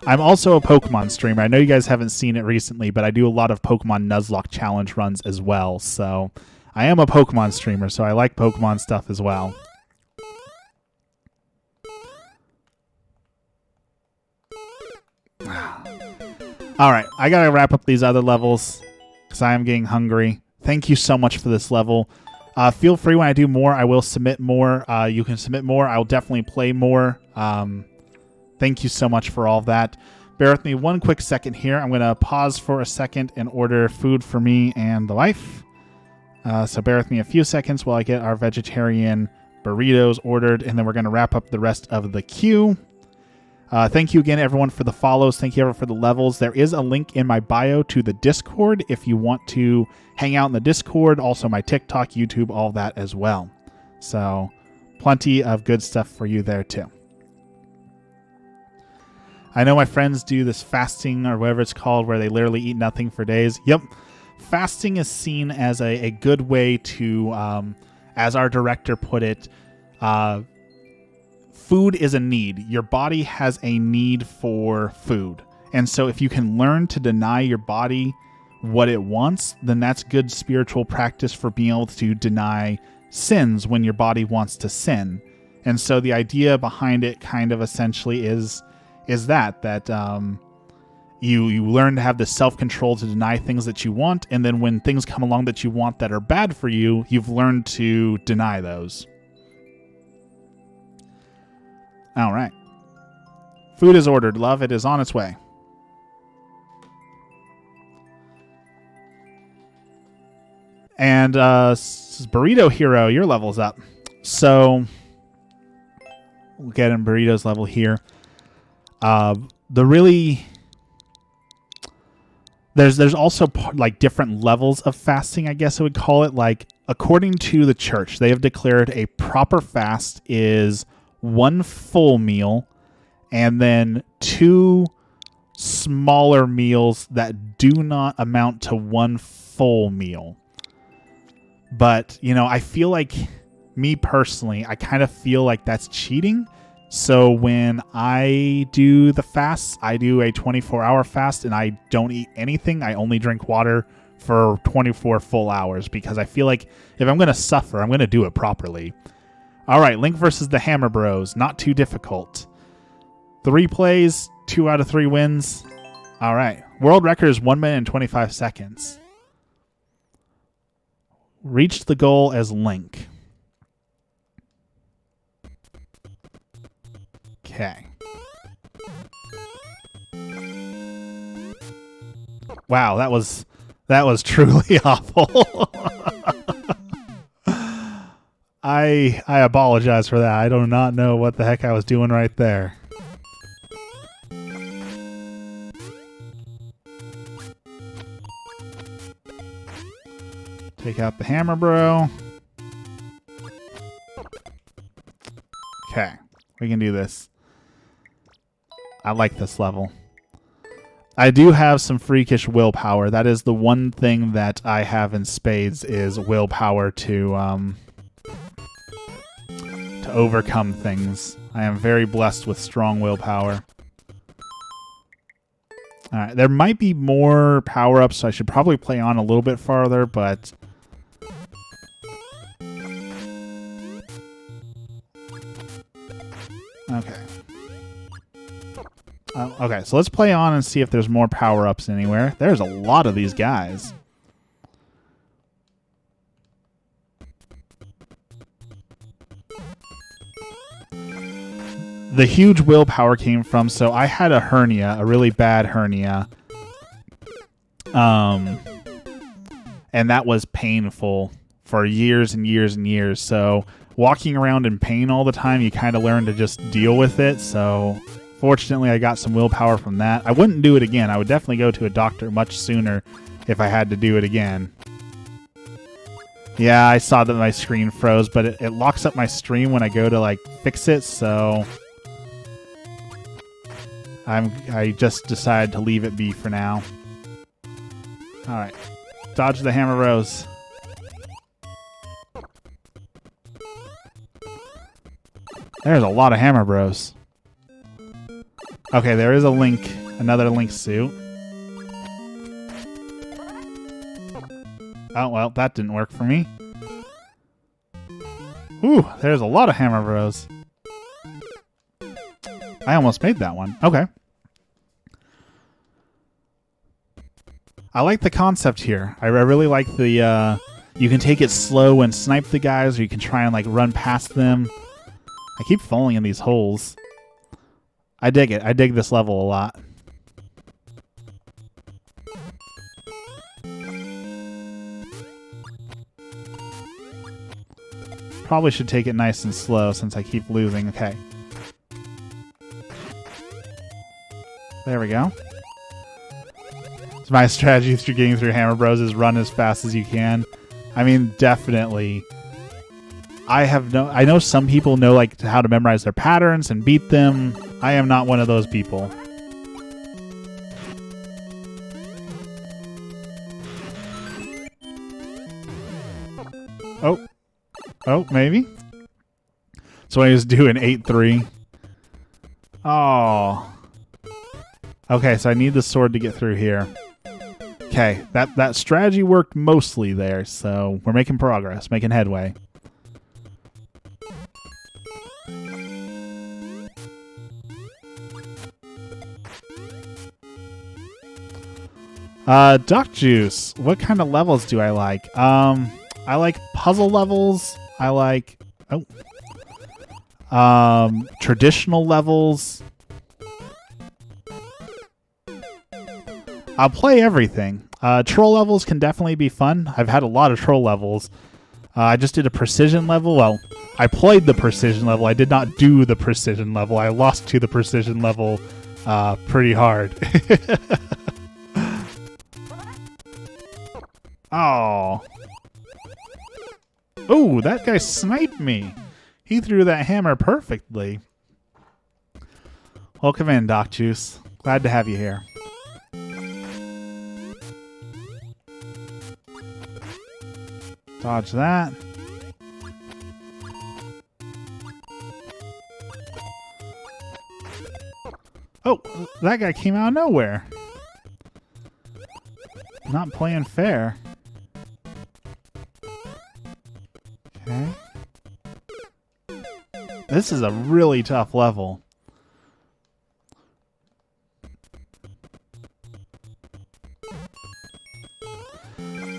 I'm also a Pokemon streamer. I know you guys haven't seen it recently, but I do a lot of Pokemon Nuzlocke challenge runs as well. So I am a Pokemon streamer, so I like Pokemon stuff as well. All right, I got to wrap up these other levels because I am getting hungry. Thank you so much for this level. Feel free, when I do more, I will submit more. You can submit more. I will definitely play more. Thank you so much for all of that. Bear with me one quick second here. I'm going to pause for a second and order food for me and the wife. So bear with me a few seconds while I get our vegetarian burritos ordered, and then we're going to wrap up the rest of the queue. Thank you again, everyone, for the follows. Thank you, everyone, for the levels. There is a link in my bio to the Discord if you want to hang out in the Discord. Also, my TikTok, YouTube, all that as well. So plenty of good stuff for you there, too. I know my friends do this fasting or whatever it's called, where they literally eat nothing for days. Yep. Fasting is seen as a good way to, as our director put it, food is a need. Your body has a need for food. And so if you can learn to deny your body what it wants, then that's good spiritual practice for being able to deny sins when your body wants to sin. And so the idea behind it kind of essentially is that you learn to have the self-control to deny things that you want, and then when things come along that you want that are bad for you, you've learned to deny those. All right. Food is ordered, love. It is on its way. And Burrito Hero, your level's up. So we'll get in Burrito's level here. There's also like different levels of fasting, I guess I would call it. Like, according to the church, they have declared a proper fast is 1 full meal and then 2 smaller meals that do not amount to 1 full meal. But, I feel like, me personally, I kind of feel like that's cheating. So when I do the fasts, I do a 24-hour fast and I don't eat anything. I only drink water for 24 full hours because I feel like if I'm going to suffer, I'm going to do it properly. All right, Link versus the Hammer Bros. Not too difficult. 3 plays, 2 out of 3 wins. All right. World record is 1 minute and 25 seconds. Reached the goal as Link. Okay. Wow, that was That was truly awful. I apologize for that. I do not know what the heck I was doing right there. Take out the hammer, bro. Okay, we can do this. I like this level. I do have some freakish willpower. That is the one thing that I have in spades is willpower to overcome things. I am very blessed with strong willpower. All right, there might be more power-ups, so I should probably play on a little bit farther, but okay. Okay, so let's play on and see if there's more power-ups anywhere. There's a lot of these guys. The huge willpower came from, so I had a hernia, a really bad hernia. And that was painful for years and years and years. So walking around in pain all the time, you kind of learn to just deal with it. So fortunately, I got some willpower from that. I wouldn't do it again. I would definitely go to a doctor much sooner if I had to do it again. Yeah, I saw that my screen froze, but it locks up my stream when I go to like fix it, so I just decided to leave it be for now. Alright. Dodge the hammer rose. There's a lot of hammer bros. Okay, there is a Link, another Link suit. Oh, well, that didn't work for me. Ooh, there's a lot of hammer bros. I almost made that one. Okay. I like the concept here. I really like the, you can take it slow and snipe the guys, or you can try and, like, run past them. I keep falling in these holes. I dig it. I dig this level a lot. Probably should take it nice and slow since I keep losing. Okay. There we go. So my strategy through getting through Hammer Bros is run as fast as you can. I mean, definitely. I know some people know like how to memorize their patterns and beat them. I am not one of those people. Oh. Oh, maybe? So I just do an 8-3. Oh. Okay, so I need the sword to get through here. Okay, that strategy worked mostly there, so we're making progress, making headway. Duck Juice. What kind of levels do I like? I like puzzle levels. I like traditional levels. I'll play everything. Troll levels can definitely be fun. I've had a lot of troll levels. I just did a precision level. Well, I played the precision level. I did not do the precision level. I lost to the precision level pretty hard. Oh. Oh, that guy sniped me. He threw that hammer perfectly. Welcome in, Doc Juice. Glad to have you here. Dodge that. Oh, that guy came out of nowhere. Not playing fair. Okay. This is a really tough level.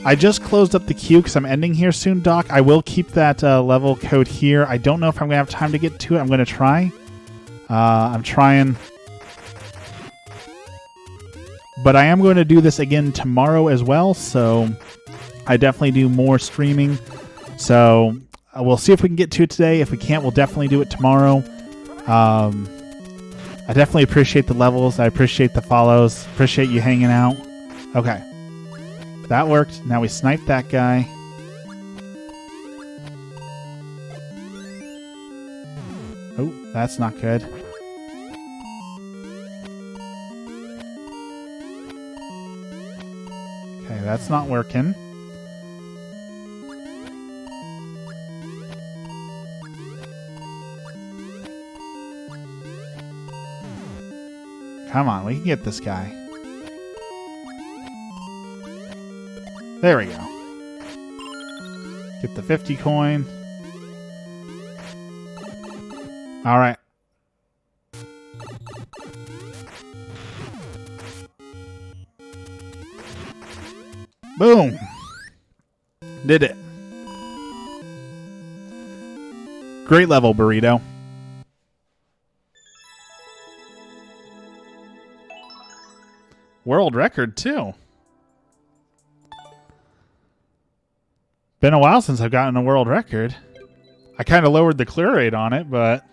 I just closed up the queue because I'm ending here soon, Doc. I will keep that level code here. I don't know if I'm going to have time to get to it. I'm going to try. I'm trying. But I am going to do this again tomorrow as well, so I definitely do more streaming. So we'll see if we can get to it today. If we can't, we'll definitely do it tomorrow. I definitely appreciate the levels. I appreciate the follows. Appreciate you hanging out. Okay. That worked. Now we snipe that guy. Oh, that's not good. Okay, that's not working. Come on, we can get this guy. There we go. Get the 50 coin. All right. Boom. Did it. Great level, Burrito. World record, too. Been a while since I've gotten a world record. I kind of lowered the clear rate on it, but...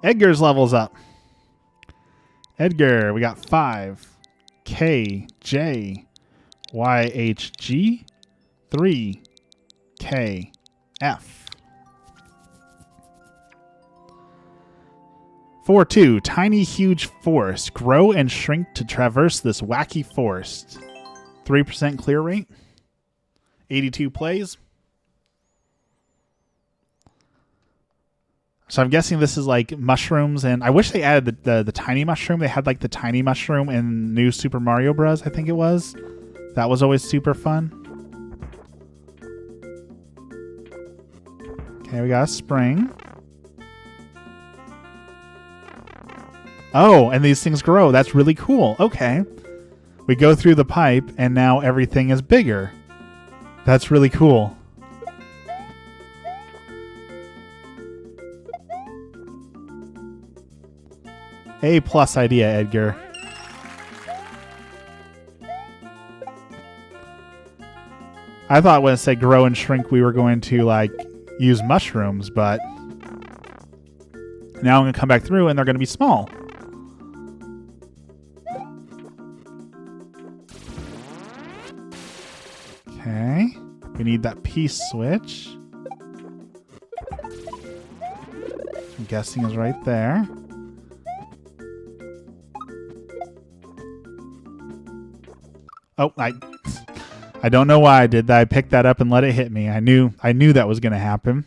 Edgar's levels up. Edgar, we got 5. K, J, Y, H, G, 3, K, F. 4-2, tiny huge forest. Grow and shrink to traverse this wacky forest. 3% clear rate. 82 plays. So I'm guessing this is like mushrooms, and I wish they added the tiny mushroom. They had like the tiny mushroom in New Super Mario Bros. I think it was. That was always super fun. Okay, we got a spring. Oh, and these things grow. That's really cool. Okay. We go through the pipe, and now everything is bigger. That's really cool. A+ idea, Edgar. I thought when it said grow and shrink, we were going to like use mushrooms, but now I'm going to come back through and they're going to be small. Okay. We need that peace switch. I'm guessing is right there. Oh, I don't know why I did that. I picked that up and let it hit me. I knew that was going to happen.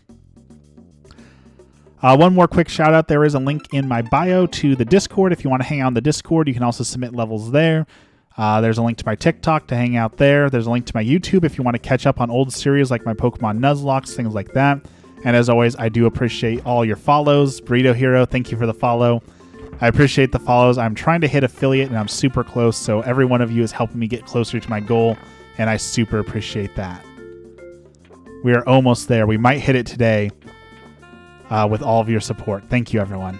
One more quick shout out. There is a link in my bio to the Discord. If you want to hang out on the Discord, you can also submit levels there. There's a link to my TikTok to hang out there. There's a link to my YouTube if you want to catch up on old series like my Pokemon Nuzlocke, things like that. And as always, I do appreciate all your follows. Burrito Hero, thank you for the follow. I appreciate the follows. I'm trying to hit affiliate, and I'm super close, so every one of you is helping me get closer to my goal, and I super appreciate that. We are almost there. We might hit it today with all of your support. Thank you, everyone.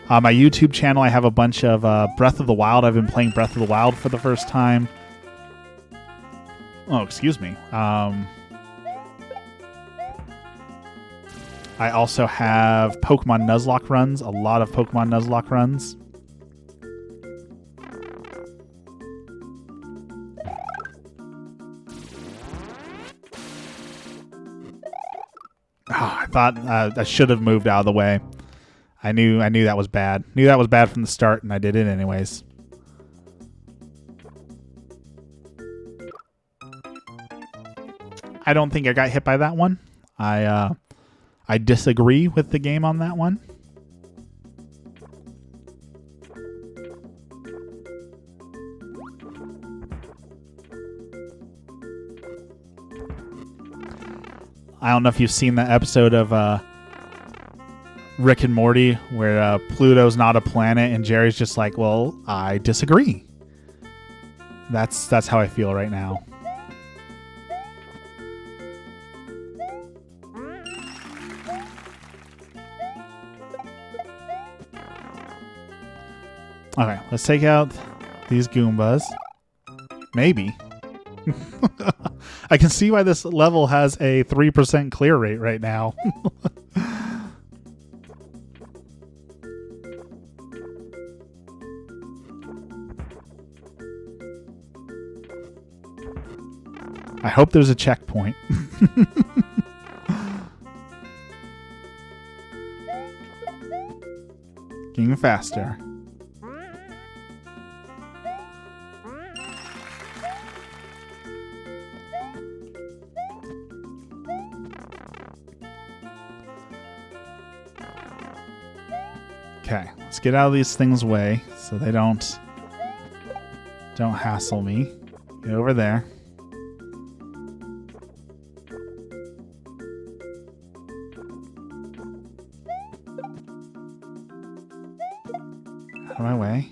My YouTube channel, I have a bunch of Breath of the Wild. I've been playing Breath of the Wild for the first time. Oh, excuse me. I also have Pokemon Nuzlocke runs, a lot of Pokemon Nuzlocke runs. Oh, I thought I should have moved out of the way. I knew that was bad. Knew that was bad from the start, and I did it anyways. I don't think I got hit by that one. I disagree with the game on that one. I don't know if you've seen the episode of Rick and Morty where Pluto's not a planet and Jerry's just like, well, I disagree. That's how I feel right now. Okay, let's take out these Goombas. Maybe. I can see why this level has a 3% clear rate right now. I hope there's a checkpoint. Getting faster. Okay, let's get out of these things' way so they don't hassle me. Get over there. Out of my way.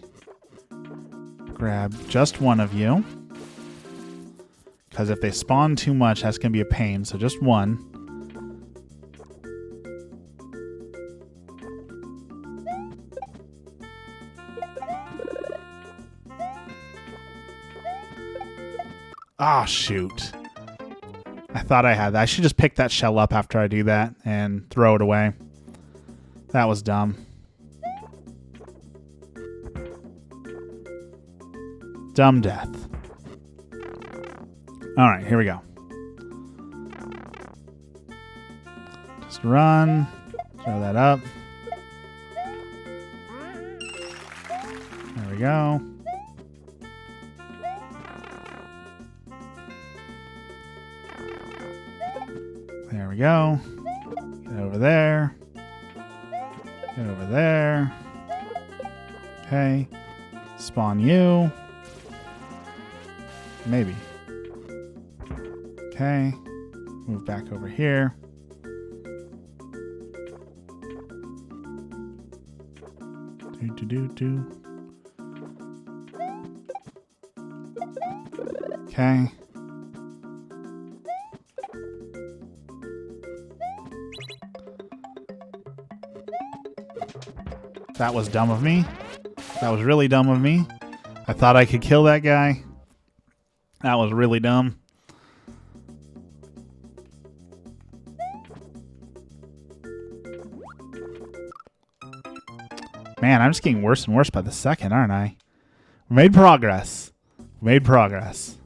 Grab just one of you. Because if they spawn too much, that's going to be a pain. So just one. Ah, shoot. I thought I had that. I should just pick that shell up after I do that and throw it away. That was dumb. Dumb death. Alright, here we go. Just run. Throw that up. There we go. There we go. Get over there. Get over there. Okay. Spawn you. Maybe. Okay. Move back over here. Okay. That was dumb of me. That was really dumb of me. I thought I could kill that guy. That was really dumb. Man, I'm just getting worse and worse by the second, aren't I? We made progress. We made progress.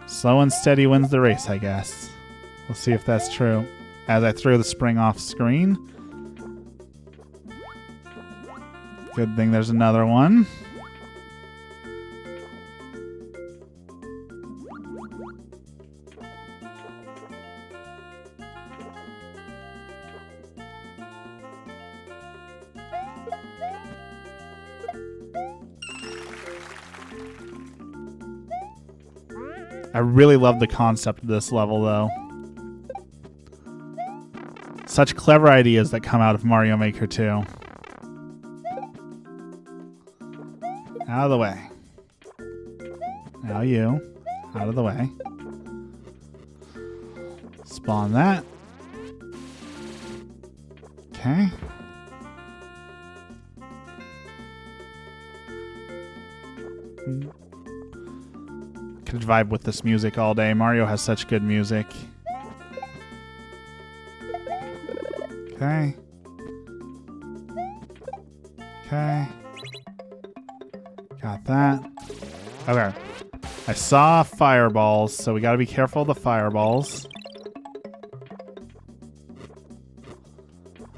Slow and steady wins the race, I guess. We'll see if that's true. As I throw the spring off screen. Good thing there's another one. I really love the concept of this level, though. Such clever ideas that come out of Mario Maker 2. Out of the way. Now you. Out of the way. Spawn that. Okay. Could vibe with this music all day. Mario has such good music. Okay. Okay. Got that. Okay. I saw fireballs, so we gotta be careful of the fireballs.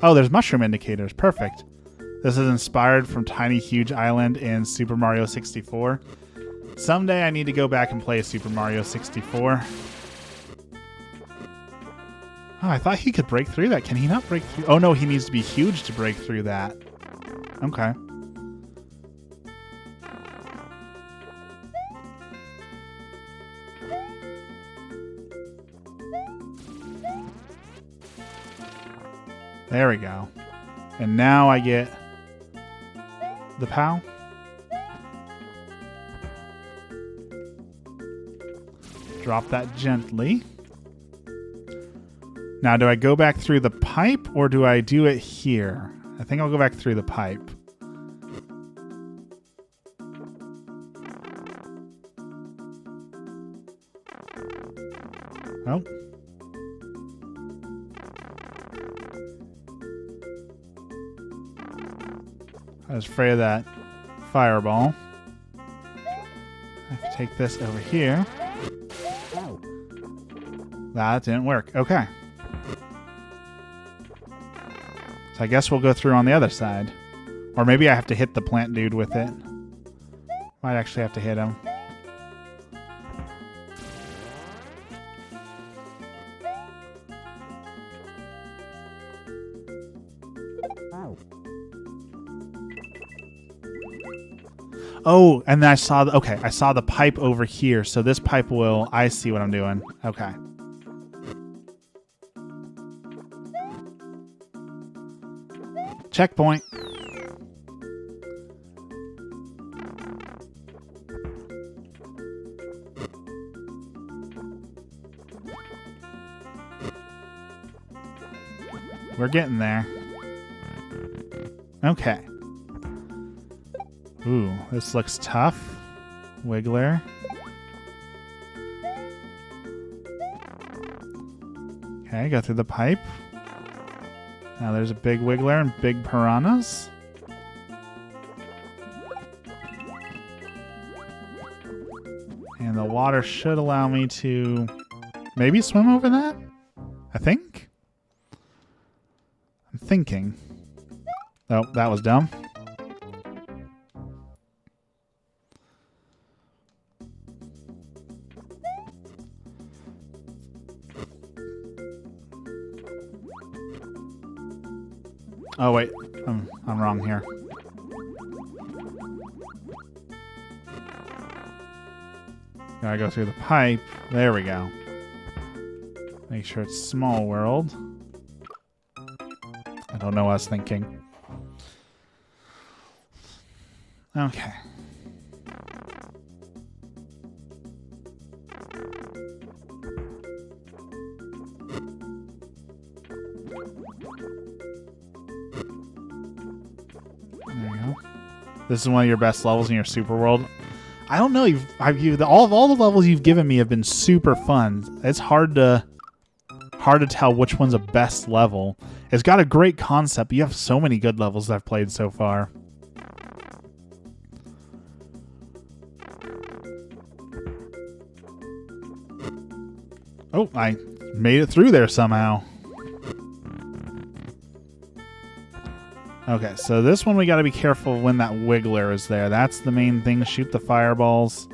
Oh, there's mushroom indicators. Perfect. This is inspired from Tiny Huge Island in Super Mario 64. Someday I need to go back and play Super Mario 64. Oh, I thought he could break through that. Can he not break through? Oh no, he needs to be huge to break through that. Okay. There we go. And now I get the POW. Drop that gently. Now, do I go back through the pipe or do I do it here? I think I'll go back through the pipe. Oh. I was afraid of that fireball. I have to take this over here. That didn't work. Okay. So I guess we'll go through on the other side. Or maybe I have to hit the plant dude with it. Might actually have to hit him. Oh, and then I saw I saw the pipe over here. So this pipe will, I see what I'm doing. Okay. Checkpoint. We're getting there. Okay. Ooh, this looks tough. Wiggler. Okay, go through the pipe. Now there's a big wiggler and big piranhas. And the water should allow me to maybe swim over that? I think? I'm thinking. Oh, that was dumb. Oh wait, I'm wrong here. Gotta go through the pipe. There we go. Make sure it's small world. I don't know what I was thinking. Okay. This is one of your best levels in your super world. I don't know. All the levels you've given me have been super fun. It's hard to tell which one's a best level. It's got a great concept, but you have so many good levels that I've played so far. Oh, I made it through there somehow. Okay, so this one we got to be careful when that wiggler is there. That's the main thing, to shoot the fireballs.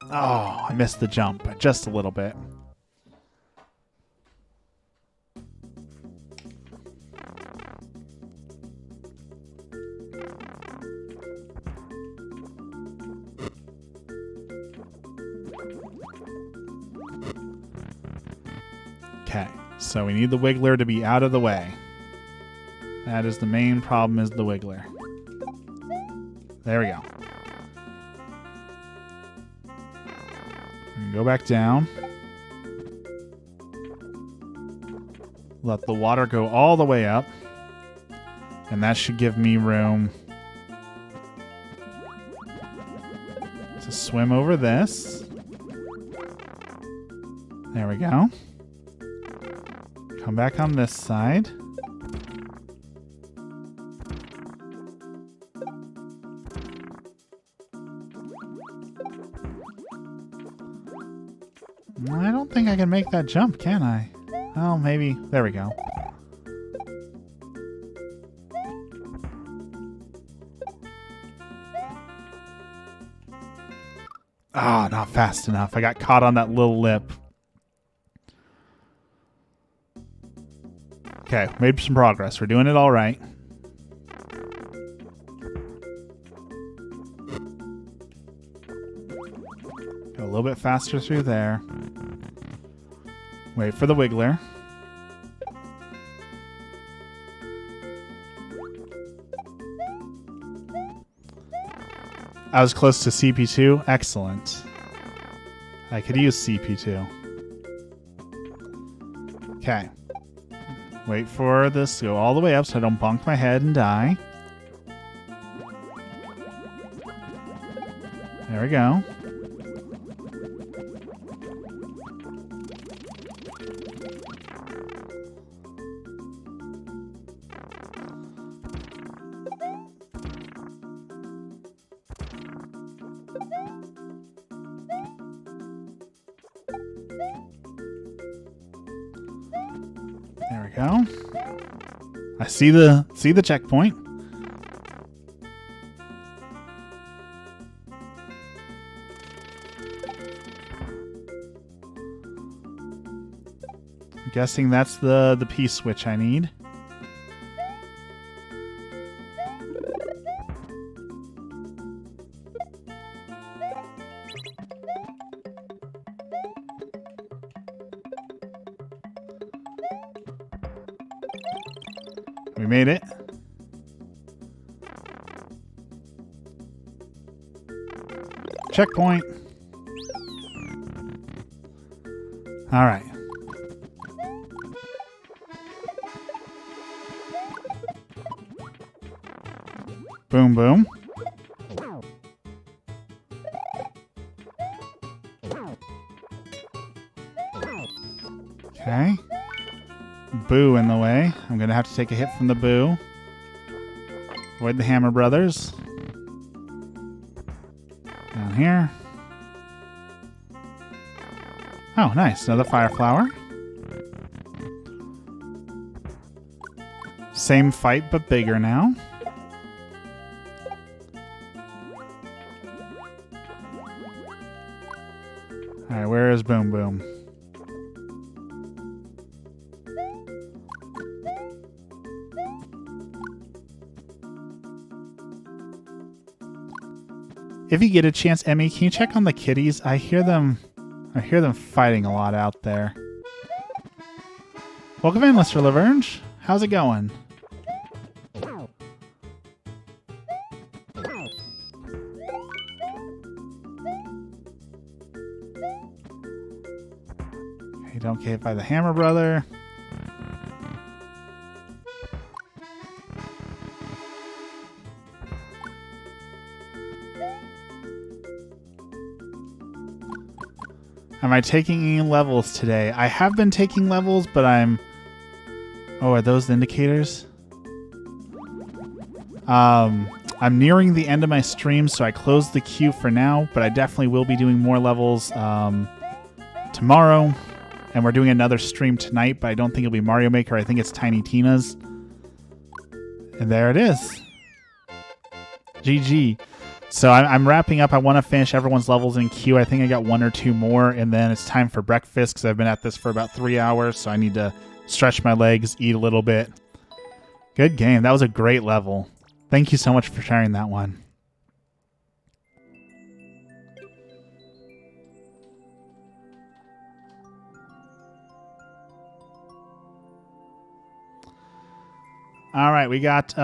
Oh, I missed the jump just a little bit. Okay, so we need the wiggler to be out of the way. That is the main problem, is the wiggler. There we go. Go back down. Let the water go all the way up. And that should give me room to swim over this. There we go. Come back on this side. I don't think I can make that jump, can I? Oh, maybe. There we go. Ah, not fast enough. I got caught on that little lip. Okay, made some progress. We're doing it all right. Go a little bit faster through there. Wait for the wiggler. I was close to CP2. Excellent. I could use CP2. Okay. Wait for this to go all the way up so I don't bonk my head and die. There we go. There we go. I see the checkpoint. I'm guessing that's the P switch I need. We made it. Checkpoint. All right. Boom, boom. Okay. Boo in the way. I'm going to have to take a hit from the Boo. Avoid the Hammer Brothers. Down here. Oh, nice. Another Fire Flower. Same fight, but bigger now. Alright, where is Boom Boom? If you get a chance, Emmy, can you check on the kitties? I hear them fighting a lot out there. Welcome in, Mr. Laverge. How's it going? Okay, don't get hit by the Hammer Brother. Am I taking any levels today? I have been taking levels, but I'm... Oh, are those the indicators? I'm nearing the end of my stream, so I closed the queue for now, but I definitely will be doing more levels tomorrow. And we're doing another stream tonight, but I don't think it'll be Mario Maker. I think it's Tiny Tina's. And there it is. GG. So I'm wrapping up. I want to finish everyone's levels in queue. I think I got 1 or 2 more, and then it's time for breakfast because I've been at this for about 3 hours, so I need to stretch my legs, eat a little bit. Good game. That was a great level. Thank you so much for sharing that one. All right, we got...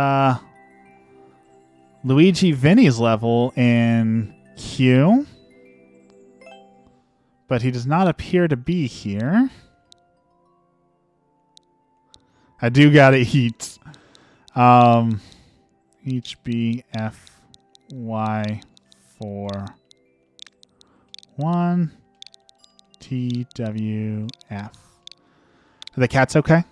Luigi Vinny's level in queue, but he does not appear to be here. I do gotta eat. HBFY41 TWF. Are the cats okay?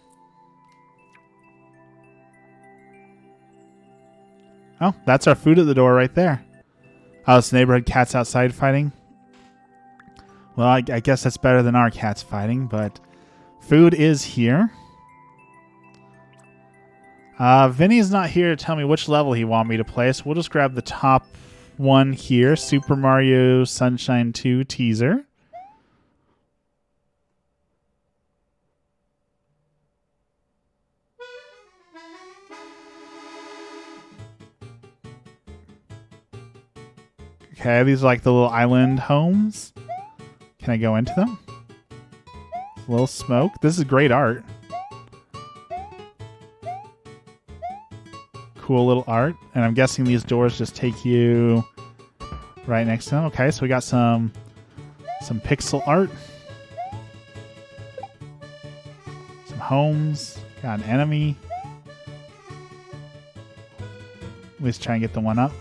Oh, that's our food at the door right there. Oh, it's neighborhood cats outside fighting. Well, I guess that's better than our cats fighting, but food is here. Vinny's not here to tell me which level he wants me to play, so we'll just grab the top one here, Super Mario Sunshine 2 teaser. Okay, these are like the little island homes. Can I go into them? A little smoke. This is great art. Cool little art. And I'm guessing these doors just take you right next to them. Okay, so we got some Some pixel art. Some homes. Got an enemy. Let's try and get the one up.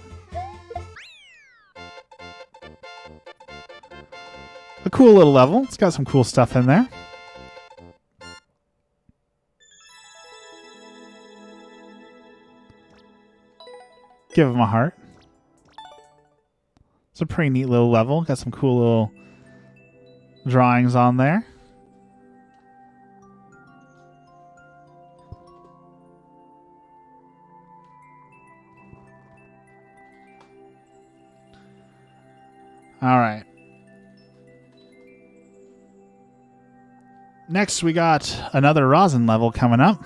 A cool little level. It's got some cool stuff in there. Give him a heart. It's a pretty neat little level. Got some cool little drawings on there. All right. Next, we got another rosin level coming up.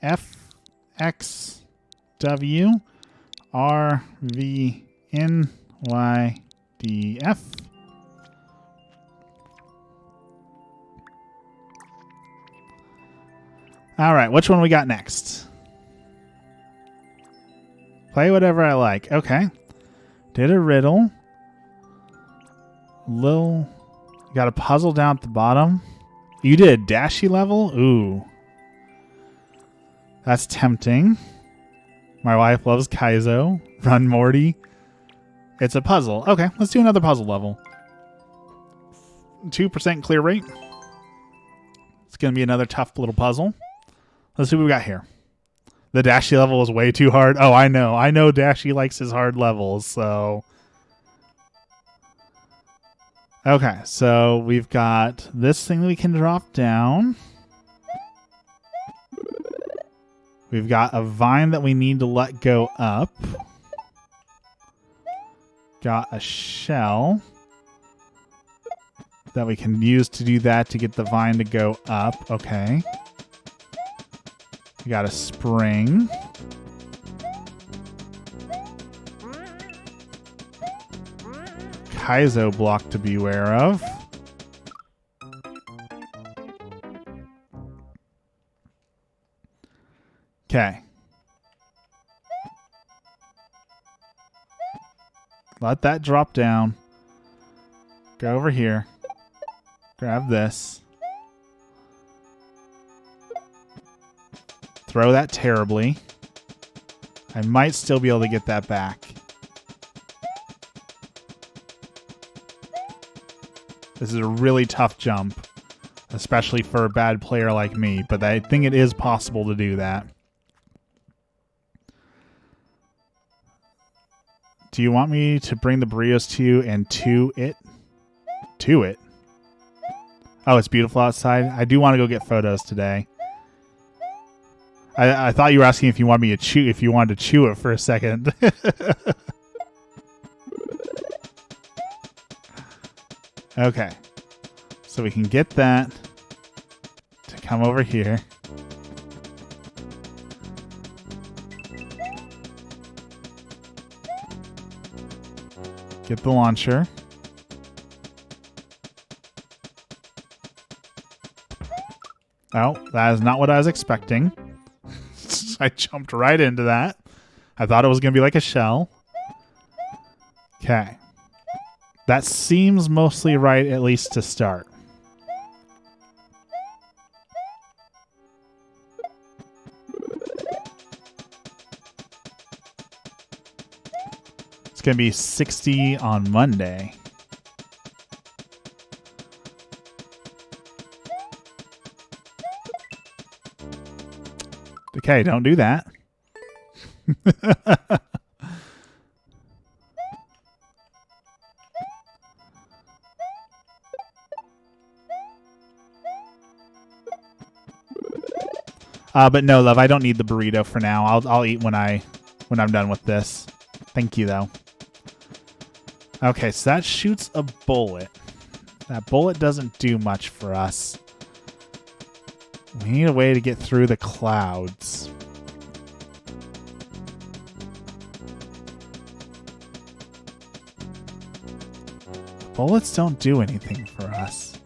F X W R V N Y D F. All right, which one we got next? Play whatever I like. Okay. Did a riddle. Got a puzzle down at the bottom. You did a dashy level? Ooh. That's tempting. My wife loves Kaizo. Run Morty. It's a puzzle. Okay, let's do another puzzle level. 2% clear rate. It's going to be another tough little puzzle. Let's see what we got here. The dashy level is way too hard. Oh, I know. I know Dashy likes his hard levels, so... Okay, so we've got this thing that we can drop down. We've got a vine that we need to let go up. Got a shell that we can use to do that to get the vine to go up. Okay. We got a spring. Kaizo block to beware of. Okay. Let that drop down. Go over here. Grab this. Throw that terribly. I might still be able to get that back. This is a really tough jump, especially for a bad player like me, but I think it is possible to do that. Do you want me to bring the burritos to you and to it? To it? Oh, it's beautiful outside. I do want to go get photos today. I thought you were asking if you wanted me to chew, if you wanted to chew it for a second. Okay. So we can get that to come over here. Get the launcher. Oh, that is not what I was expecting. I jumped right into that. I thought it was going to be like a shell. Okay. That seems mostly right, at least to start. It's going to be 60 on Monday. Okay, don't do that. But no, love, I don't need the burrito for now. I'll eat when I'm done with this. Thank you, though. Okay, so that shoots a bullet. That bullet doesn't do much for us. We need a way to get through the clouds. Bullets don't do anything for us.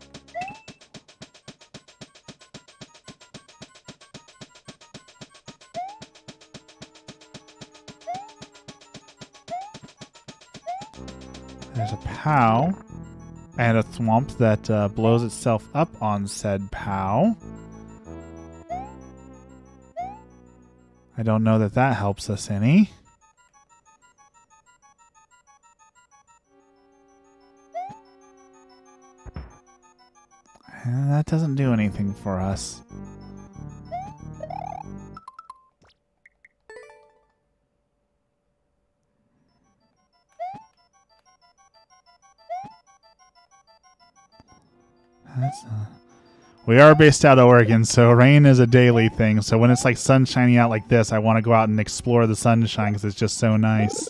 There's a POW and a thwomp that blows itself up on said POW. I don't know that that helps us any. And that doesn't do anything for us. We are based out of Oregon, so rain is a daily thing. So when it's like sun shining out like this, I want to go out and explore the sunshine because it's just so nice.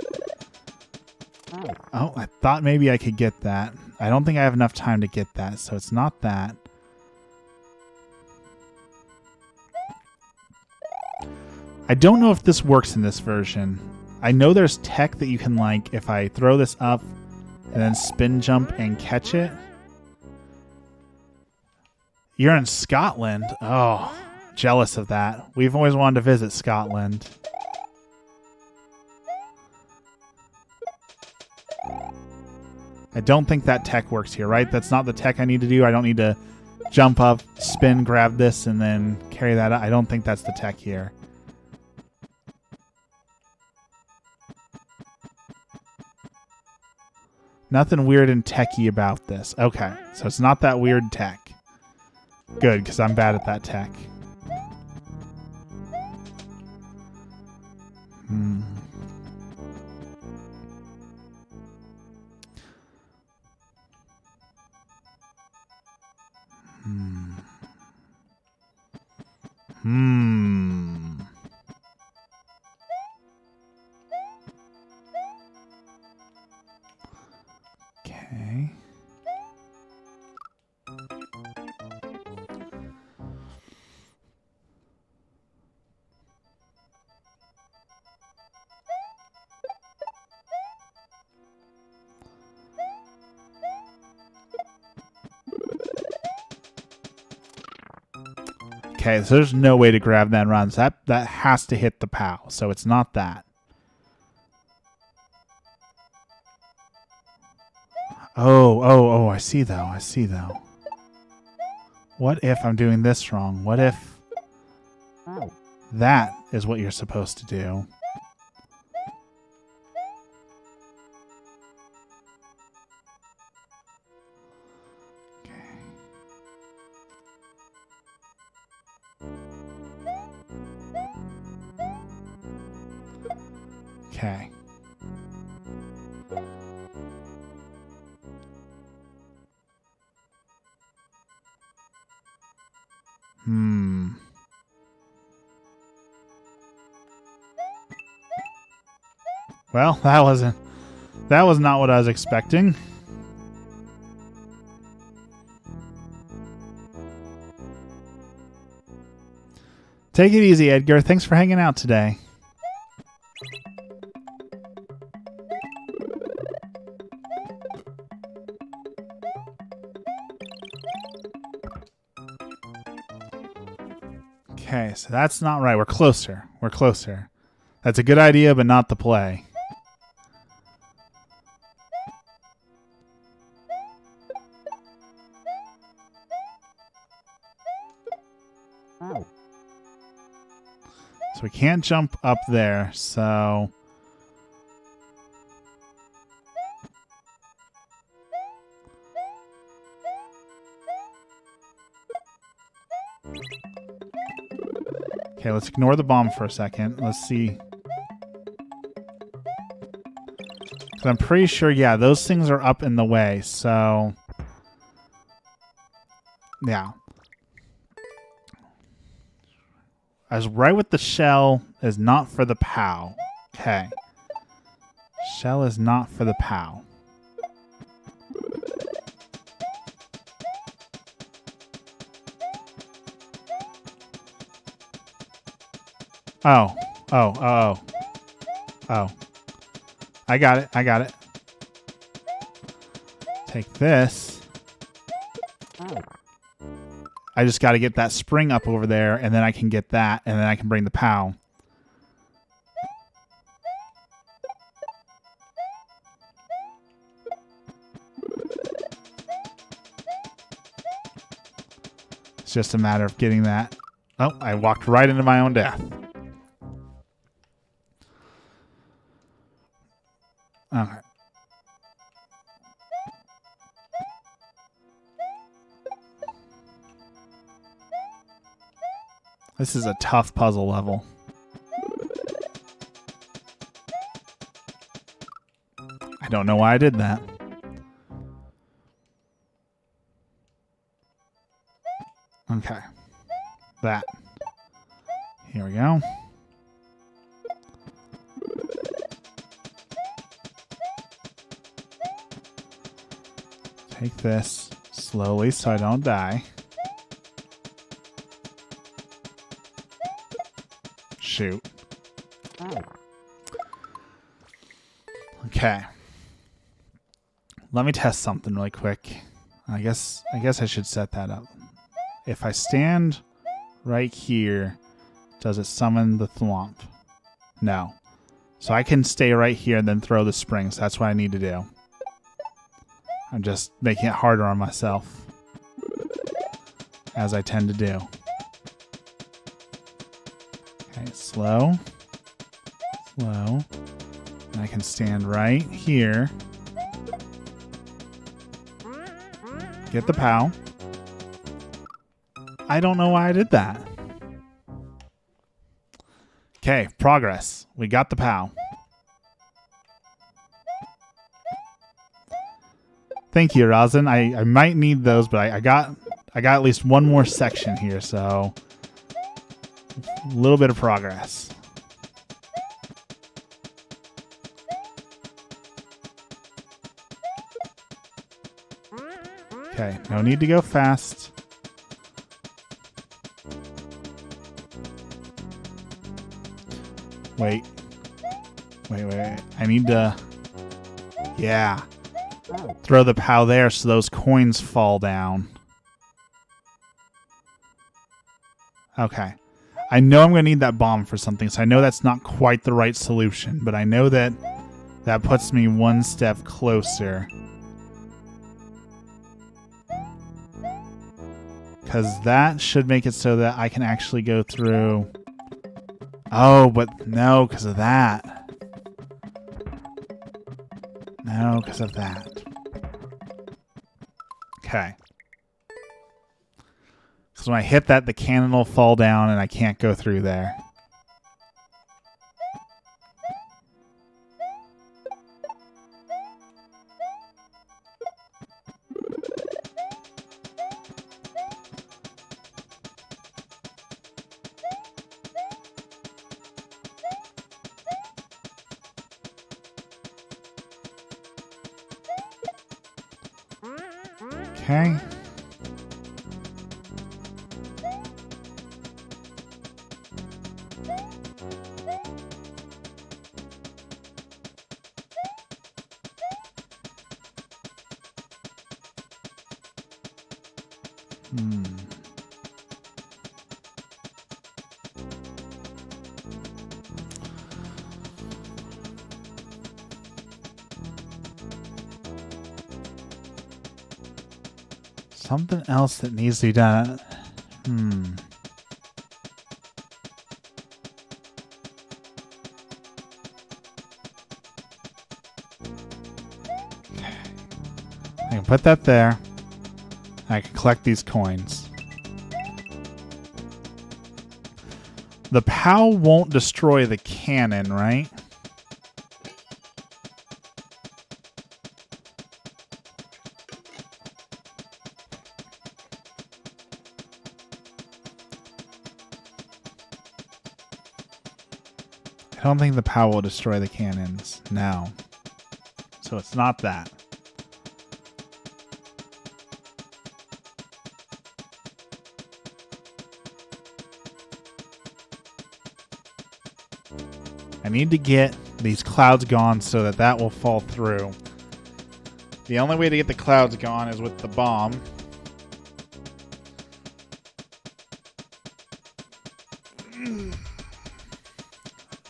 Oh, I thought maybe I could get that. I don't think I have enough time to get that, so it's not that. I don't know if this works in this version. I know there's tech that you can, like, if I throw this up and then spin jump and catch it. You're in Scotland. Oh, jealous of that. We've always wanted to visit Scotland. I don't think that tech works here, right? That's not the tech I need to do. I don't need to jump up, spin, grab this, and then carry that up. I don't think that's the tech here. Nothing weird and techy about this. Okay, so it's not that weird tech. Good, because I'm bad at that tech. Okay. Okay, so there's no way to grab that and run. So that has to hit the POW. So it's not that. Oh, I see though. I see though. What if I'm doing this wrong? What if that is what you're supposed to do? Okay. Well, that was not what I was expecting. Take it easy, Edgar. Thanks for hanging out today. Okay, so that's not right. We're closer. We're closer. That's a good idea, but not the play. So we can't jump up there, so... Okay, let's ignore the bomb for a second. Let's see. I'm pretty sure, yeah, those things are up in the way, so... Yeah. I was right with the shell is not for the POW. Okay. Shell is not for the POW. Oh. I got it. Take this. I just got to get that spring up over there, and then I can get that, and then I can bring the POW. just a matter of getting that. Oh, I walked right into my own death. Okay. This is a tough puzzle level. I don't know why I did that. Okay. That. Here we go. Take this slowly so I don't die. Shoot. Okay. Let me test something really quick. I guess I should set that up. If I stand right here, does it summon the thwomp? No. So I can stay right here and then throw the springs. That's what I need to do. I'm just making it harder on myself, as I tend to do. Okay, slow. Slow. And I can stand right here. Get the POW. I don't know why I did that. Okay, progress. We got the POW. Thank you, Rosin. I might need those, but I got at least one more section here, so a little bit of progress. Okay, no need to go fast. Wait. I need to... Yeah. Throw the POW there so those coins fall down. Okay. I know I'm going to need that bomb for something, so I know that's not quite the right solution, but I know that that puts me one step closer. Because that should make it so that I can actually go through... Oh, but no, because of that. No, because of that. Okay. So when I hit that, the cannon will fall down and I can't go through there. Okay. Something else that needs to be done. I can put that there. I can collect these coins. The POW won't destroy the cannon, right? I don't think the POW will destroy the cannons. No. So it's not that. I need to get these clouds gone so that that will fall through. The only way to get the clouds gone is with the bomb.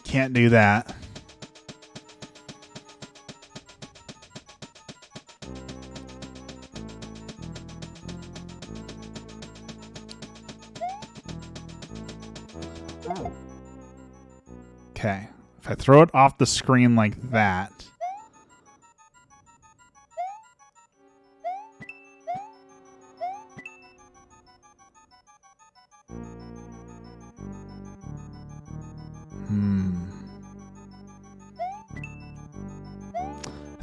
Can't do that. Okay. If I throw it off the screen like that...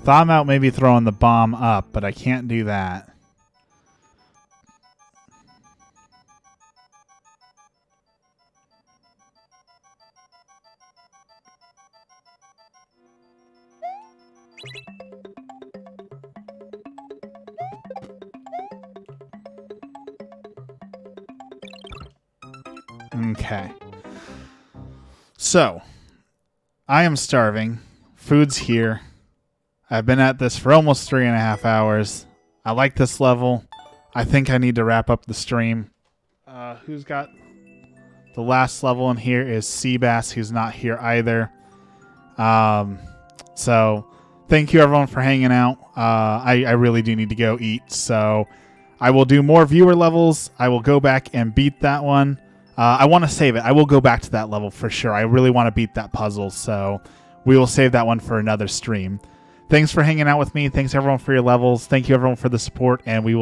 Thought about maybe throwing the bomb up, but I can't do that. Okay. So, I am starving. Food's here. I've been at this for almost 3.5 hours. I like this level. I think I need to wrap up the stream. Who's got... The last level in here is Seabass, who's not here either. So, thank you everyone for hanging out. I really do need to go eat. So, I will do more viewer levels. I will go back and beat that one. I want to save it. I will go back to that level for sure. I really want to beat that puzzle. So, we will save that one for another stream. Thanks for hanging out with me. Thanks everyone for your levels. Thank you everyone for the support, and we will